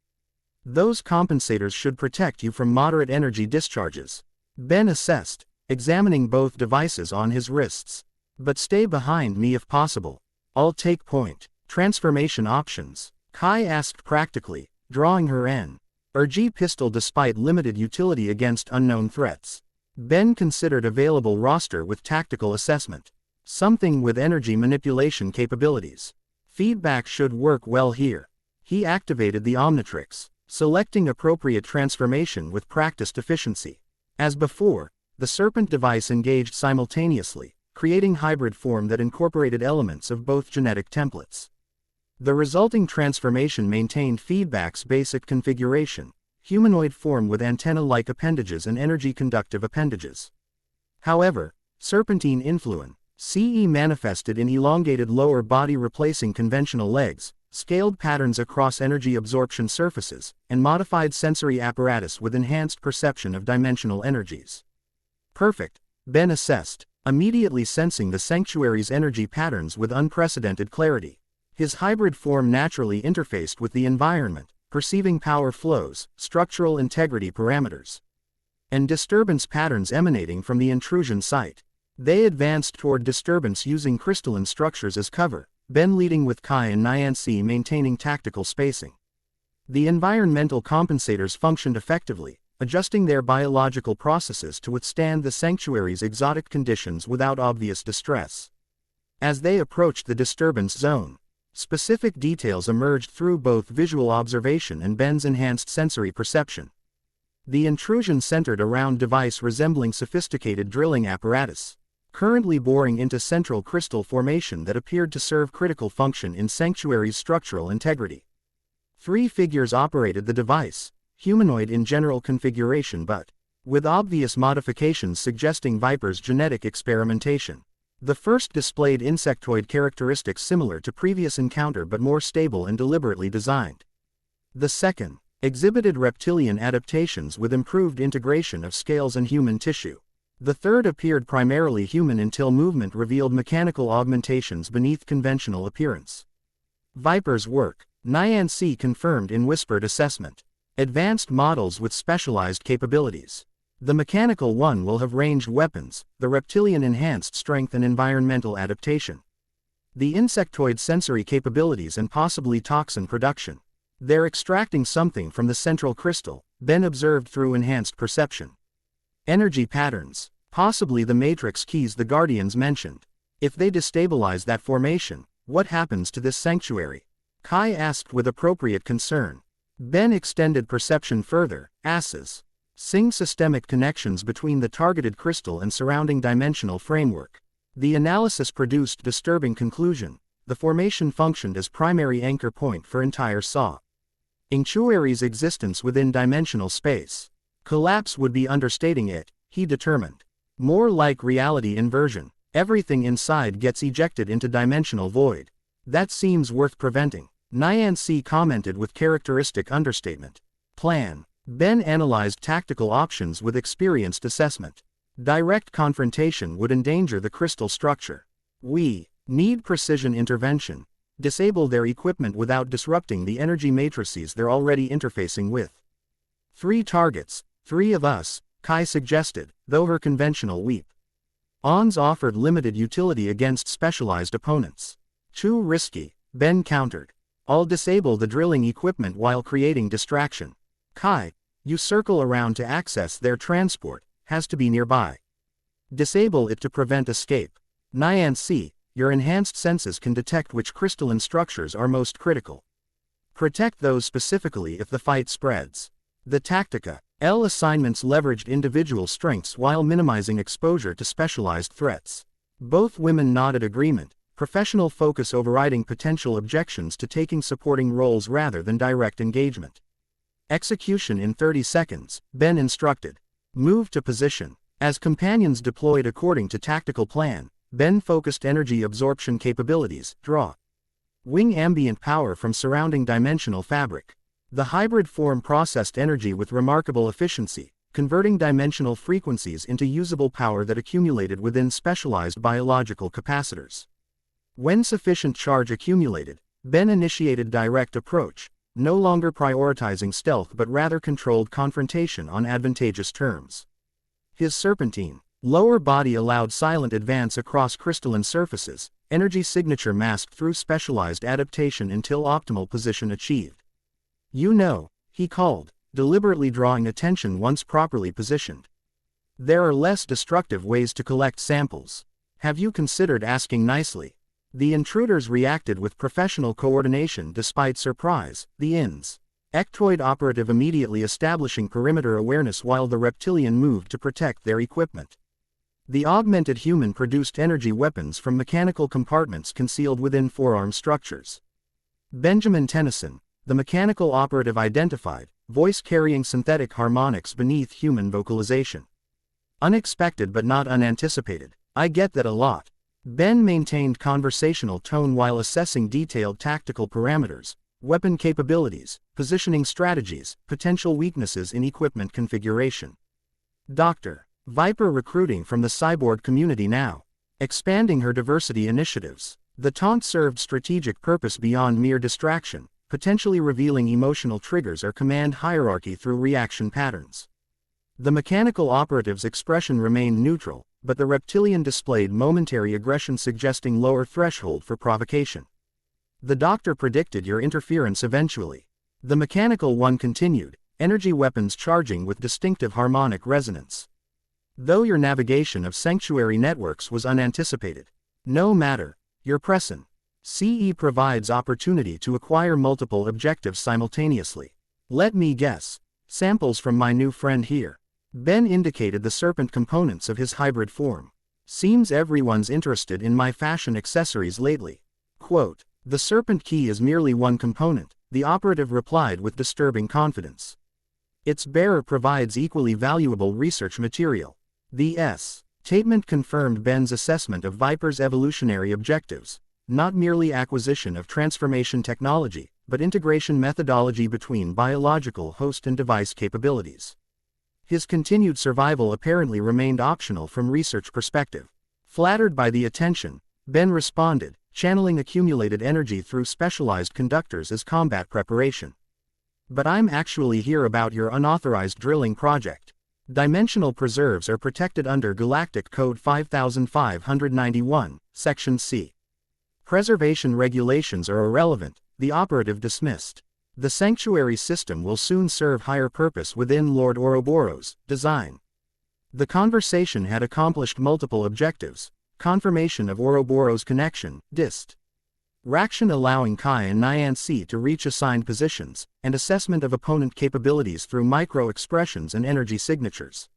Those compensators should protect you from moderate energy discharges, Ben assessed, examining both devices on his wrists. But stay behind me if possible. I'll take point. Transformation options, Kai asked practically, drawing her energy pistol despite limited utility against unknown threats. Ben considered available roster with tactical assessment. Something with energy manipulation capabilities. Feedback should work well here. He activated the Omnitrix, selecting appropriate transformation with practiced efficiency. As before, the Serpent device engaged simultaneously, creating hybrid form that incorporated elements of both genetic templates. The resulting transformation maintained feedback's basic configuration, humanoid form with antenna-like appendages and energy-conductive appendages. However, serpentine influence, CE manifested in elongated lower body replacing conventional legs, scaled patterns across energy absorption surfaces, and modified sensory apparatus with enhanced perception of dimensional energies. Perfect, Ben assessed, immediately sensing the sanctuary's energy patterns with unprecedented clarity. His hybrid form naturally interfaced with the environment, perceiving power flows, structural integrity parameters, and disturbance patterns emanating from the intrusion site. They advanced toward disturbance using crystalline structures as cover, Ben leading with Kai and Nyancy maintaining tactical spacing. The environmental compensators functioned effectively, adjusting their biological processes to withstand the sanctuary's exotic conditions without obvious distress. As they approached the disturbance zone, specific details emerged through both visual observation and Ben's enhanced sensory perception. The intrusion centered around device resembling sophisticated drilling apparatus, currently boring into central crystal formation that appeared to serve critical function in sanctuary's structural integrity. 3 figures operated the device, humanoid in general configuration but with obvious modifications suggesting Viper's genetic experimentation. The first displayed insectoid characteristics similar to previous encounter but more stable and deliberately designed. The second exhibited reptilian adaptations with improved integration of scales and human tissue. The third appeared primarily human until movement revealed mechanical augmentations beneath conventional appearance. Viper's work, Nyancy confirmed in whispered assessment. Advanced models with specialized capabilities. The mechanical one will have ranged weapons, the reptilian enhanced strength and environmental adaptation. The insectoid sensory capabilities and possibly toxin production. They're extracting something from the central crystal, Ben observed through enhanced perception. Energy patterns, possibly the matrix keys the Guardians mentioned. If they destabilize that formation, what happens to this sanctuary? Kai asked with appropriate concern. Ben extended perception further, seeing systemic connections between the targeted crystal and surrounding dimensional framework. The analysis produced disturbing conclusion. The formation functioned as primary anchor point for entire sanctuary's existence within dimensional space. Collapse would be understating it, he determined. More like reality inversion. Everything inside gets ejected into dimensional void. That seems worth preventing, Nyancy commented with characteristic understatement. Plan. Ben analyzed tactical options with experienced assessment. Direct confrontation would endanger the crystal structure. We need precision intervention. Disable their equipment without disrupting the energy matrices they're already interfacing with. 3 targets, 3 of us, Kai suggested, though her conventional weapons offered limited utility against specialized opponents. Too risky, Ben countered. I'll disable the drilling equipment while creating distraction. Kai, you circle around to access their transport, has to be nearby. Disable it to prevent escape. Nyancy, your enhanced senses can detect which crystalline structures are most critical. Protect those specifically if the fight spreads. The Tactica L assignments leveraged individual strengths while minimizing exposure to specialized threats. Both women nodded agreement, professional focus overriding potential objections to taking supporting roles rather than direct engagement. Execution in 30 seconds, Ben instructed. Move to position. As companions deployed according to tactical plan, Ben focused energy absorption capabilities, wing ambient power from surrounding dimensional fabric. The hybrid form processed energy with remarkable efficiency, converting dimensional frequencies into usable power that accumulated within specialized biological capacitors. When sufficient charge accumulated, Ben initiated direct approach, no longer prioritizing stealth but rather controlled confrontation on advantageous terms. His serpentine lower body allowed silent advance across crystalline surfaces, energy signature masked through specialized adaptation until optimal position achieved. You know, he called, deliberately drawing attention once properly positioned. There are less destructive ways to collect samples. Have you considered asking nicely? The intruders reacted with professional coordination despite surprise, the insectoid operative immediately establishing perimeter awareness while the reptilian moved to protect their equipment. The augmented human produced energy weapons from mechanical compartments concealed within forearm structures. Benjamin Tennyson, the mechanical operative identified, voice carrying synthetic harmonics beneath human vocalization. Unexpected but not unanticipated. I get that a lot. Ben maintained conversational tone while assessing detailed tactical parameters, weapon capabilities, positioning strategies, potential weaknesses in equipment configuration. Dr. Viper recruiting from the cyborg community now. Expanding her diversity initiatives. The taunt served strategic purpose beyond mere distraction, potentially revealing emotional triggers or command hierarchy through reaction patterns. The mechanical operative's expression remained neutral, but the reptilian displayed momentary aggression suggesting lower threshold for provocation. The doctor predicted your interference eventually. The mechanical one continued, energy weapons charging with distinctive harmonic resonance. Though your navigation of sanctuary networks was unanticipated. No matter, your present CE provides opportunity to acquire multiple objectives simultaneously. Let me guess. Samples from my new friend here. Ben indicated the serpent components of his hybrid form. Seems everyone's interested in my fashion accessories lately. Quote, the serpent key is merely one component, the operative replied with disturbing confidence. Its bearer provides equally valuable research material. The statement confirmed Ben's assessment of Viper's evolutionary objectives, not merely acquisition of transformation technology, but integration methodology between biological host and device capabilities. His continued survival apparently remained optional from research perspective. Flattered by the attention, Ben responded, channeling accumulated energy through specialized conductors as combat preparation. But I'm actually here about your unauthorized drilling project. Dimensional preserves are protected under Galactic Code 5591, Section C. Preservation regulations are irrelevant, the operative dismissed. The sanctuary system will soon serve higher purpose within Lord Ouroboros' design. The conversation had accomplished multiple objectives: confirmation of Ouroboros' connection, dist. Raction allowing Kai and Nyancy to reach assigned positions, and assessment of opponent capabilities through micro-expressions and energy signatures.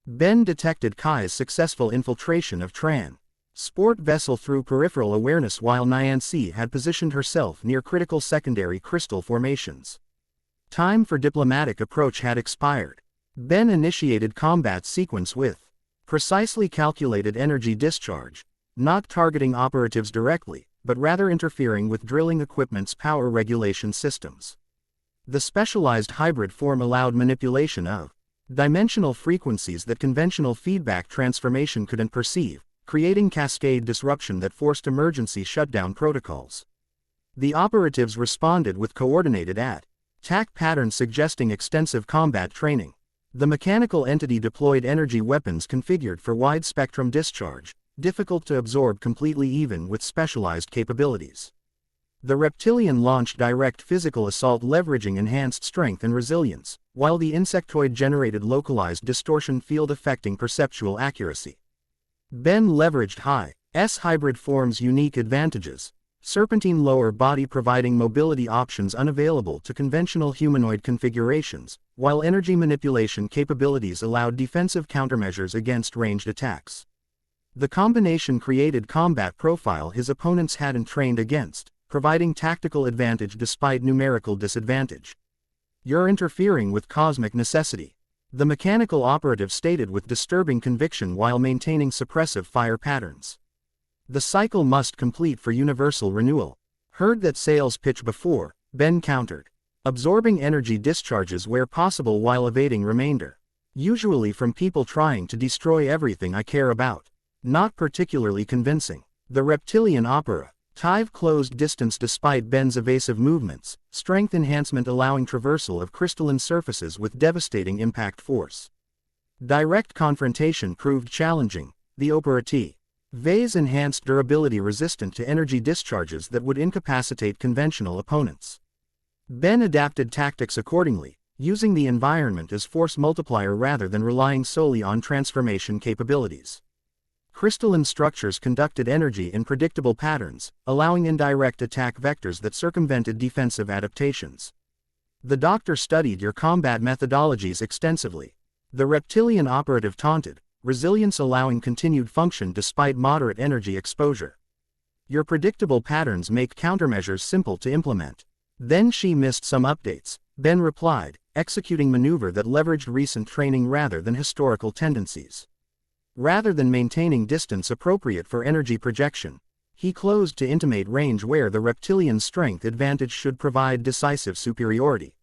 Ben detected Kai's successful infiltration of Sport vessel through peripheral awareness while Nyancy had positioned herself near critical secondary crystal formations. Time for diplomatic approach had expired. Ben initiated combat sequence with precisely calculated energy discharge, not targeting operatives directly, but rather interfering with drilling equipment's power regulation systems. The specialized hybrid form allowed manipulation of dimensional frequencies that conventional feedback transformation couldn't perceive, creating cascade disruption that forced emergency shutdown protocols. The operatives responded with coordinated attack patterns suggesting extensive combat training. The mechanical entity deployed energy weapons configured for wide-spectrum discharge, difficult to absorb completely even with specialized capabilities. The reptilian launched direct physical assault leveraging enhanced strength and resilience, while the insectoid generated localized distortion field affecting perceptual accuracy. Ben leveraged Hi's hybrid form's unique advantages: serpentine lower body providing mobility options unavailable to conventional humanoid configurations, while energy manipulation capabilities allowed defensive countermeasures against ranged attacks. The combination created combat profile his opponents hadn't trained against, providing tactical advantage despite numerical disadvantage. You're interfering with cosmic necessity, the mechanical operative stated with disturbing conviction while maintaining suppressive fire patterns. The cycle must complete for universal renewal. Heard that sales pitch before, Ben countered. Absorbing energy discharges where possible while evading remainder. Usually from people trying to destroy everything I care about. Not particularly convincing. The reptilian opera. Tive closed distance despite Ben's evasive movements, strength enhancement allowing traversal of crystalline surfaces with devastating impact force. Direct confrontation proved challenging, the operative. Vase enhanced durability resistant to energy discharges that would incapacitate conventional opponents. Ben adapted tactics accordingly, using the environment as force multiplier rather than relying solely on transformation capabilities. Crystalline structures conducted energy in predictable patterns, allowing indirect attack vectors that circumvented defensive adaptations. The doctor studied your combat methodologies extensively. The reptilian operative taunted, resilience allowing continued function despite moderate energy exposure. Your predictable patterns make countermeasures simple to implement. Then she missed some updates, Ben replied, executing maneuver that leveraged recent training rather than historical tendencies. Rather than maintaining distance appropriate for energy projection, he closed to intimate range where the reptilian's strength advantage should provide decisive superiority.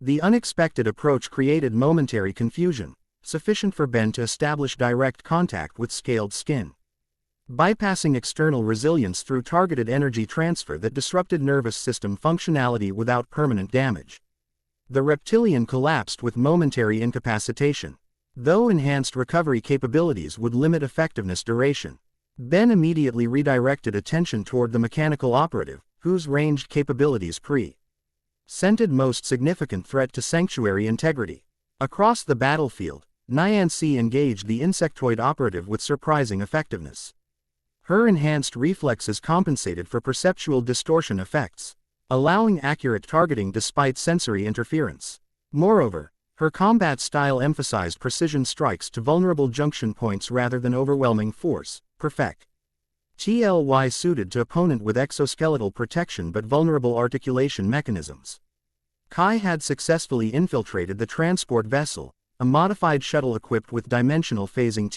The unexpected approach created momentary confusion, sufficient for Ben to establish direct contact with scaled skin. Bypassing external resilience through targeted energy transfer that disrupted nervous system functionality without permanent damage. The reptilian collapsed with momentary incapacitation. Though enhanced recovery capabilities would limit effectiveness duration, Ben immediately redirected attention toward the mechanical operative, whose ranged capabilities presented most significant threat to sanctuary integrity. Across the battlefield, Nyancy engaged the insectoid operative with surprising effectiveness. Her enhanced reflexes compensated for perceptual distortion effects, allowing accurate targeting despite sensory interference. Moreover, her combat style emphasized precision strikes to vulnerable junction points rather than overwhelming force, perfectly suited to opponent with exoskeletal protection but vulnerable articulation mechanisms. Kai had successfully infiltrated the transport vessel, a modified shuttle equipped with dimensional phasing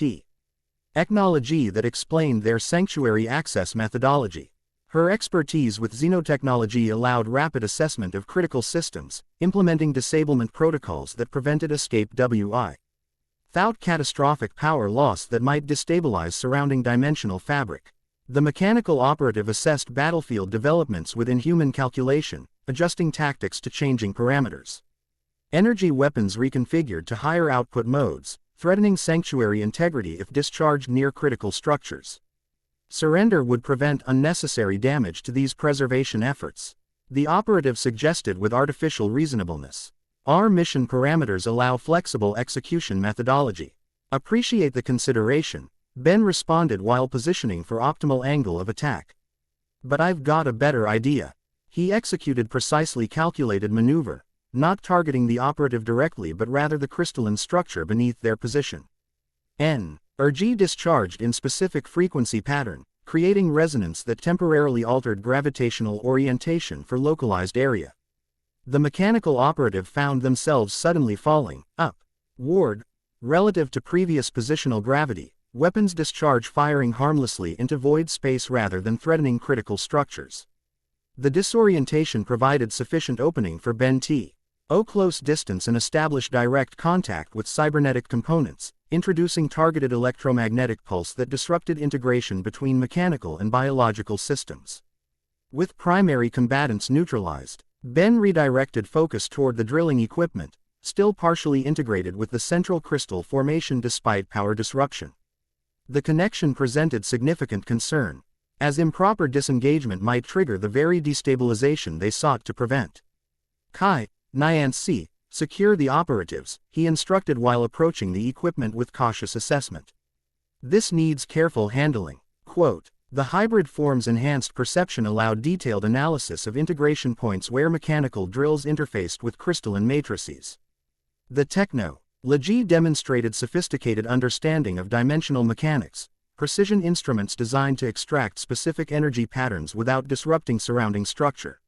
technology that explained their sanctuary access methodology. Her expertise with xenotechnology allowed rapid assessment of critical systems, implementing disablement protocols that prevented escape without catastrophic power loss that might destabilize surrounding dimensional fabric. The mechanical operative assessed battlefield developments within human calculation, adjusting tactics to changing parameters. Energy weapons reconfigured to higher output modes, threatening sanctuary integrity if discharged near critical structures. Surrender would prevent unnecessary damage to these preservation efforts. The operative suggested with artificial reasonableness. Our mission parameters allow flexible execution methodology. Appreciate the consideration, Ben responded while positioning for optimal angle of attack. But I've got a better idea. He executed precisely calculated maneuver, not targeting the operative directly but rather the crystalline structure beneath their position. Energy discharged in specific frequency pattern, creating resonance that temporarily altered gravitational orientation for localized area. The mechanical operative found themselves suddenly falling upward relative to previous positional gravity, weapons discharge firing harmlessly into void space rather than threatening critical structures. The disorientation provided sufficient opening for Ben to close distance and establish direct contact with cybernetic components, introducing targeted electromagnetic pulse that disrupted integration between mechanical and biological systems. With primary combatants neutralized, Ben redirected focus toward the drilling equipment, still partially integrated with the central crystal formation despite power disruption. The connection presented significant concern, as improper disengagement might trigger the very destabilization they sought to prevent. Nyancy, secure the operatives, he instructed while approaching the equipment with cautious assessment. This needs careful handling. Quote, the hybrid form's enhanced perception allowed detailed analysis of integration points where mechanical drills interfaced with crystalline matrices. The technology demonstrated sophisticated understanding of dimensional mechanics, precision instruments designed to extract specific energy patterns without disrupting surrounding structure.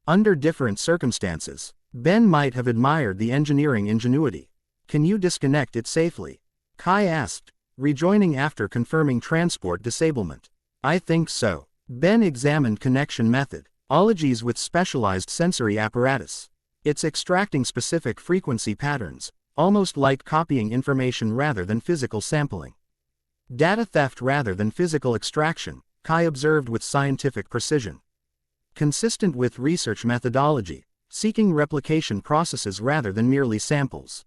Under different circumstances, Ben might have admired the engineering ingenuity. Can you disconnect it safely? Kai asked, rejoining after confirming transport disablement. I think so. Ben examined connection methodologies with specialized sensory apparatus. It's extracting specific frequency patterns, almost like copying information rather than physical sampling. Data theft rather than physical extraction, Kai observed with scientific precision. Consistent with research methodology, seeking replication processes rather than merely samples.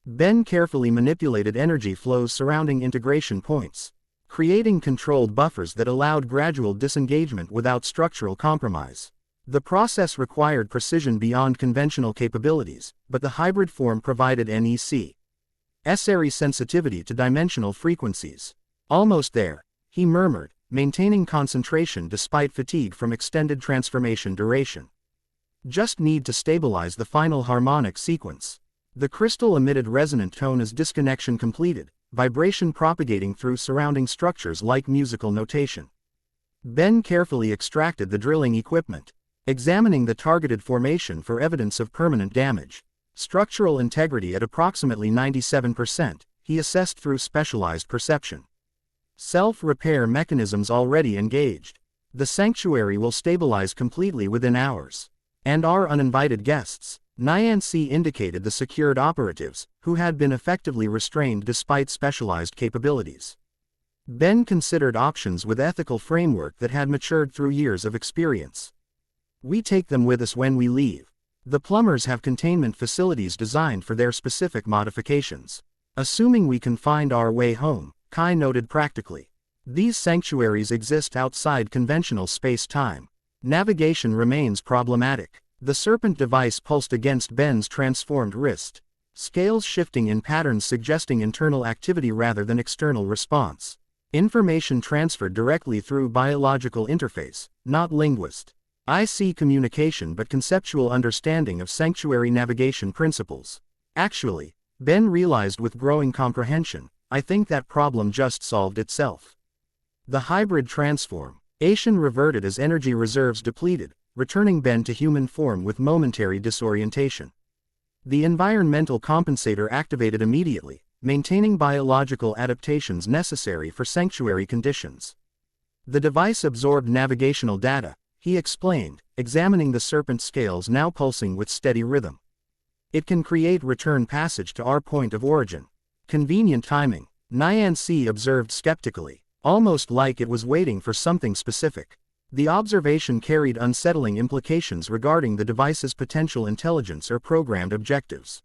Ben carefully manipulated energy flows surrounding integration points, creating controlled buffers that allowed gradual disengagement without structural compromise. The process required precision beyond conventional capabilities, but the hybrid form provided necessary sensitivity to dimensional frequencies. Almost there, he murmured, maintaining concentration despite fatigue from extended transformation duration. Just need to stabilize the final harmonic sequence. The crystal emitted resonant tone as disconnection completed, vibration propagating through surrounding structures like musical notation. Ben carefully extracted the drilling equipment, examining the targeted formation for evidence of permanent damage. Structural integrity at approximately 97%, he assessed through specialized perception. Self-repair mechanisms already engaged. The sanctuary will stabilize completely within hours. And our uninvited guests, Nyancy indicated the secured operatives, who had been effectively restrained despite specialized capabilities. Ben considered options with ethical framework that had matured through years of experience. We take them with us when we leave. The plumbers have containment facilities designed for their specific modifications. Assuming we can find our way home, Kai noted practically. These sanctuaries exist outside conventional space-time. Navigation remains problematic. The serpent device pulsed against Ben's transformed wrist. Scales shifting in patterns suggesting internal activity rather than external response. Information transferred directly through biological interface, not linguist. I see communication but conceptual understanding of sanctuary navigation principles. Actually, Ben realized with growing comprehension, I think that problem just solved itself. The hybrid transformation reverted as energy reserves depleted, returning Ben to human form with momentary disorientation. The environmental compensator activated immediately, maintaining biological adaptations necessary for sanctuary conditions. The device absorbed navigational data, he explained, examining the serpent scales now pulsing with steady rhythm. It can create return passage to our point of origin. Convenient timing, Nyancy observed skeptically, almost like it was waiting for something specific. The observation carried unsettling implications regarding the device's potential intelligence or programmed objectives.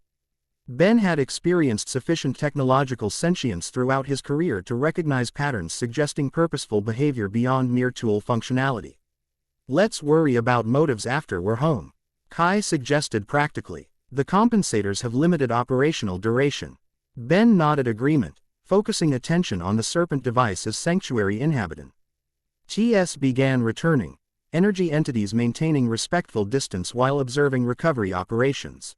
Ben had experienced sufficient technological sentience throughout his career to recognize patterns suggesting purposeful behavior beyond mere tool functionality. Let's worry about motives after we're home, Kai suggested practically. The compensators have limited operational duration. Ben nodded agreement, focusing attention on the serpent device as sanctuary inhabitant. TS began returning, energy entities maintaining respectful distance while observing recovery operations.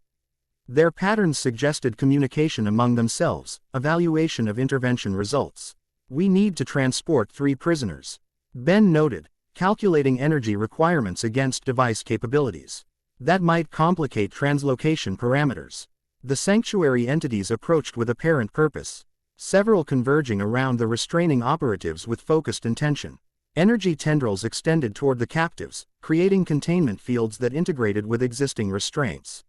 Their patterns suggested communication among themselves, evaluation of intervention results. We need to transport 3 prisoners, Ben noted, calculating energy requirements against device capabilities. That might complicate translocation parameters. The sanctuary entities approached with apparent purpose, several converging around the restraining operatives with focused intention. Energy tendrils extended toward the captives, creating containment fields that integrated with existing restraints.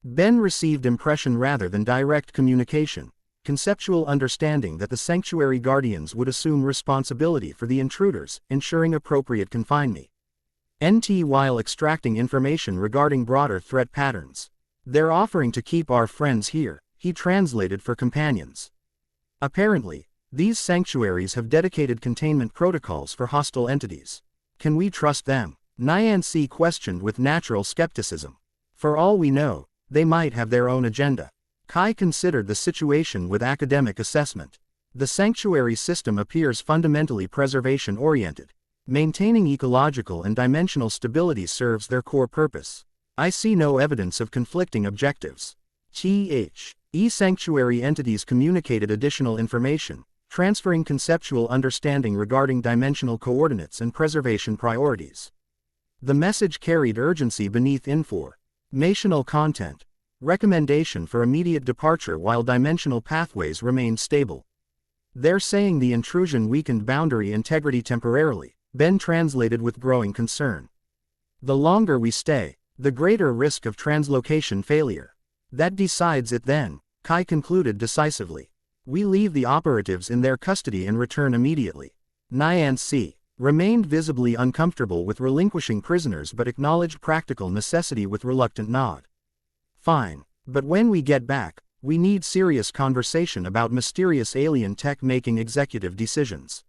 Ben received impression rather than direct communication, conceptual understanding that the sanctuary guardians would assume responsibility for the intruders, ensuring appropriate confinement. NT while extracting information regarding broader threat patterns. They're offering to keep our friends here, he translated for companions. Apparently, these sanctuaries have dedicated containment protocols for hostile entities. Can we trust them? Nyancy questioned with natural skepticism. For all we know, they might have their own agenda. Kai considered the situation with academic assessment. The sanctuary system appears fundamentally preservation-oriented. Maintaining ecological and dimensional stability serves their core purpose. I see no evidence of conflicting objectives. Sanctuary entities communicated additional information, transferring conceptual understanding regarding dimensional coordinates and preservation priorities. The message carried urgency beneath informational content. Recommendation for immediate departure while dimensional pathways remained stable. They're saying the intrusion weakened boundary integrity temporarily, Ben translated with growing concern. The longer we stay, the greater risk of translocation failure. That decides it then, Kai concluded decisively. We leave the operatives in their custody and return immediately. Nyancy remained visibly uncomfortable with relinquishing prisoners but acknowledged practical necessity with reluctant nod. Fine, but when we get back, we need serious conversation about mysterious alien tech making executive decisions.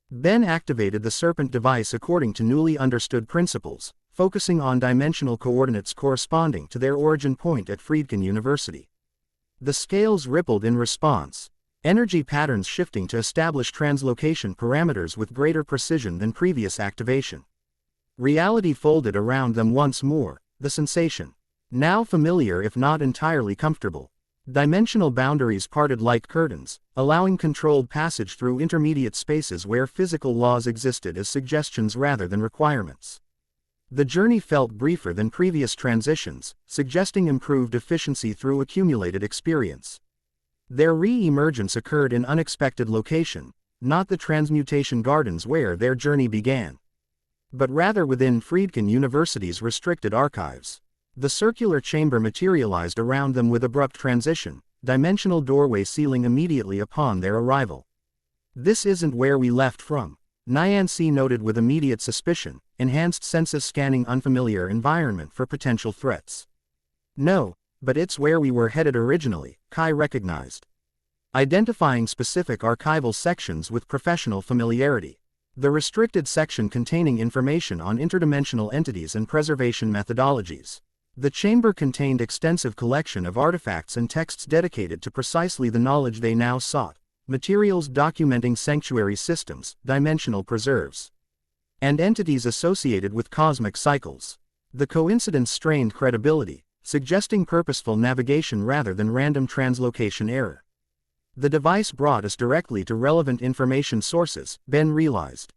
Ben activated the serpent device according to newly understood principles, focusing on dimensional coordinates corresponding to their origin point at Friedkin University. The scales rippled in response, energy patterns shifting to establish translocation parameters with greater precision than previous activation. Reality folded around them once more, the sensation, now familiar if not entirely comfortable. Dimensional boundaries parted like curtains, allowing controlled passage through intermediate spaces where physical laws existed as suggestions rather than requirements. The journey felt briefer than previous transitions, suggesting improved efficiency through accumulated experience. Their re-emergence occurred in unexpected location, not the transmutation gardens where their journey began, but rather within Friedkin University's restricted archives. The circular chamber materialized around them with abrupt transition, dimensional doorway sealing immediately upon their arrival. "This isn't where we left from," Nyancy noted with immediate suspicion, enhanced senses scanning unfamiliar environment for potential threats. "No, but it's where we were headed originally," Kai recognized, identifying specific archival sections with professional familiarity. The restricted section containing information on interdimensional entities and preservation methodologies. The chamber contained extensive collection of artifacts and texts dedicated to precisely the knowledge they now sought, materials documenting sanctuary systems, dimensional preserves, and entities associated with cosmic cycles. The coincidence strained credibility, suggesting purposeful navigation rather than random translocation error. The device brought us directly to relevant information sources, Ben realized,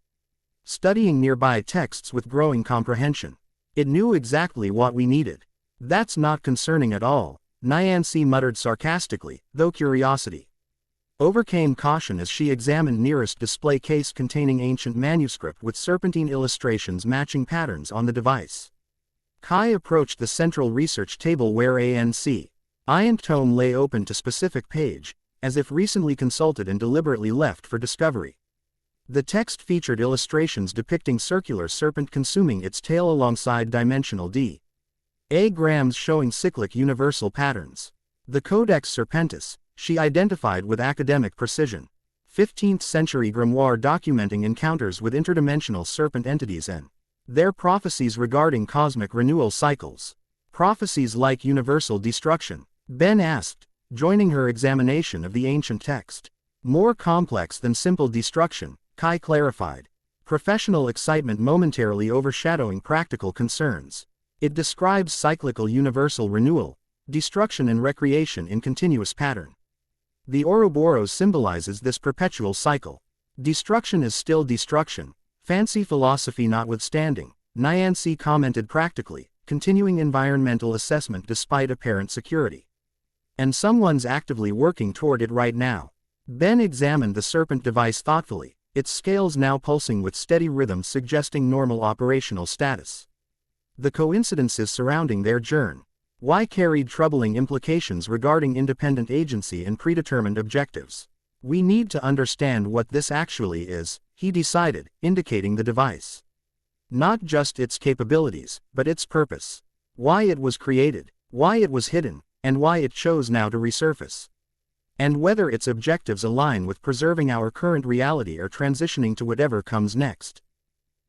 studying nearby texts with growing comprehension. It knew exactly what we needed. "That's not concerning at all," Nyancy muttered sarcastically, though curiosity overcame caution as she examined nearest display case containing ancient manuscript with serpentine illustrations matching patterns on the device. Kai approached the central research table where ANC Iant tome lay open to specific page, as if recently consulted and deliberately left for discovery. The text featured illustrations depicting circular serpent consuming its tail alongside dimensional diagrams showing cyclic universal patterns. The Codex Serpentis, she identified with academic precision. 15th century grimoire documenting encounters with interdimensional serpent entities and their prophecies regarding cosmic renewal cycles. "Prophecies like universal destruction?" Ben asked, joining her examination of the ancient text. "More complex than simple destruction," Kai clarified, professional excitement momentarily overshadowing practical concerns. "It describes cyclical universal renewal, destruction and recreation in continuous pattern. The Ouroboros symbolizes this perpetual cycle. Destruction is still destruction, fancy philosophy notwithstanding," Nyancy commented practically, continuing environmental assessment despite apparent security. "And someone's actively working toward it right now." Ben examined the serpent device thoughtfully, its scales now pulsing with steady rhythm suggesting normal operational status. The coincidences surrounding their journey carried troubling implications regarding independent agency and predetermined objectives. "We need to understand what this actually is," he decided, indicating the device. "Not just its capabilities, but its purpose. Why it was created, why it was hidden, and why it chose now to resurface. And whether its objectives align with preserving our current reality or transitioning to whatever comes next."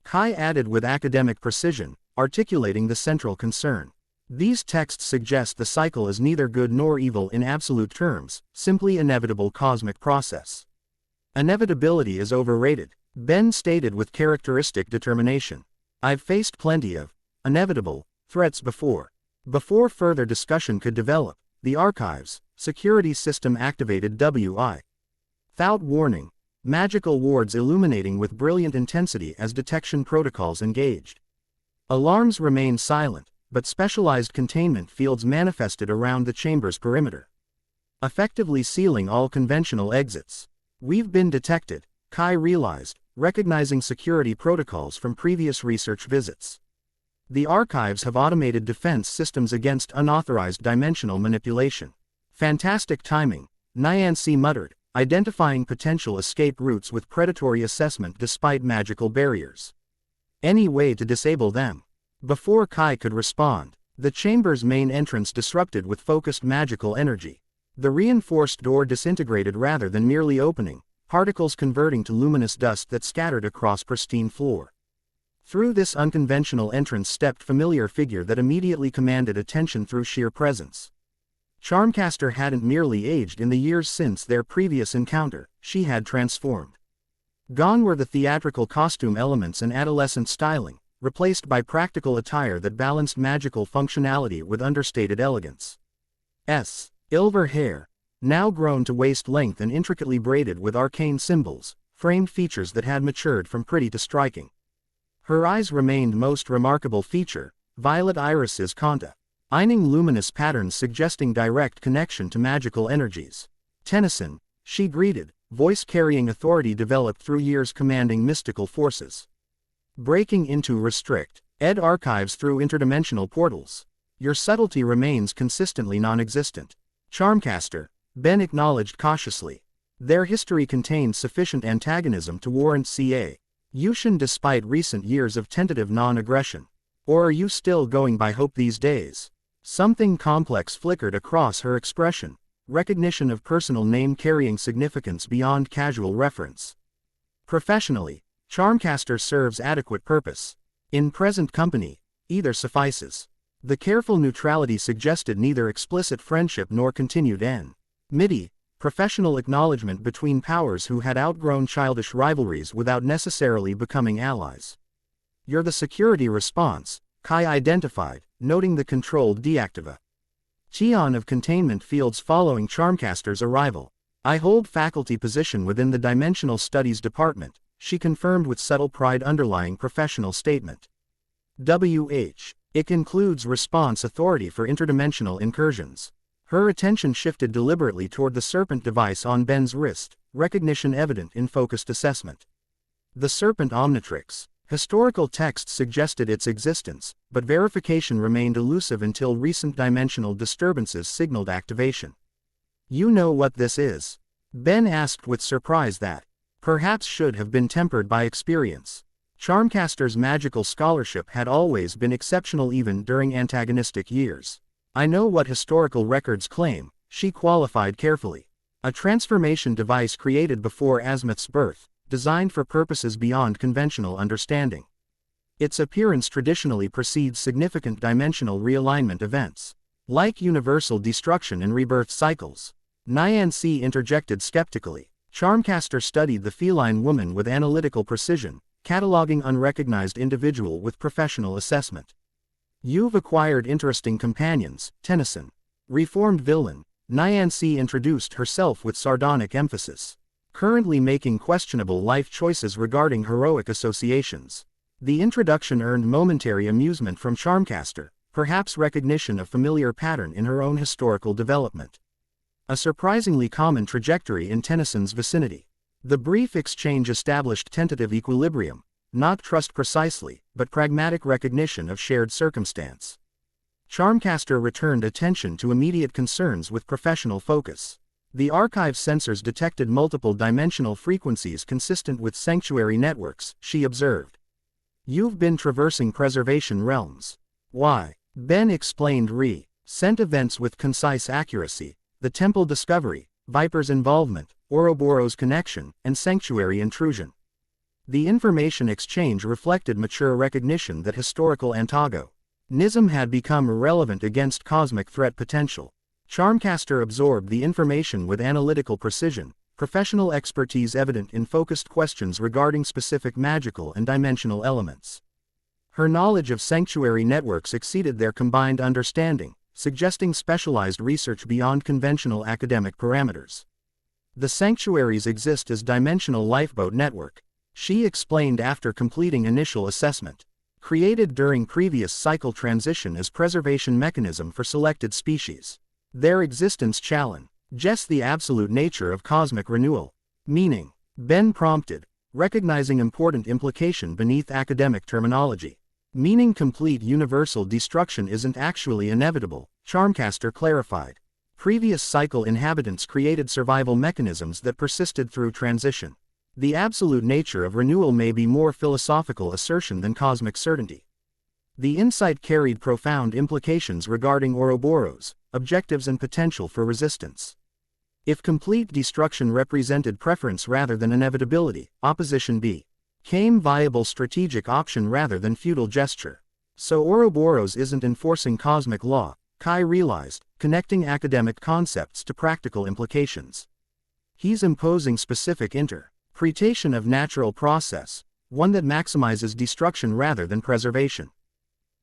Kai added with academic precision, articulating the central concern. "These texts suggest the cycle is neither good nor evil in absolute terms, simply inevitable cosmic process." "Inevitability is overrated," Ben stated with characteristic determination. "I've faced plenty of inevitable threats before." Before further discussion could develop, the archives security system activated without warning, magical wards illuminating with brilliant intensity as detection protocols engaged. Alarms remained silent, but specialized containment fields manifested around the chamber's perimeter, effectively sealing all conventional exits. "We've been detected," Kai realized, recognizing security protocols from previous research visits. "The archives have automated defense systems against unauthorized dimensional manipulation." "Fantastic timing," Nyancy muttered, identifying potential escape routes with predatory assessment despite magical barriers. "Any way to disable them?" Before Kai could respond, the chamber's main entrance disrupted with focused magical energy. The reinforced door disintegrated rather than merely opening, particles converting to luminous dust that scattered across pristine floor. Through this unconventional entrance stepped familiar figure that immediately commanded attention through sheer presence. Charmcaster hadn't merely aged in the years since their previous encounter, she had transformed. Gone were the theatrical costume elements and adolescent styling, replaced by practical attire that balanced magical functionality with understated elegance. Silver hair, now grown to waist length and intricately braided with arcane symbols, framed features that had matured from pretty to striking. Her eyes remained most remarkable feature, violet irises containing luminous patterns suggesting direct connection to magical energies. Tennyson, she greeted, voice carrying authority developed through years commanding mystical forces. Breaking into restrict, ed archives through interdimensional portals. Your subtlety remains consistently non-existent. Charmcaster, Ben acknowledged cautiously. Their history contains sufficient antagonism to warrant CA. Yushin despite recent years of tentative non-aggression. Or are you still going by hope these days? Something complex flickered across her expression. Recognition of personal name carrying significance beyond casual reference. Professionally, Charmcaster serves adequate purpose. In present company, either suffices. The careful neutrality suggested neither explicit friendship nor continued enmity, professional acknowledgement between powers who had outgrown childish rivalries without necessarily becoming allies. You're the security response, Kai identified, noting the controlled deactiva. Cheon of containment fields following Charmcaster's arrival. I hold faculty position within the Dimensional Studies Department, she confirmed with subtle pride underlying professional statement. WH. It includes response authority for interdimensional incursions. Her attention shifted deliberately toward the serpent device on Ben's wrist, recognition evident in focused assessment. The Serpent Omnitrix. Historical texts suggested its existence, but verification remained elusive until recent dimensional disturbances signaled activation. You know what this is? Ben asked with surprise that, perhaps should have been tempered by experience. Charmcaster's magical scholarship had always been exceptional even during antagonistic years. I know what historical records claim, she qualified carefully. A transformation device created before Azimuth's birth, designed for purposes beyond conventional understanding. Its appearance traditionally precedes significant dimensional realignment events, like universal destruction and rebirth cycles. Nyancy interjected skeptically. Charmcaster studied the feline woman with analytical precision, cataloging unrecognized individual with professional assessment. You've acquired interesting companions, Tennyson. Reformed villain, Nyancy introduced herself with sardonic emphasis. Currently making questionable life choices regarding heroic associations. The introduction earned momentary amusement from Charmcaster, perhaps recognition of familiar pattern in her own historical development. A surprisingly common trajectory in Tennyson's vicinity. The brief exchange established tentative equilibrium, not trust precisely, but pragmatic recognition of shared circumstance. Charmcaster returned attention to immediate concerns with professional focus. The archive sensors detected multiple dimensional frequencies consistent with sanctuary networks, she observed. You've been traversing preservation realms. Why? Ben explained sent events with concise accuracy, the temple discovery, Viper's involvement, Ouroboros connection, and sanctuary intrusion. The information exchange reflected mature recognition that historical antagonism had become irrelevant against cosmic threat potential. Charmcaster absorbed the information with analytical precision, professional expertise evident in focused questions regarding specific magical and dimensional elements. Her knowledge of sanctuary networks exceeded their combined understanding, suggesting specialized research beyond conventional academic parameters. The sanctuaries exist as dimensional lifeboat network, she explained after completing initial assessment. Created during previous cycle transition as preservation mechanism for selected species. Their existence challenges the absolute nature of cosmic renewal. Meaning, Ben prompted, recognizing important implication beneath academic terminology. Meaning complete universal destruction isn't actually inevitable, Charmcaster clarified. Previous cycle inhabitants created survival mechanisms that persisted through transition. The absolute nature of renewal may be more philosophical assertion than cosmic certainty. The insight carried profound implications regarding Ouroboros, objectives and potential for resistance. If complete destruction represented preference rather than inevitability, opposition became viable strategic option rather than futile gesture. So Ouroboros isn't enforcing cosmic law, Kai realized, connecting academic concepts to practical implications. He's imposing specific interpretation of natural process, one that maximizes destruction rather than preservation.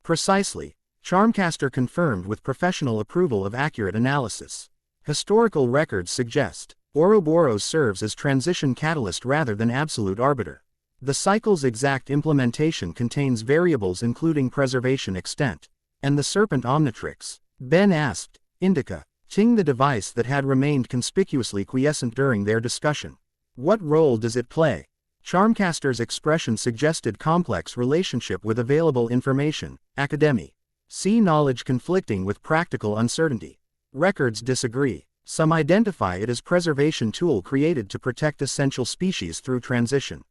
Precisely, Charmcaster confirmed with professional approval of accurate analysis. Historical records suggest, Ouroboros serves as transition catalyst rather than absolute arbiter. The cycle's exact implementation contains variables including preservation extent. And the Serpent Omnitrix? Ben asked. Indica. Ting, the device that had remained conspicuously quiescent during their discussion. What role does it play? Charmcaster's expression suggested complex relationship with available information, academy. See knowledge conflicting with practical uncertainty. Records disagree. Some identify it as preservation tool created to protect essential species through transition.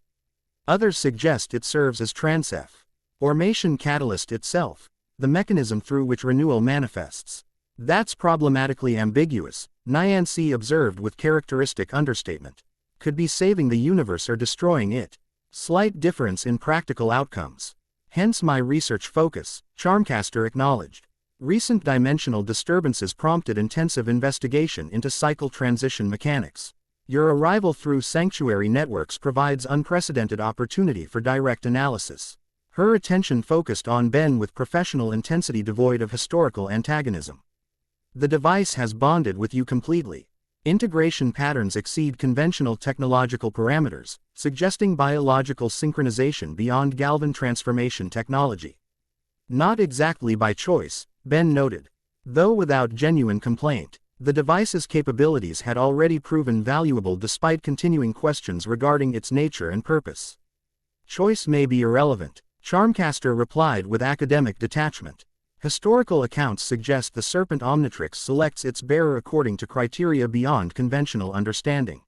Others suggest it serves as transformation catalyst itself, the mechanism through which renewal manifests. That's problematically ambiguous, Nyancy observed with characteristic understatement. Could be saving the universe or destroying it. Slight difference in practical outcomes. Hence my research focus, Charmcaster acknowledged. Recent dimensional disturbances prompted intensive investigation into cycle transition mechanics. Your arrival through sanctuary networks provides unprecedented opportunity for direct analysis. Her attention focused on Ben with professional intensity devoid of historical antagonism. The device has bonded with you completely. Integration patterns exceed conventional technological parameters, suggesting biological synchronization beyond Galvan transformation technology. Not exactly by choice, Ben noted. Though without genuine complaint, the device's capabilities had already proven valuable despite continuing questions regarding its nature and purpose. Choice may be irrelevant, Charmcaster replied with academic detachment. Historical accounts suggest the Serpent Omnitrix selects its bearer according to criteria beyond conventional understanding.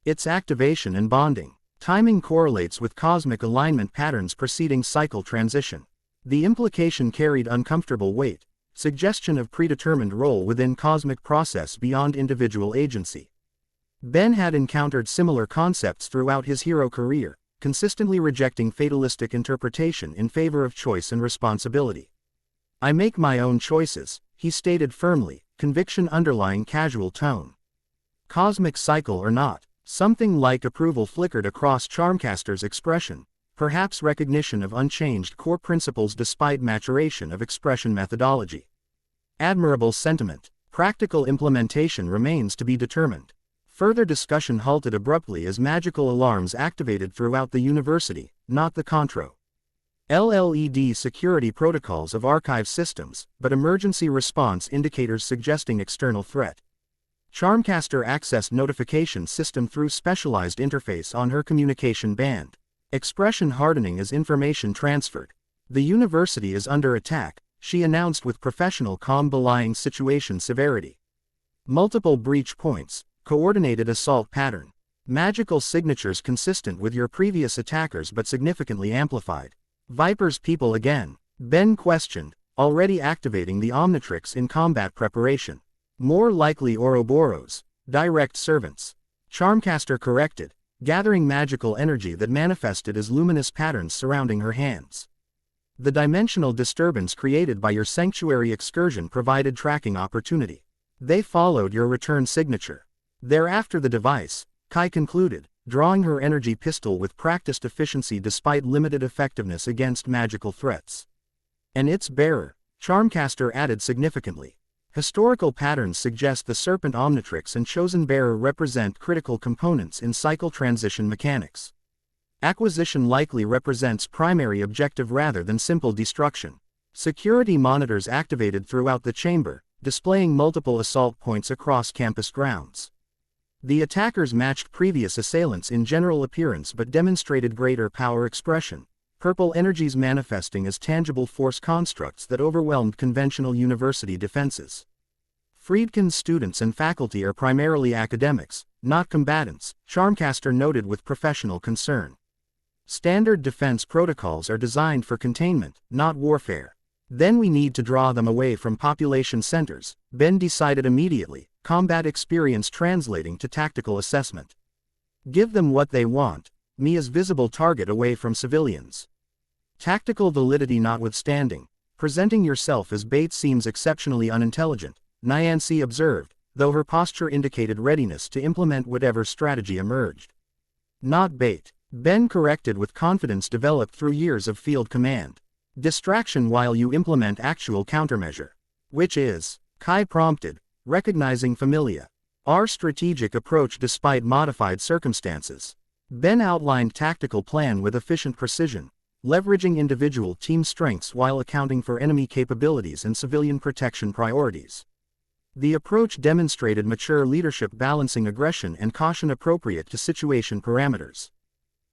Its activation and bonding timing correlates with cosmic alignment patterns preceding cycle transition. The implication carried uncomfortable weight, suggestion of predetermined role within cosmic process beyond individual agency. Ben had encountered similar concepts throughout his hero career, consistently rejecting fatalistic interpretation in favor of choice and responsibility. I make my own choices, he stated firmly, conviction underlying casual tone. Cosmic cycle or not, something like approval flickered across Charmcaster's expression, perhaps recognition of unchanged core principles despite maturation of expression methodology. Admirable sentiment. Practical implementation remains to be determined. Further discussion halted abruptly as magical alarms activated throughout the university, not the Contro. LLED security protocols of archive systems, but emergency response indicators suggesting external threat. Charmcaster accessed notification system through specialized interface on her communication band. Expression hardening as information transferred. The university is under attack, she announced with professional calm belying situation severity. Multiple breach points, coordinated assault pattern. Magical signatures consistent with your previous attackers but significantly amplified. Viper's people again, Ben questioned, already activating the Omnitrix in combat preparation. More likely Ouroboros, direct servants. Charmcaster corrected, gathering magical energy that manifested as luminous patterns surrounding her hands. The dimensional disturbance created by your sanctuary excursion provided tracking opportunity. They followed your return signature. Thereafter the device, Kai concluded, drawing her energy pistol with practiced efficiency despite limited effectiveness against magical threats. And its bearer, Charmcaster added significantly. Historical patterns suggest the Serpent Omnitrix and Chosen Bearer represent critical components in cycle transition mechanics. Acquisition likely represents primary objective rather than simple destruction. Security monitors activated throughout the chamber, displaying multiple assault points across campus grounds. The attackers matched previous assailants in general appearance but demonstrated greater power expression, purple energies manifesting as tangible force constructs that overwhelmed conventional university defenses. Friedkin's students and faculty are primarily academics, not combatants, Charmcaster noted with professional concern. Standard defense protocols are designed for containment, not warfare. Then we need to draw them away from population centers, Ben decided immediately, combat experience translating to tactical assessment. Give them what they want, me as visible target away from civilians. Tactical validity notwithstanding, presenting yourself as bait seems exceptionally unintelligent, Nyancy observed, though her posture indicated readiness to implement whatever strategy emerged. Not bait, Ben corrected with confidence developed through years of field command. Distraction while you implement actual countermeasure. Which is, Kai prompted, recognizing familia. Our strategic approach despite modified circumstances. Ben outlined tactical plan with efficient precision, leveraging individual team strengths while accounting for enemy capabilities and civilian protection priorities. The approach demonstrated mature leadership balancing aggression and caution appropriate to situation parameters.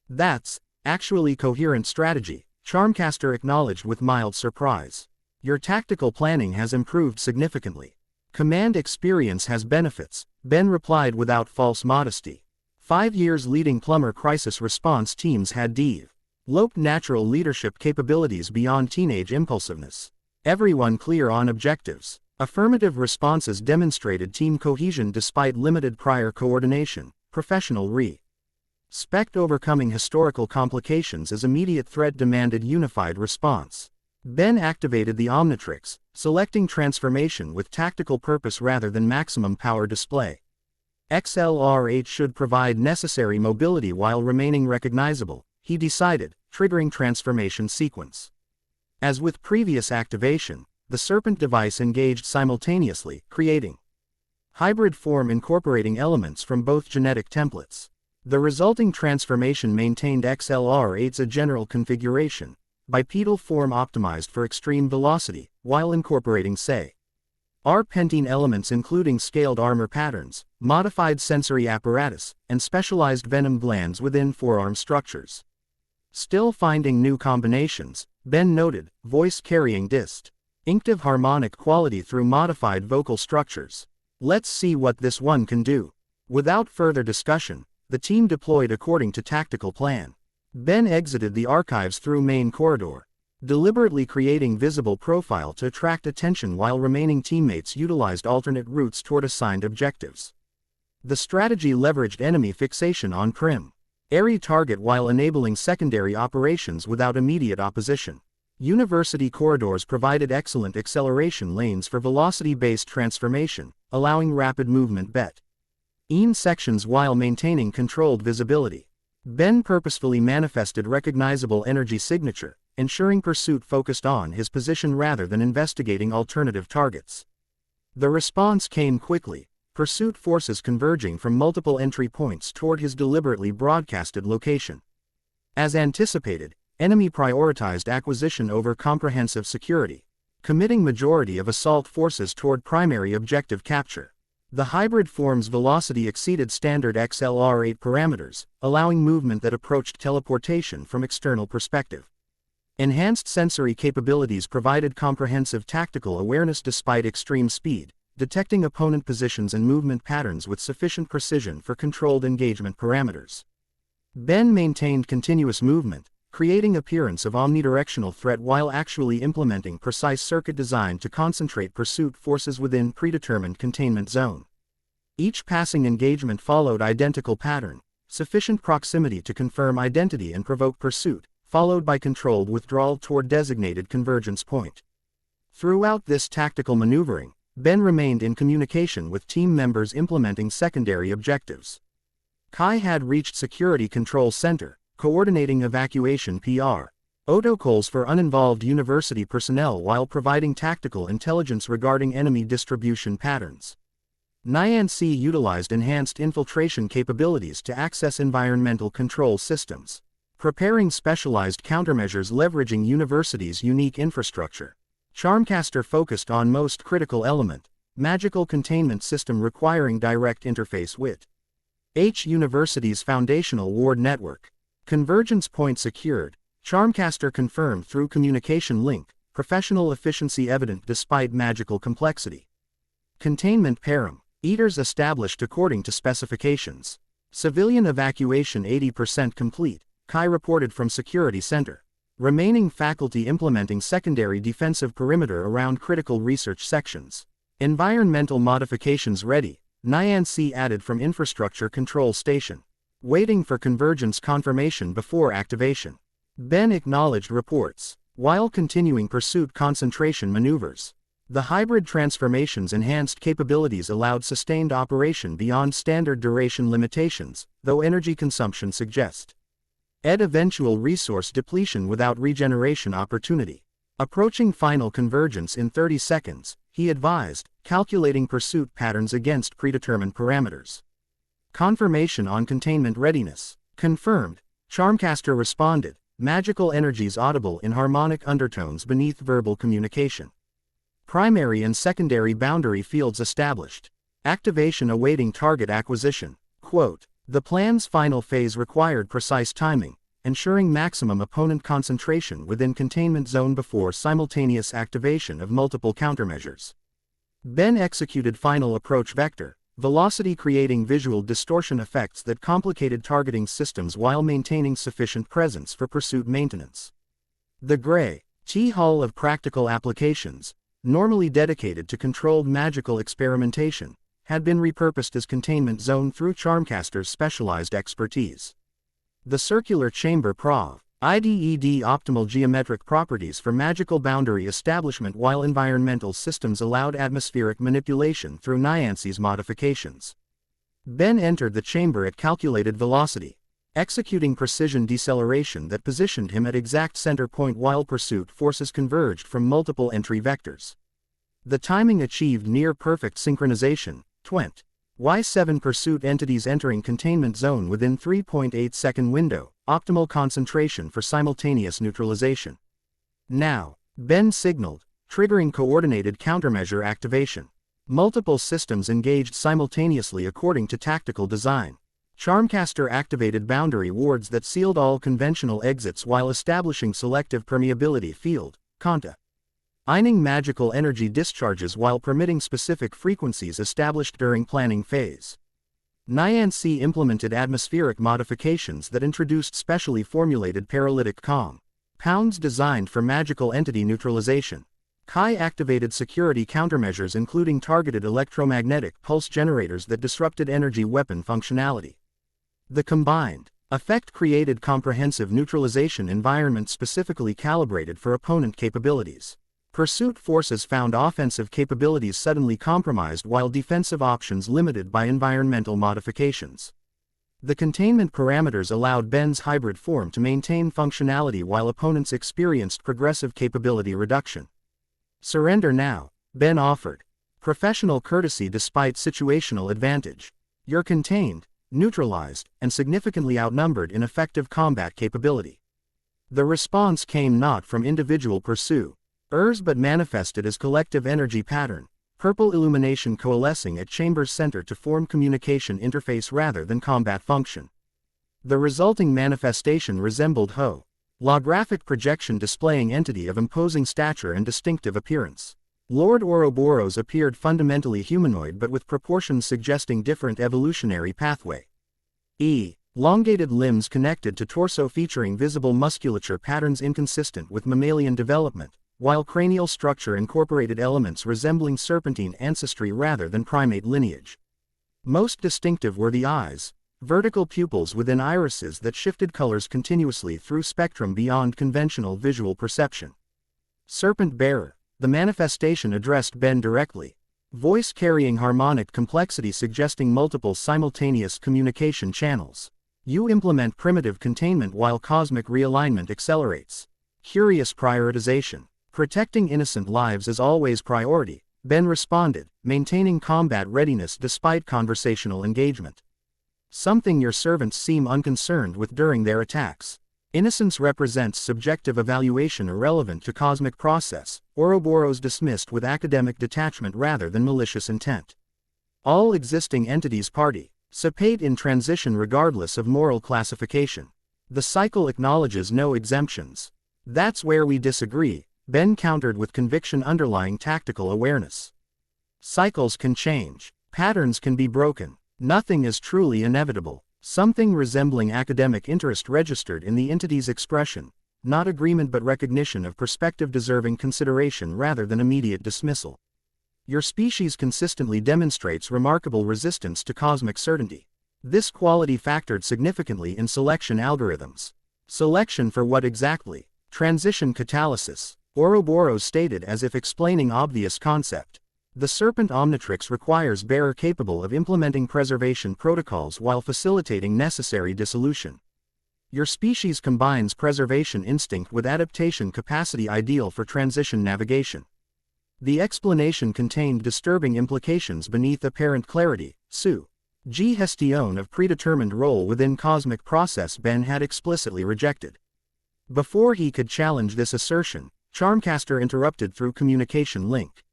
"That's actually coherent strategy," Charmcaster acknowledged with mild surprise. "Your tactical planning has improved significantly. Command experience has benefits," Ben replied without false modesty. 5 years leading plumber crisis response teams had developed natural leadership capabilities beyond teenage impulsiveness. Everyone clear on objectives. Affirmative responses demonstrated team cohesion despite limited prior coordination. Professional respect overcoming historical complications as immediate threat demanded unified response. Ben activated the Omnitrix, selecting transformation with tactical purpose rather than maximum power display. XLR8 should provide necessary mobility while remaining recognizable, he decided, triggering transformation sequence. As with previous activation, the Serpent device engaged simultaneously, creating hybrid form incorporating elements from both genetic templates. The resulting transformation maintained XLR8's general configuration, bipedal form optimized for extreme velocity, while incorporating pentine elements including scaled armor patterns, modified sensory apparatus, and specialized venom glands within forearm structures. Still finding new combinations, Ben noted, voice carrying distinctive harmonic quality through modified vocal structures. "Let's see what this one can do." Without further discussion, the team deployed according to tactical plan. Ben exited the archives through main corridor, deliberately creating visible profile to attract attention while remaining teammates utilized alternate routes toward assigned objectives. The strategy leveraged enemy fixation on primary target while enabling secondary operations without immediate opposition. University corridors provided excellent acceleration lanes for velocity-based transformation, allowing rapid movement between sections while maintaining controlled visibility. Ben purposefully manifested recognizable energy signature, ensuring pursuit focused on his position rather than investigating alternative targets. The response came quickly, pursuit forces converging from multiple entry points toward his deliberately broadcasted location. As anticipated, enemy prioritized acquisition over comprehensive security, committing majority of assault forces toward primary objective capture. The hybrid form's velocity exceeded standard XLR8 parameters, allowing movement that approached teleportation from external perspective. Enhanced sensory capabilities provided comprehensive tactical awareness despite extreme speed, detecting opponent positions and movement patterns with sufficient precision for controlled engagement parameters. Ben maintained continuous movement, creating appearance of omnidirectional threat while actually implementing precise circuit design to concentrate pursuit forces within predetermined containment zone. Each passing engagement followed identical pattern, sufficient proximity to confirm identity and provoke pursuit, followed by controlled withdrawal toward designated convergence point. Throughout this tactical maneuvering, Ben remained in communication with team members implementing secondary objectives. Kai had reached Security Control Center, coordinating evacuation protocols for uninvolved university personnel while providing tactical intelligence regarding enemy distribution patterns. Nyancy utilized enhanced infiltration capabilities to access environmental control systems, preparing specialized countermeasures leveraging university's unique infrastructure. Charmcaster focused on most critical element, magical containment system requiring direct interface with University's foundational ward network. Convergence point secured, Charmcaster confirmed through communication link, professional efficiency evident despite magical complexity. Containment parameters established according to specifications. Civilian evacuation 80% complete, Kai reported from Security Center. Remaining faculty implementing secondary defensive perimeter around critical research sections. Environmental modifications ready, Nyancy added from Infrastructure Control Station. Waiting for convergence confirmation before activation. Ben acknowledged reports, while continuing pursuit concentration maneuvers. The hybrid transformation's enhanced capabilities allowed sustained operation beyond standard duration limitations, though energy consumption suggests eventual resource depletion without regeneration opportunity. Approaching final convergence in 30 seconds, he advised, calculating pursuit patterns against predetermined parameters. Confirmation on containment readiness. Confirmed, Charmcaster responded, magical energies audible in harmonic undertones beneath verbal communication. Primary and secondary boundary fields established. Activation awaiting target acquisition. Quote, the plan's final phase required precise timing, ensuring maximum opponent concentration within containment zone before simultaneous activation of multiple countermeasures. Ben executed final approach vector velocity, creating visual distortion effects that complicated targeting systems while maintaining sufficient presence for pursuit maintenance. The Gray T Hall of Practical Applications, normally dedicated to controlled magical experimentation, had been repurposed as containment zone through Charmcaster's specialized expertise. The Circular Chamber Prov. IDED optimal geometric properties for magical boundary establishment while environmental systems allowed atmospheric manipulation through Nyancy's modifications. Ben entered the chamber at calculated velocity, executing precision deceleration that positioned him at exact center point while pursuit forces converged from multiple entry vectors. The timing achieved near-perfect synchronization, 20. Y7 pursuit entities entering containment zone within 3.8-second window, optimal concentration for simultaneous neutralization. Now, Ben signaled, triggering coordinated countermeasure activation. Multiple systems engaged simultaneously according to tactical design. Charmcaster activated boundary wards that sealed all conventional exits while establishing selective permeability field, conta. Ining magical energy discharges while permitting specific frequencies established during planning phase. Nyancy implemented atmospheric modifications that introduced specially formulated paralytic compounds designed for magical entity neutralization. Kai activated security countermeasures including targeted electromagnetic pulse generators that disrupted energy weapon functionality. The combined effect created comprehensive neutralization environment specifically calibrated for opponent capabilities. Pursuit forces found offensive capabilities suddenly compromised while defensive options limited by environmental modifications. The containment parameters allowed Ben's hybrid form to maintain functionality while opponents experienced progressive capability reduction. Surrender now, Ben offered. Professional courtesy despite situational advantage. You're contained, neutralized, and significantly outnumbered in effective combat capability. The response came not from individual pursuers but manifested as collective energy pattern, purple illumination coalescing at chamber's center to form communication interface rather than combat function. The resulting manifestation resembled holographic projection displaying entity of imposing stature and distinctive appearance. Lord Ouroboros appeared fundamentally humanoid but with proportions suggesting different evolutionary pathway. Elongated limbs connected to torso featuring visible musculature patterns inconsistent with mammalian development, while cranial structure incorporated elements resembling serpentine ancestry rather than primate lineage. Most distinctive were the eyes, vertical pupils within irises that shifted colors continuously through spectrum beyond conventional visual perception. Serpent Bearer, the manifestation addressed Ben directly, voice carrying harmonic complexity suggesting multiple simultaneous communication channels. You implement primitive containment while cosmic realignment accelerates. Curious prioritization. Protecting innocent lives is always priority, Ben responded, maintaining combat readiness despite conversational engagement. Something your servants seem unconcerned with during their attacks. Innocence represents subjective evaluation irrelevant to cosmic process, Ouroboros dismissed with academic detachment rather than malicious intent. All existing entities participate in transition regardless of moral classification. The cycle acknowledges no exemptions. That's where we disagree, Ben countered with conviction underlying tactical awareness. Cycles can change. Patterns can be broken. Nothing is truly inevitable. Something resembling academic interest registered in the entity's expression, not agreement but recognition of perspective deserving consideration rather than immediate dismissal. Your species consistently demonstrates remarkable resistance to cosmic certainty. This quality factored significantly in selection algorithms. Selection for what exactly? Transition catalysis. Ouroboros stated as if explaining obvious concept. The Serpent Omnitrix requires bearer capable of implementing preservation protocols while facilitating necessary dissolution. Your species combines preservation instinct with adaptation capacity ideal for transition navigation. The explanation contained disturbing implications beneath apparent clarity. Gestion of predetermined role within cosmic process Ben had explicitly rejected. Before he could challenge this assertion, Charmcaster interrupted through communication link.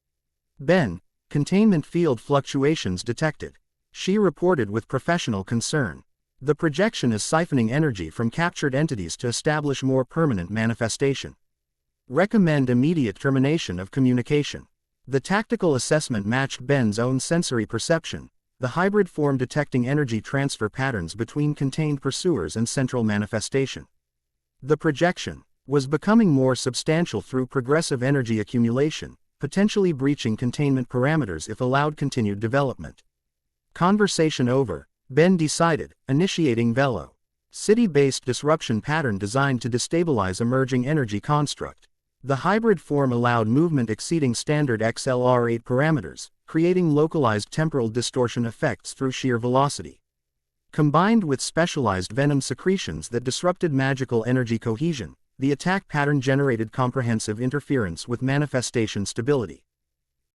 Ben, containment field fluctuations detected. She reported with professional concern. The projection is siphoning energy from captured entities to establish more permanent manifestation. Recommend immediate termination of communication. The tactical assessment matched Ben's own sensory perception, the hybrid form detecting energy transfer patterns between contained pursuers and central manifestation. The projection was becoming more substantial through progressive energy accumulation, potentially breaching containment parameters if allowed continued development. Conversation over, Ben decided, initiating Velo. City-based disruption pattern designed to destabilize emerging energy construct. The hybrid form allowed movement exceeding standard XLR8 parameters, creating localized temporal distortion effects through sheer velocity. Combined with specialized venom secretions that disrupted magical energy cohesion, the attack pattern generated comprehensive interference with manifestation stability.